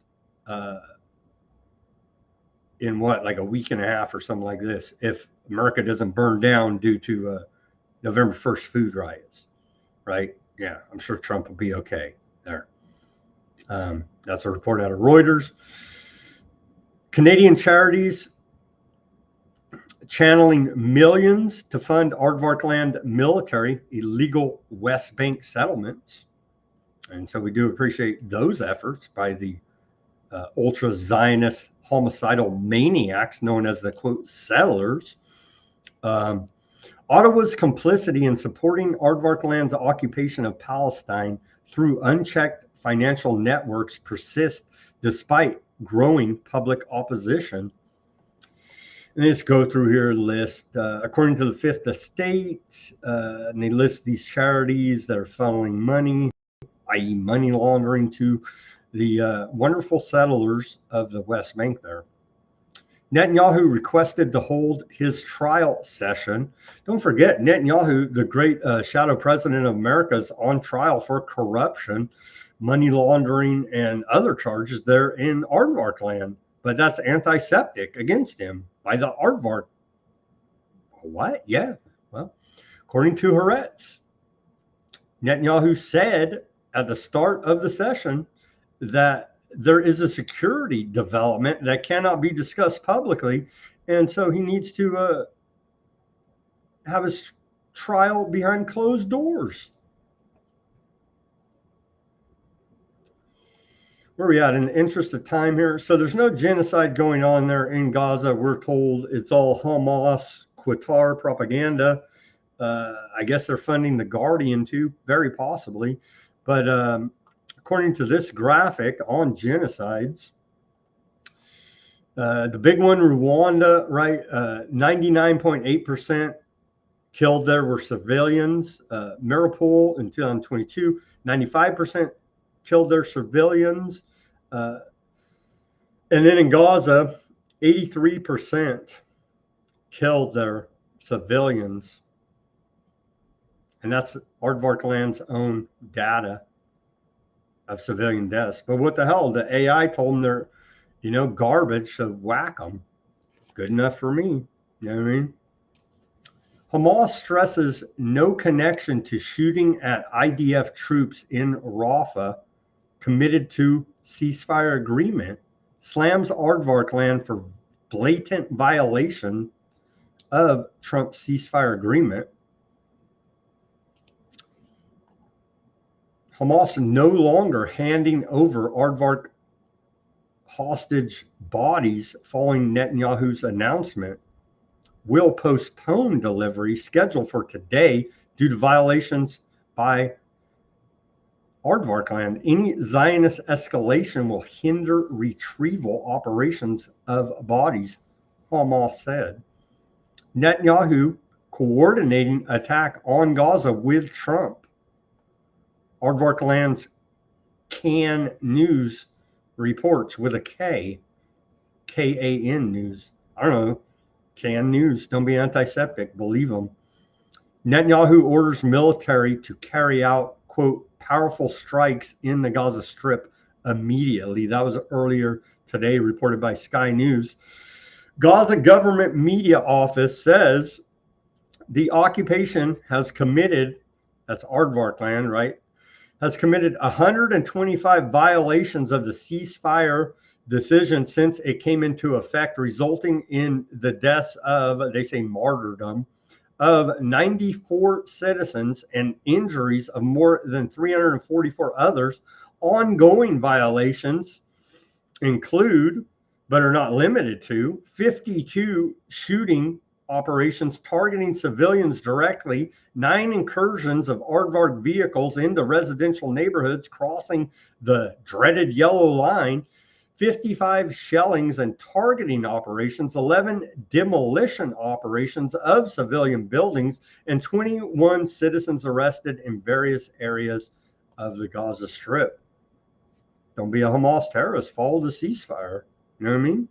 In what, like a week and a half or something like this, if America doesn't burn down due to November 1st food riots, right? Yeah, I'm sure Trump will be okay there. That's a report out of Reuters. Canadian charities channeling millions to fund Aardvark land military illegal West Bank settlements. And so we do appreciate those efforts by the ultra-Zionist homicidal maniacs known as the, quote, settlers. Ottawa's complicity in supporting Aardvark land's occupation of Palestine through unchecked financial networks persist despite growing public opposition. And they just go through here, list, according to the Fifth Estate, and they list these charities that are funneling money, i.e. money laundering, to the wonderful settlers of the West Bank there. Netanyahu requested to hold his trial session. Don't forget, Netanyahu, the great shadow president of America, is on trial for corruption, money laundering, and other charges there in Aardvark land. But that's antiseptic against him by the Aardvark. What? Yeah. Well, according to Haaretz, Netanyahu said at the start of the session that there is a security development that cannot be discussed publicly, and so he needs to have his trial behind closed doors. Where are we at in the interest of time here? So there's no genocide going on there in Gaza. We're told it's all Hamas, Qatar propaganda. I guess they're funding The Guardian too, very possibly. But according to this graphic on genocides, the big one, Rwanda, right? 99.8% killed there were civilians. Mariupol in 2022, 95% killed their civilians. And then in Gaza, 83% killed their civilians. And that's Aardvark Land's own data of civilian deaths. But what the hell? The AI told them they're, garbage, so whack them. Good enough for me. You know what I mean? Hamas stresses no connection to shooting at IDF troops in Rafah, committed to ceasefire agreement, slams Aardvark Land for blatant violation of Trump's ceasefire agreement. Hamas no longer handing over Aardvark hostage bodies following Netanyahu's announcement, will postpone delivery scheduled for today due to violations by Aardvark Land. Any Zionist escalation will hinder retrieval operations of bodies, Hamas said. Netanyahu coordinating attack on Gaza with Trump. Aardvark Land's CAN News reports with a K, KAN News. I don't know, CAN News. Don't be antiseptic. Believe them. Netanyahu orders military to carry out, quote, powerful strikes in the Gaza Strip immediately. That was earlier today reported by Sky News. Gaza government media office says the occupation has committed, that's Aardvark Land, right, has committed 125 violations of the ceasefire decision since it came into effect, resulting in the deaths of, they say, martyrdom, of 94 citizens and injuries of more than 344 others. Ongoing violations include, but are not limited to, 52 shooting operations targeting civilians directly, 9 incursions of Aardvark vehicles into residential neighborhoods crossing the dreaded yellow line, 55 shellings and targeting operations, 11 demolition operations of civilian buildings, and 21 citizens arrested in various areas of the Gaza Strip. Don't be a Hamas terrorist. Follow the ceasefire. You know what I mean?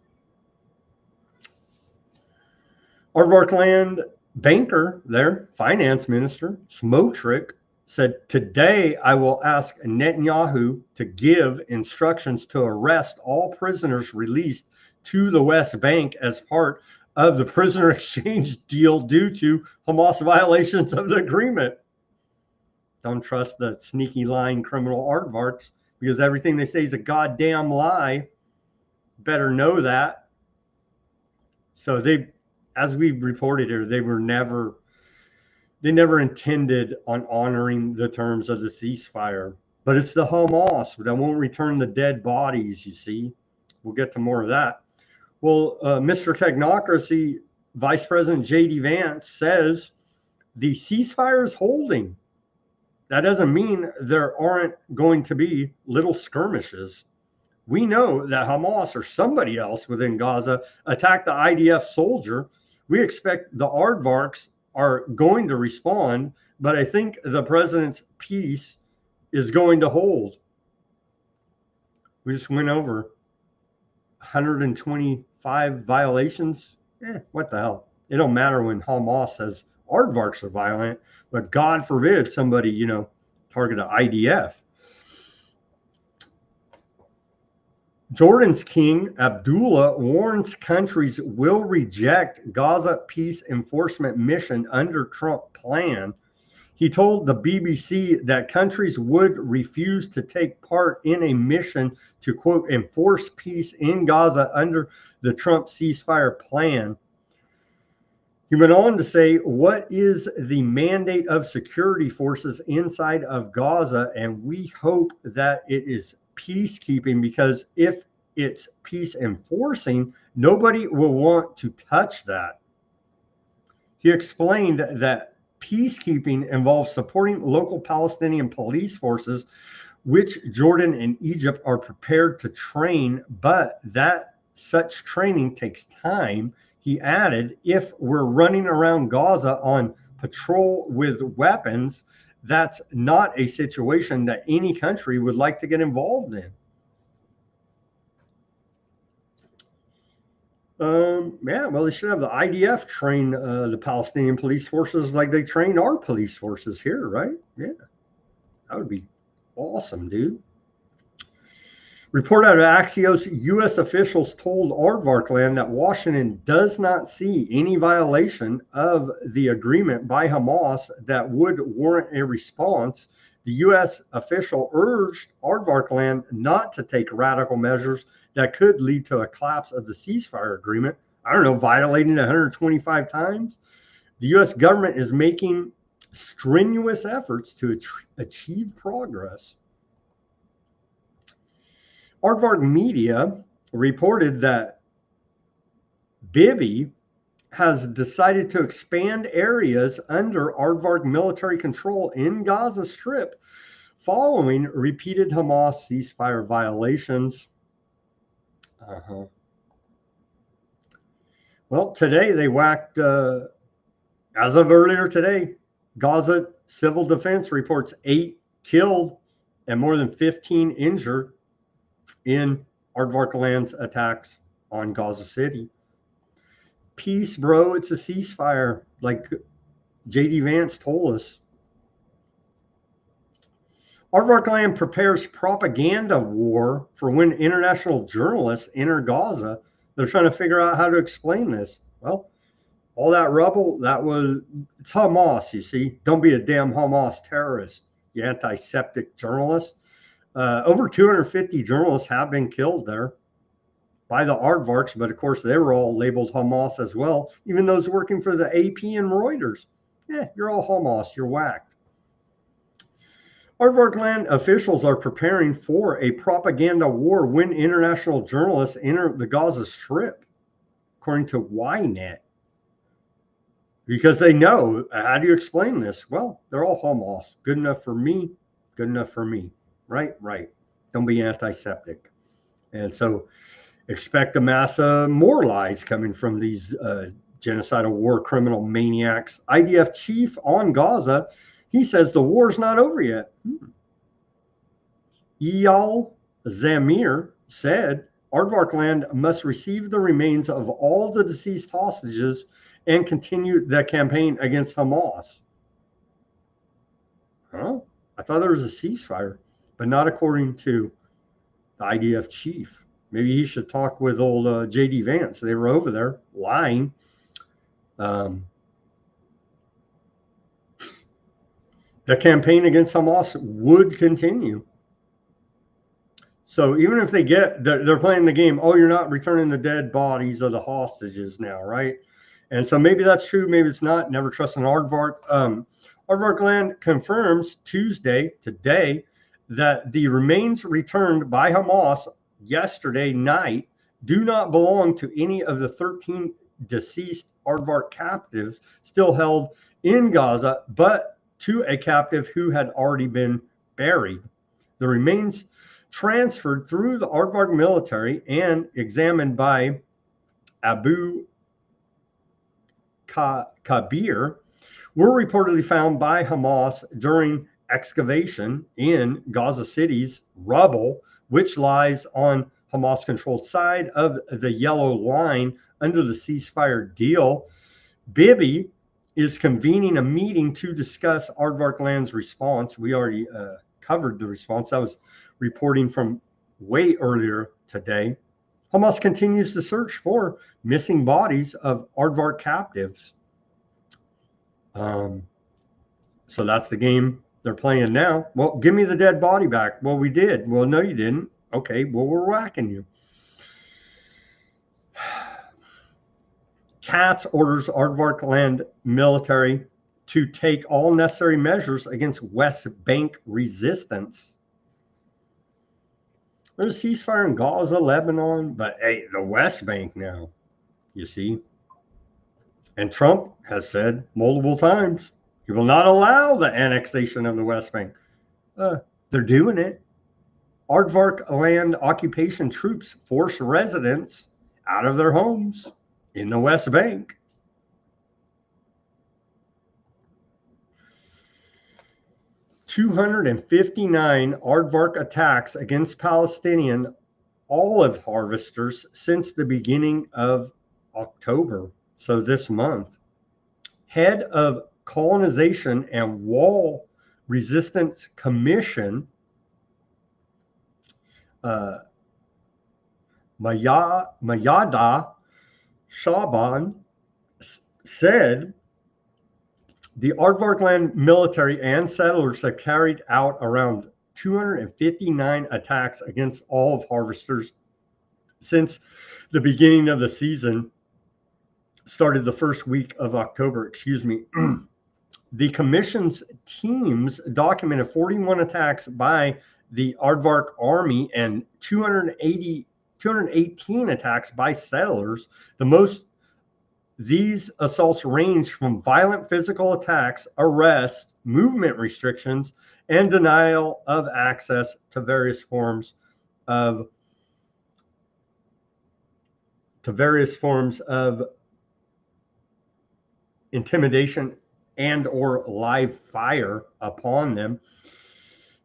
Aardvark Land banker there, finance minister, Smotrich, said, today I will ask Netanyahu to give instructions to arrest all prisoners released to the West Bank as part of the prisoner exchange deal due to Hamas violations of the agreement. Don't trust the sneaky lying criminal aardvarks because everything they say is a goddamn lie. Better know that. So they, as we reported here, they never intended on honoring the terms of the ceasefire. But it's the Hamas that won't return the dead bodies, you see. We'll get to more of that. Well, Mr. Technocracy, Vice President J.D. Vance says the ceasefire is holding. That doesn't mean there aren't going to be little skirmishes. We know that Hamas or somebody else within Gaza attacked the IDF soldier. We expect the aardvarks are going to respond, but I think the president's peace is going to hold. We just went over 125 violations. What the hell? It don't matter when Hamas says aardvarks are violent, but God forbid somebody, target an IDF. Jordan's King Abdullah warns countries will reject Gaza peace enforcement mission under Trump plan. He told the BBC that countries would refuse to take part in a mission to, quote, enforce peace in Gaza under the Trump ceasefire plan. He went on to say, what is the mandate of security forces inside of Gaza? And we hope that it is peacekeeping, because if it's peace enforcing, nobody will want to touch that. He explained that peacekeeping involves supporting local Palestinian police forces, which Jordan and Egypt are prepared to train, but that such training takes time. He added, if we're running around Gaza on patrol with weapons, that's not a situation that any country would like to get involved in. Well, they should have the IDF train the Palestinian police forces like they train our police forces here, right? Yeah, that would be awesome, dude. Report out of Axios, U.S. officials told Aardvark Land that Washington does not see any violation of the agreement by Hamas that would warrant a response. The U.S. official urged Aardvark Land not to take radical measures that could lead to a collapse of the ceasefire agreement. I don't know, violating 125 times. The U.S. government is making strenuous efforts to achieve progress. Aardvark Media reported that Bibi has decided to expand areas under Aardvark military control in Gaza Strip following repeated Hamas ceasefire violations. Well, today they whacked, as of earlier today, Gaza Civil Defense reports 8 killed and more than 15 injured in Aardvark Land's attacks on Gaza City. Peace, bro. It's a ceasefire, like J.D. Vance told us. Aardvark Land prepares propaganda war for when international journalists enter Gaza. They're trying to figure out how to explain this. Well, all that rubble, it's Hamas, you see. Don't be a damn Hamas terrorist, you anti-Semitic journalist. Over 250 journalists have been killed there by the Aardvarks, but of course they were all labeled Hamas as well, even those working for the AP and Reuters. Yeah, you're all Hamas, you're whacked. Aardvark Land officials are preparing for a propaganda war when international journalists enter the Gaza Strip, according to Ynet. Because they know, how do you explain this? Well, they're all Hamas. Good enough for me, good enough for me. Right. Don't be antiseptic. And so expect a mass of more lies coming from these genocidal war criminal maniacs. IDF chief on Gaza, he says the war's not over yet. Eyal Zamir said Aardvark Land must receive the remains of all the deceased hostages and continue the campaign against Hamas. Huh? I thought there was a ceasefire, but not according to the IDF chief. Maybe he should talk with old J.D. Vance. They were over there lying. The campaign against Hamas would continue. So even if they're playing the game, oh, you're not returning the dead bodies of the hostages now, right? And so maybe that's true, maybe it's not. Never trust an Aardvark. Aardvark Land confirms today, that the remains returned by Hamas yesterday night do not belong to any of the 13 deceased Aardvark captives still held in Gaza, but to a captive who had already been buried. The remains transferred through the Aardvark military and examined by Abu Kabir were reportedly found by Hamas during excavation in Gaza City's rubble, which lies on Hamas-controlled side of the yellow line under the ceasefire deal. Bibi is convening a meeting to discuss Aardvark Land's response. We already covered the response. That was reporting from way earlier today. Hamas continues to search for missing bodies of Aardvark captives. So that's the game they're playing now. Well, give me the dead body back. Well, we did. Well, no, you didn't. Okay, well, we're whacking you. Katz orders Aardvark Land military to take all necessary measures against West Bank resistance. There's a ceasefire in Gaza, Lebanon, but hey, the West Bank now, you see. And Trump has said multiple times he will not allow the annexation of the West Bank. They're doing it. Aardvark Land occupation troops force residents out of their homes in the West Bank. $259 aardvark attacks against Palestinian olive harvesters since the beginning of October, so this month. Head of Colonization and Wall Resistance Commission, Mayada Shaban, said the Aardvark Land military and settlers have carried out around 259 attacks against olive harvesters since the beginning of the season started the first week of October, The commission's teams documented 41 attacks by the Aardvark army and 218 attacks by settlers. These assaults range from violent physical attacks, arrests, movement restrictions, and denial of access to various forms of intimidation and or live fire upon them.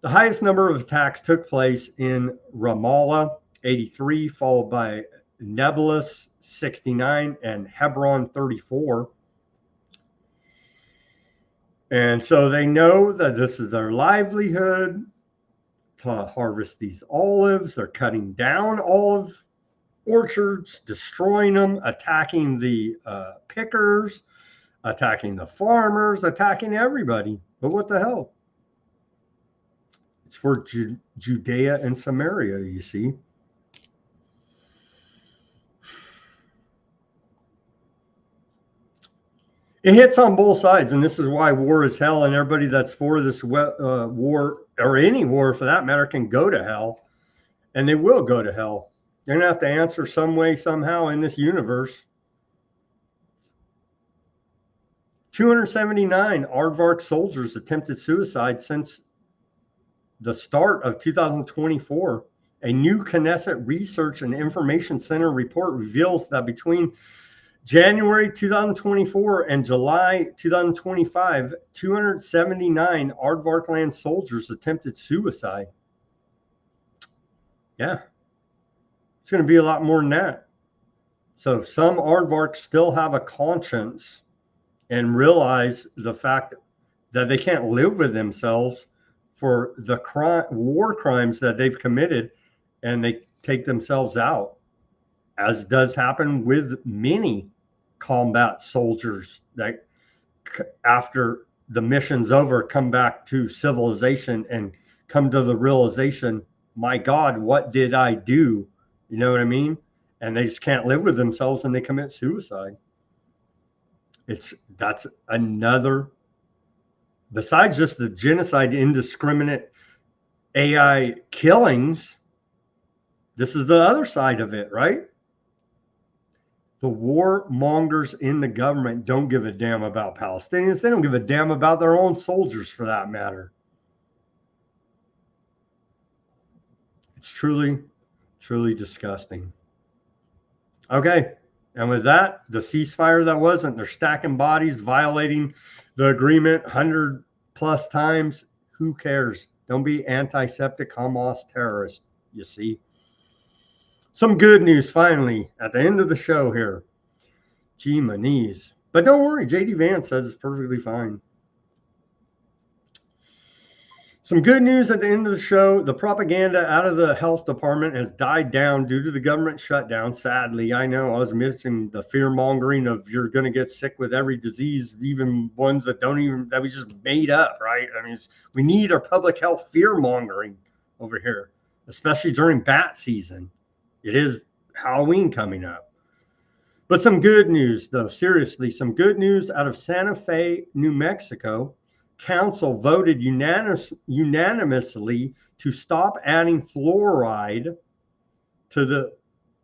The highest number of attacks took place in Ramallah, 83, followed by Nablus, 69, and Hebron, 34. And so they know that this is their livelihood to harvest these olives. They're cutting down olive orchards, destroying them, attacking the pickers, attacking the farmers, attacking everybody. But what the hell? It's for Judea and Samaria, you see. It hits on both sides, and this is why war is hell, and everybody that's for this war, or any war for that matter, can go to hell, and they will go to hell. They're going to have to answer some way, somehow in this universe. 279 Aardvark soldiers attempted suicide since the start of 2024. A new Knesset Research and Information Center report reveals that between January 2024 and July 2025, 279 Aardvark Land soldiers attempted suicide. Yeah, it's going to be a lot more than that. So some Aardvarks still have a conscience and realize the fact that they can't live with themselves for the war crimes that they've committed, and they take themselves out, as does happen with many combat soldiers that after the mission's over come back to civilization and come to the realization, my God, what did I do? You know what I mean? And they just can't live with themselves and they commit suicide. That's another, besides just the genocide, indiscriminate AI killings, this is the other side of it, right? The warmongers in the government don't give a damn about Palestinians. They don't give a damn about their own soldiers, for that matter. It's truly, truly disgusting. Okay. And with that, the ceasefire that wasn't, they're stacking bodies, violating the agreement 100 plus times. Who cares? Don't be anti-septic Hamas terrorist, you see. Some good news finally at the end of the show here. Gee, my knees. But don't worry, JD Vance says it's perfectly fine. Some good news at the end of the show. The propaganda out of the health department has died down due to the government shutdown. Sadly, I know I was missing the fear mongering of you're going to get sick with every disease, even ones that we just made up, right? I mean, we need our public health fear mongering over here, especially during bat season. It is Halloween coming up. But some good news, though, seriously, some good news out of Santa Fe, New Mexico. Council voted unanimously to stop adding fluoride to the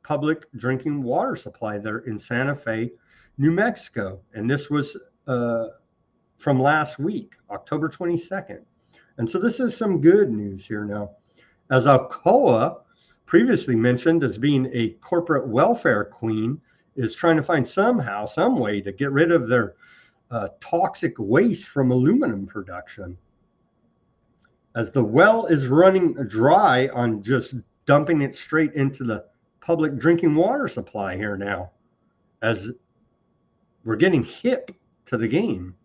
public drinking water supply there in Santa Fe, New Mexico. And this was from last week, October 22nd. And so this is some good news here now. As Alcoa, previously mentioned as being a corporate welfare queen, is trying to find some way to get rid of their toxic waste from aluminum production, as the well is running dry on just dumping it straight into the public drinking water supply here now, as we're getting hip to the game.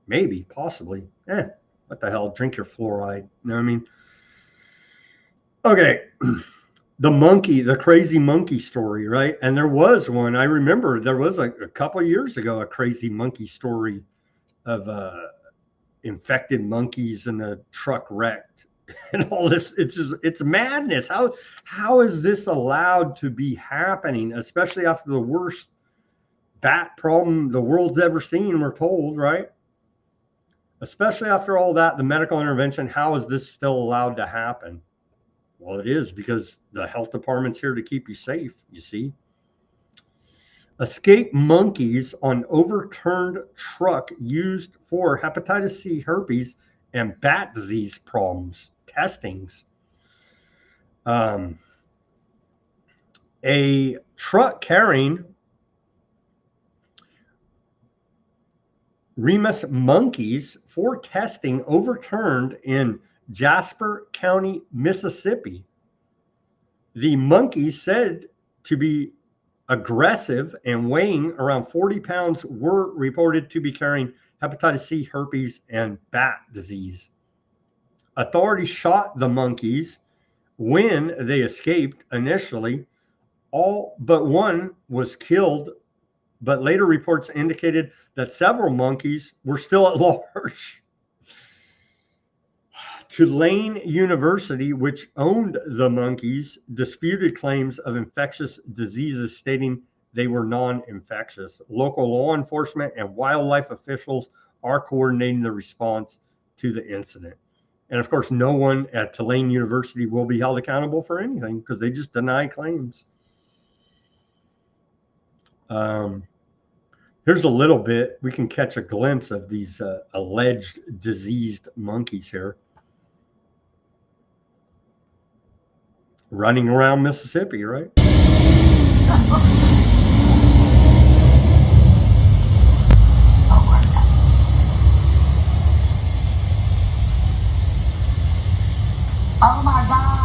Maybe, possibly. What the hell? Drink your fluoride. You know what I mean? Okay. The crazy monkey story, right? And there was one, I remember there was a couple of years ago, a crazy monkey story of infected monkeys and the truck wrecked and all this. It's madness. How is this allowed to be happening, especially after the worst bat problem the world's ever seen, we're told, right? Especially after all that, the medical intervention, how is this still allowed to happen? Well, it is because the health department's here to keep you safe, you see. Escaped monkeys on overturned truck used for hepatitis C, herpes, and bat disease problems, testings. A truck carrying Remus monkeys for testing overturned in Jasper County, Mississippi. The monkeys, said to be aggressive and weighing around 40 pounds, were reported to be carrying hepatitis C, herpes, and bat disease. Authorities shot the monkeys when they escaped initially. All but one was killed, but later reports indicated that several monkeys were still at large. Tulane University, which owned the monkeys, disputed claims of infectious diseases, stating they were non-infectious. Local law enforcement and wildlife officials are coordinating the response to the incident. And of course, no one at Tulane University will be held accountable for anything because they just deny claims. Here's a little bit. We can catch a glimpse of these alleged diseased monkeys here, running around Mississippi, right? Oh my God.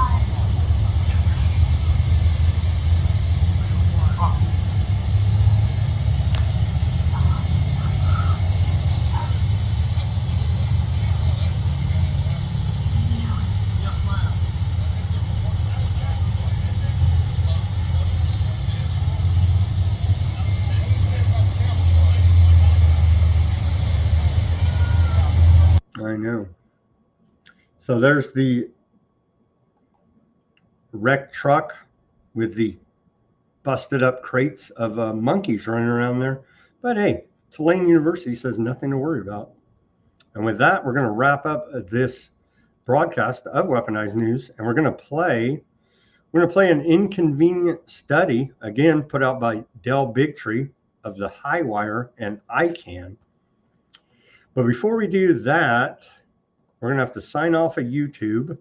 I know. So there's the wrecked truck with the busted up crates of monkeys running around there. But hey, Tulane University says nothing to worry about. And with that, we're going to wrap up this broadcast of Weaponized News, and we're going to play an Inconvenient study, again put out by Del Bigtree of the Highwire and ICANN. But before we do that, we're going to have to sign off of YouTube.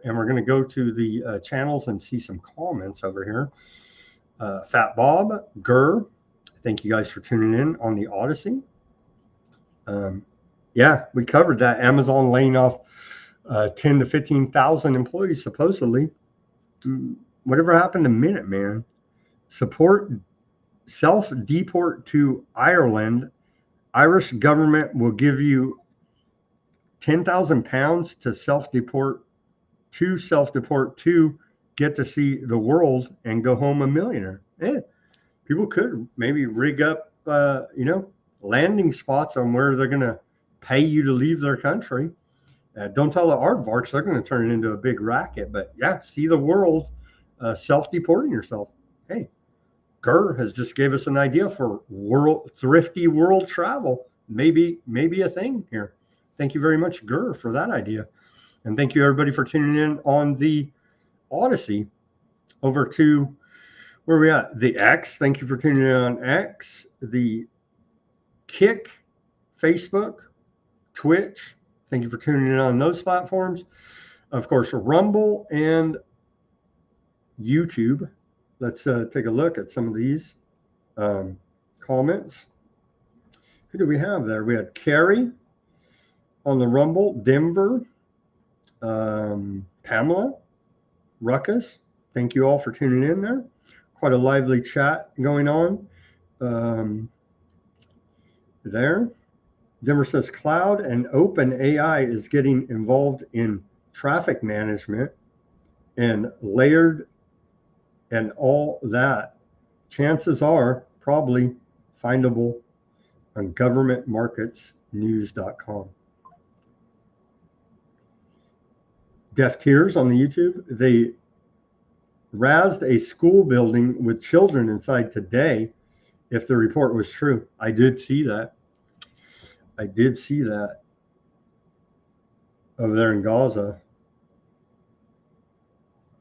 and we're going to go to the channels and see some comments over here. Fat Bob, Gurr, thank you guys for tuning in on the Odysee. Yeah, we covered that. Amazon laying off 10 to 15,000 employees, supposedly. Whatever happened to Minuteman? Support self-deport to Ireland. Irish government will give you £10,000 to self-deport to get to see the world and go home a millionaire. People could maybe rig up, landing spots on where they're going to pay you to leave their country. Don't tell the aardvarks, they're going to turn it into a big racket. But yeah, see the world, self-deporting yourself. Hey, Gurr has just gave us an idea for thrifty world travel. Maybe a thing here. Thank you very much, Gurr, for that idea. And thank you, everybody, for tuning in on the Odysee. Over to where we at? The X. Thank you for tuning in on X. The Kick, Facebook, Twitch. Thank you for tuning in on those platforms. Of course, Rumble and YouTube. Let's take a look at some of these comments. Who do we have there? We had Carrie on the Rumble, Denver, Pamela, Ruckus. Thank you all for tuning in there. Quite a lively chat going on there. Denver says Cloud and Open AI is getting involved in traffic management and layered and all that. Chances are probably findable on governmentmarketsnews.com. Deaf Tears on the YouTube. They razzed a school building with children inside today, if the report was true. I did see that. Over there in Gaza.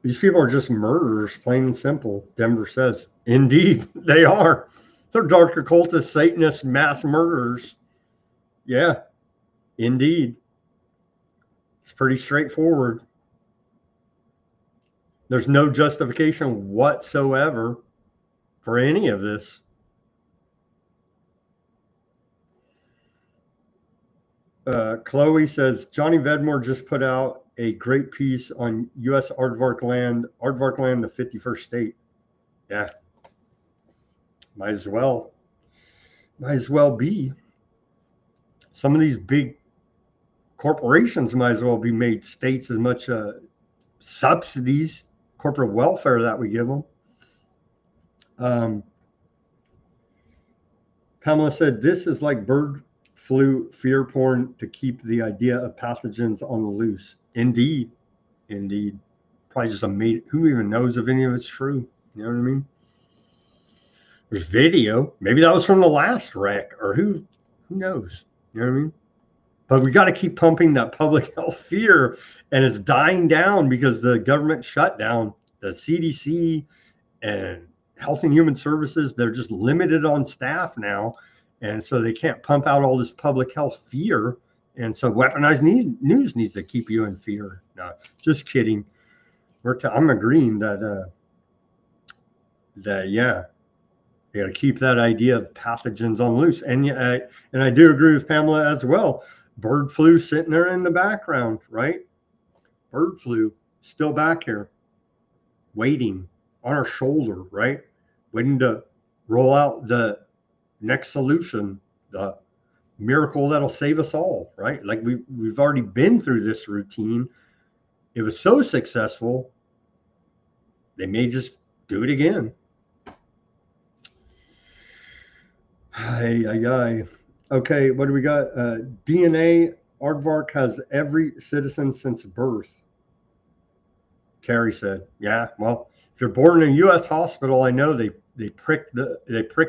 These people are just murderers, plain and simple. Denver says, indeed, they are. They're dark occultist, Satanist, mass murderers. Yeah, indeed. It's pretty straightforward. There's no justification whatsoever for any of this. Chloe says, Johnny Vedmore just put out a great piece on U.S. aardvark land, the 51st state. Yeah. Might as well be. Some of these big corporations might as well be made states, as much subsidies, corporate welfare that we give them. Pamela said, this is like bird flu fear porn to keep the idea of pathogens on the loose. Indeed. Probably just who even knows if any of it's true? You know what I mean? There's video. Maybe that was from the last wreck, or who knows? You know what I mean? But we got to keep pumping that public health fear, and it's dying down because the government shut down the CDC and Health and Human Services. They're just limited on staff now, and so they can't pump out all this public health fear. And so weaponized news needs to keep you in fear. No, just kidding. I'm agreeing that yeah, they got to keep that idea of pathogens on loose. And I do agree with Pamela as well. Bird flu sitting there in the background, right? Bird flu still back here, waiting on our shoulder, right? Waiting to roll out the next solution, the miracle that'll save us all, right? Like we've already been through this routine. It was so successful, they may just do it again. Okay, what do we got? DNA aardvark has every citizen since birth. Carrie said, yeah, well, if you're born in a U.S. hospital, I know they prick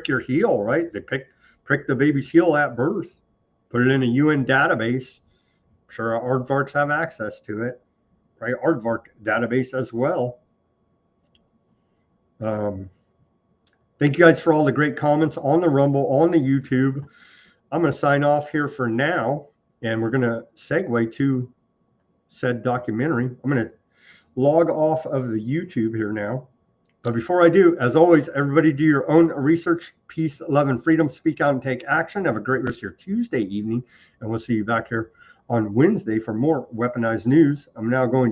your heel, right? They prick the baby's heel at birth, put it in a UN database. I'm sure our aardvarks have access to it, right? Aardvark database as well. Thank you guys for all the great comments on the Rumble, on the YouTube. I'm going to sign off here for now, and we're going to segue to said documentary. I'm going to log off of the YouTube here now. But before I do, as always, everybody do your own research. Peace, love, and freedom. Speak out and take action. Have a great rest of your Tuesday evening. And we'll see you back here on Wednesday for more weaponized news. I'm now going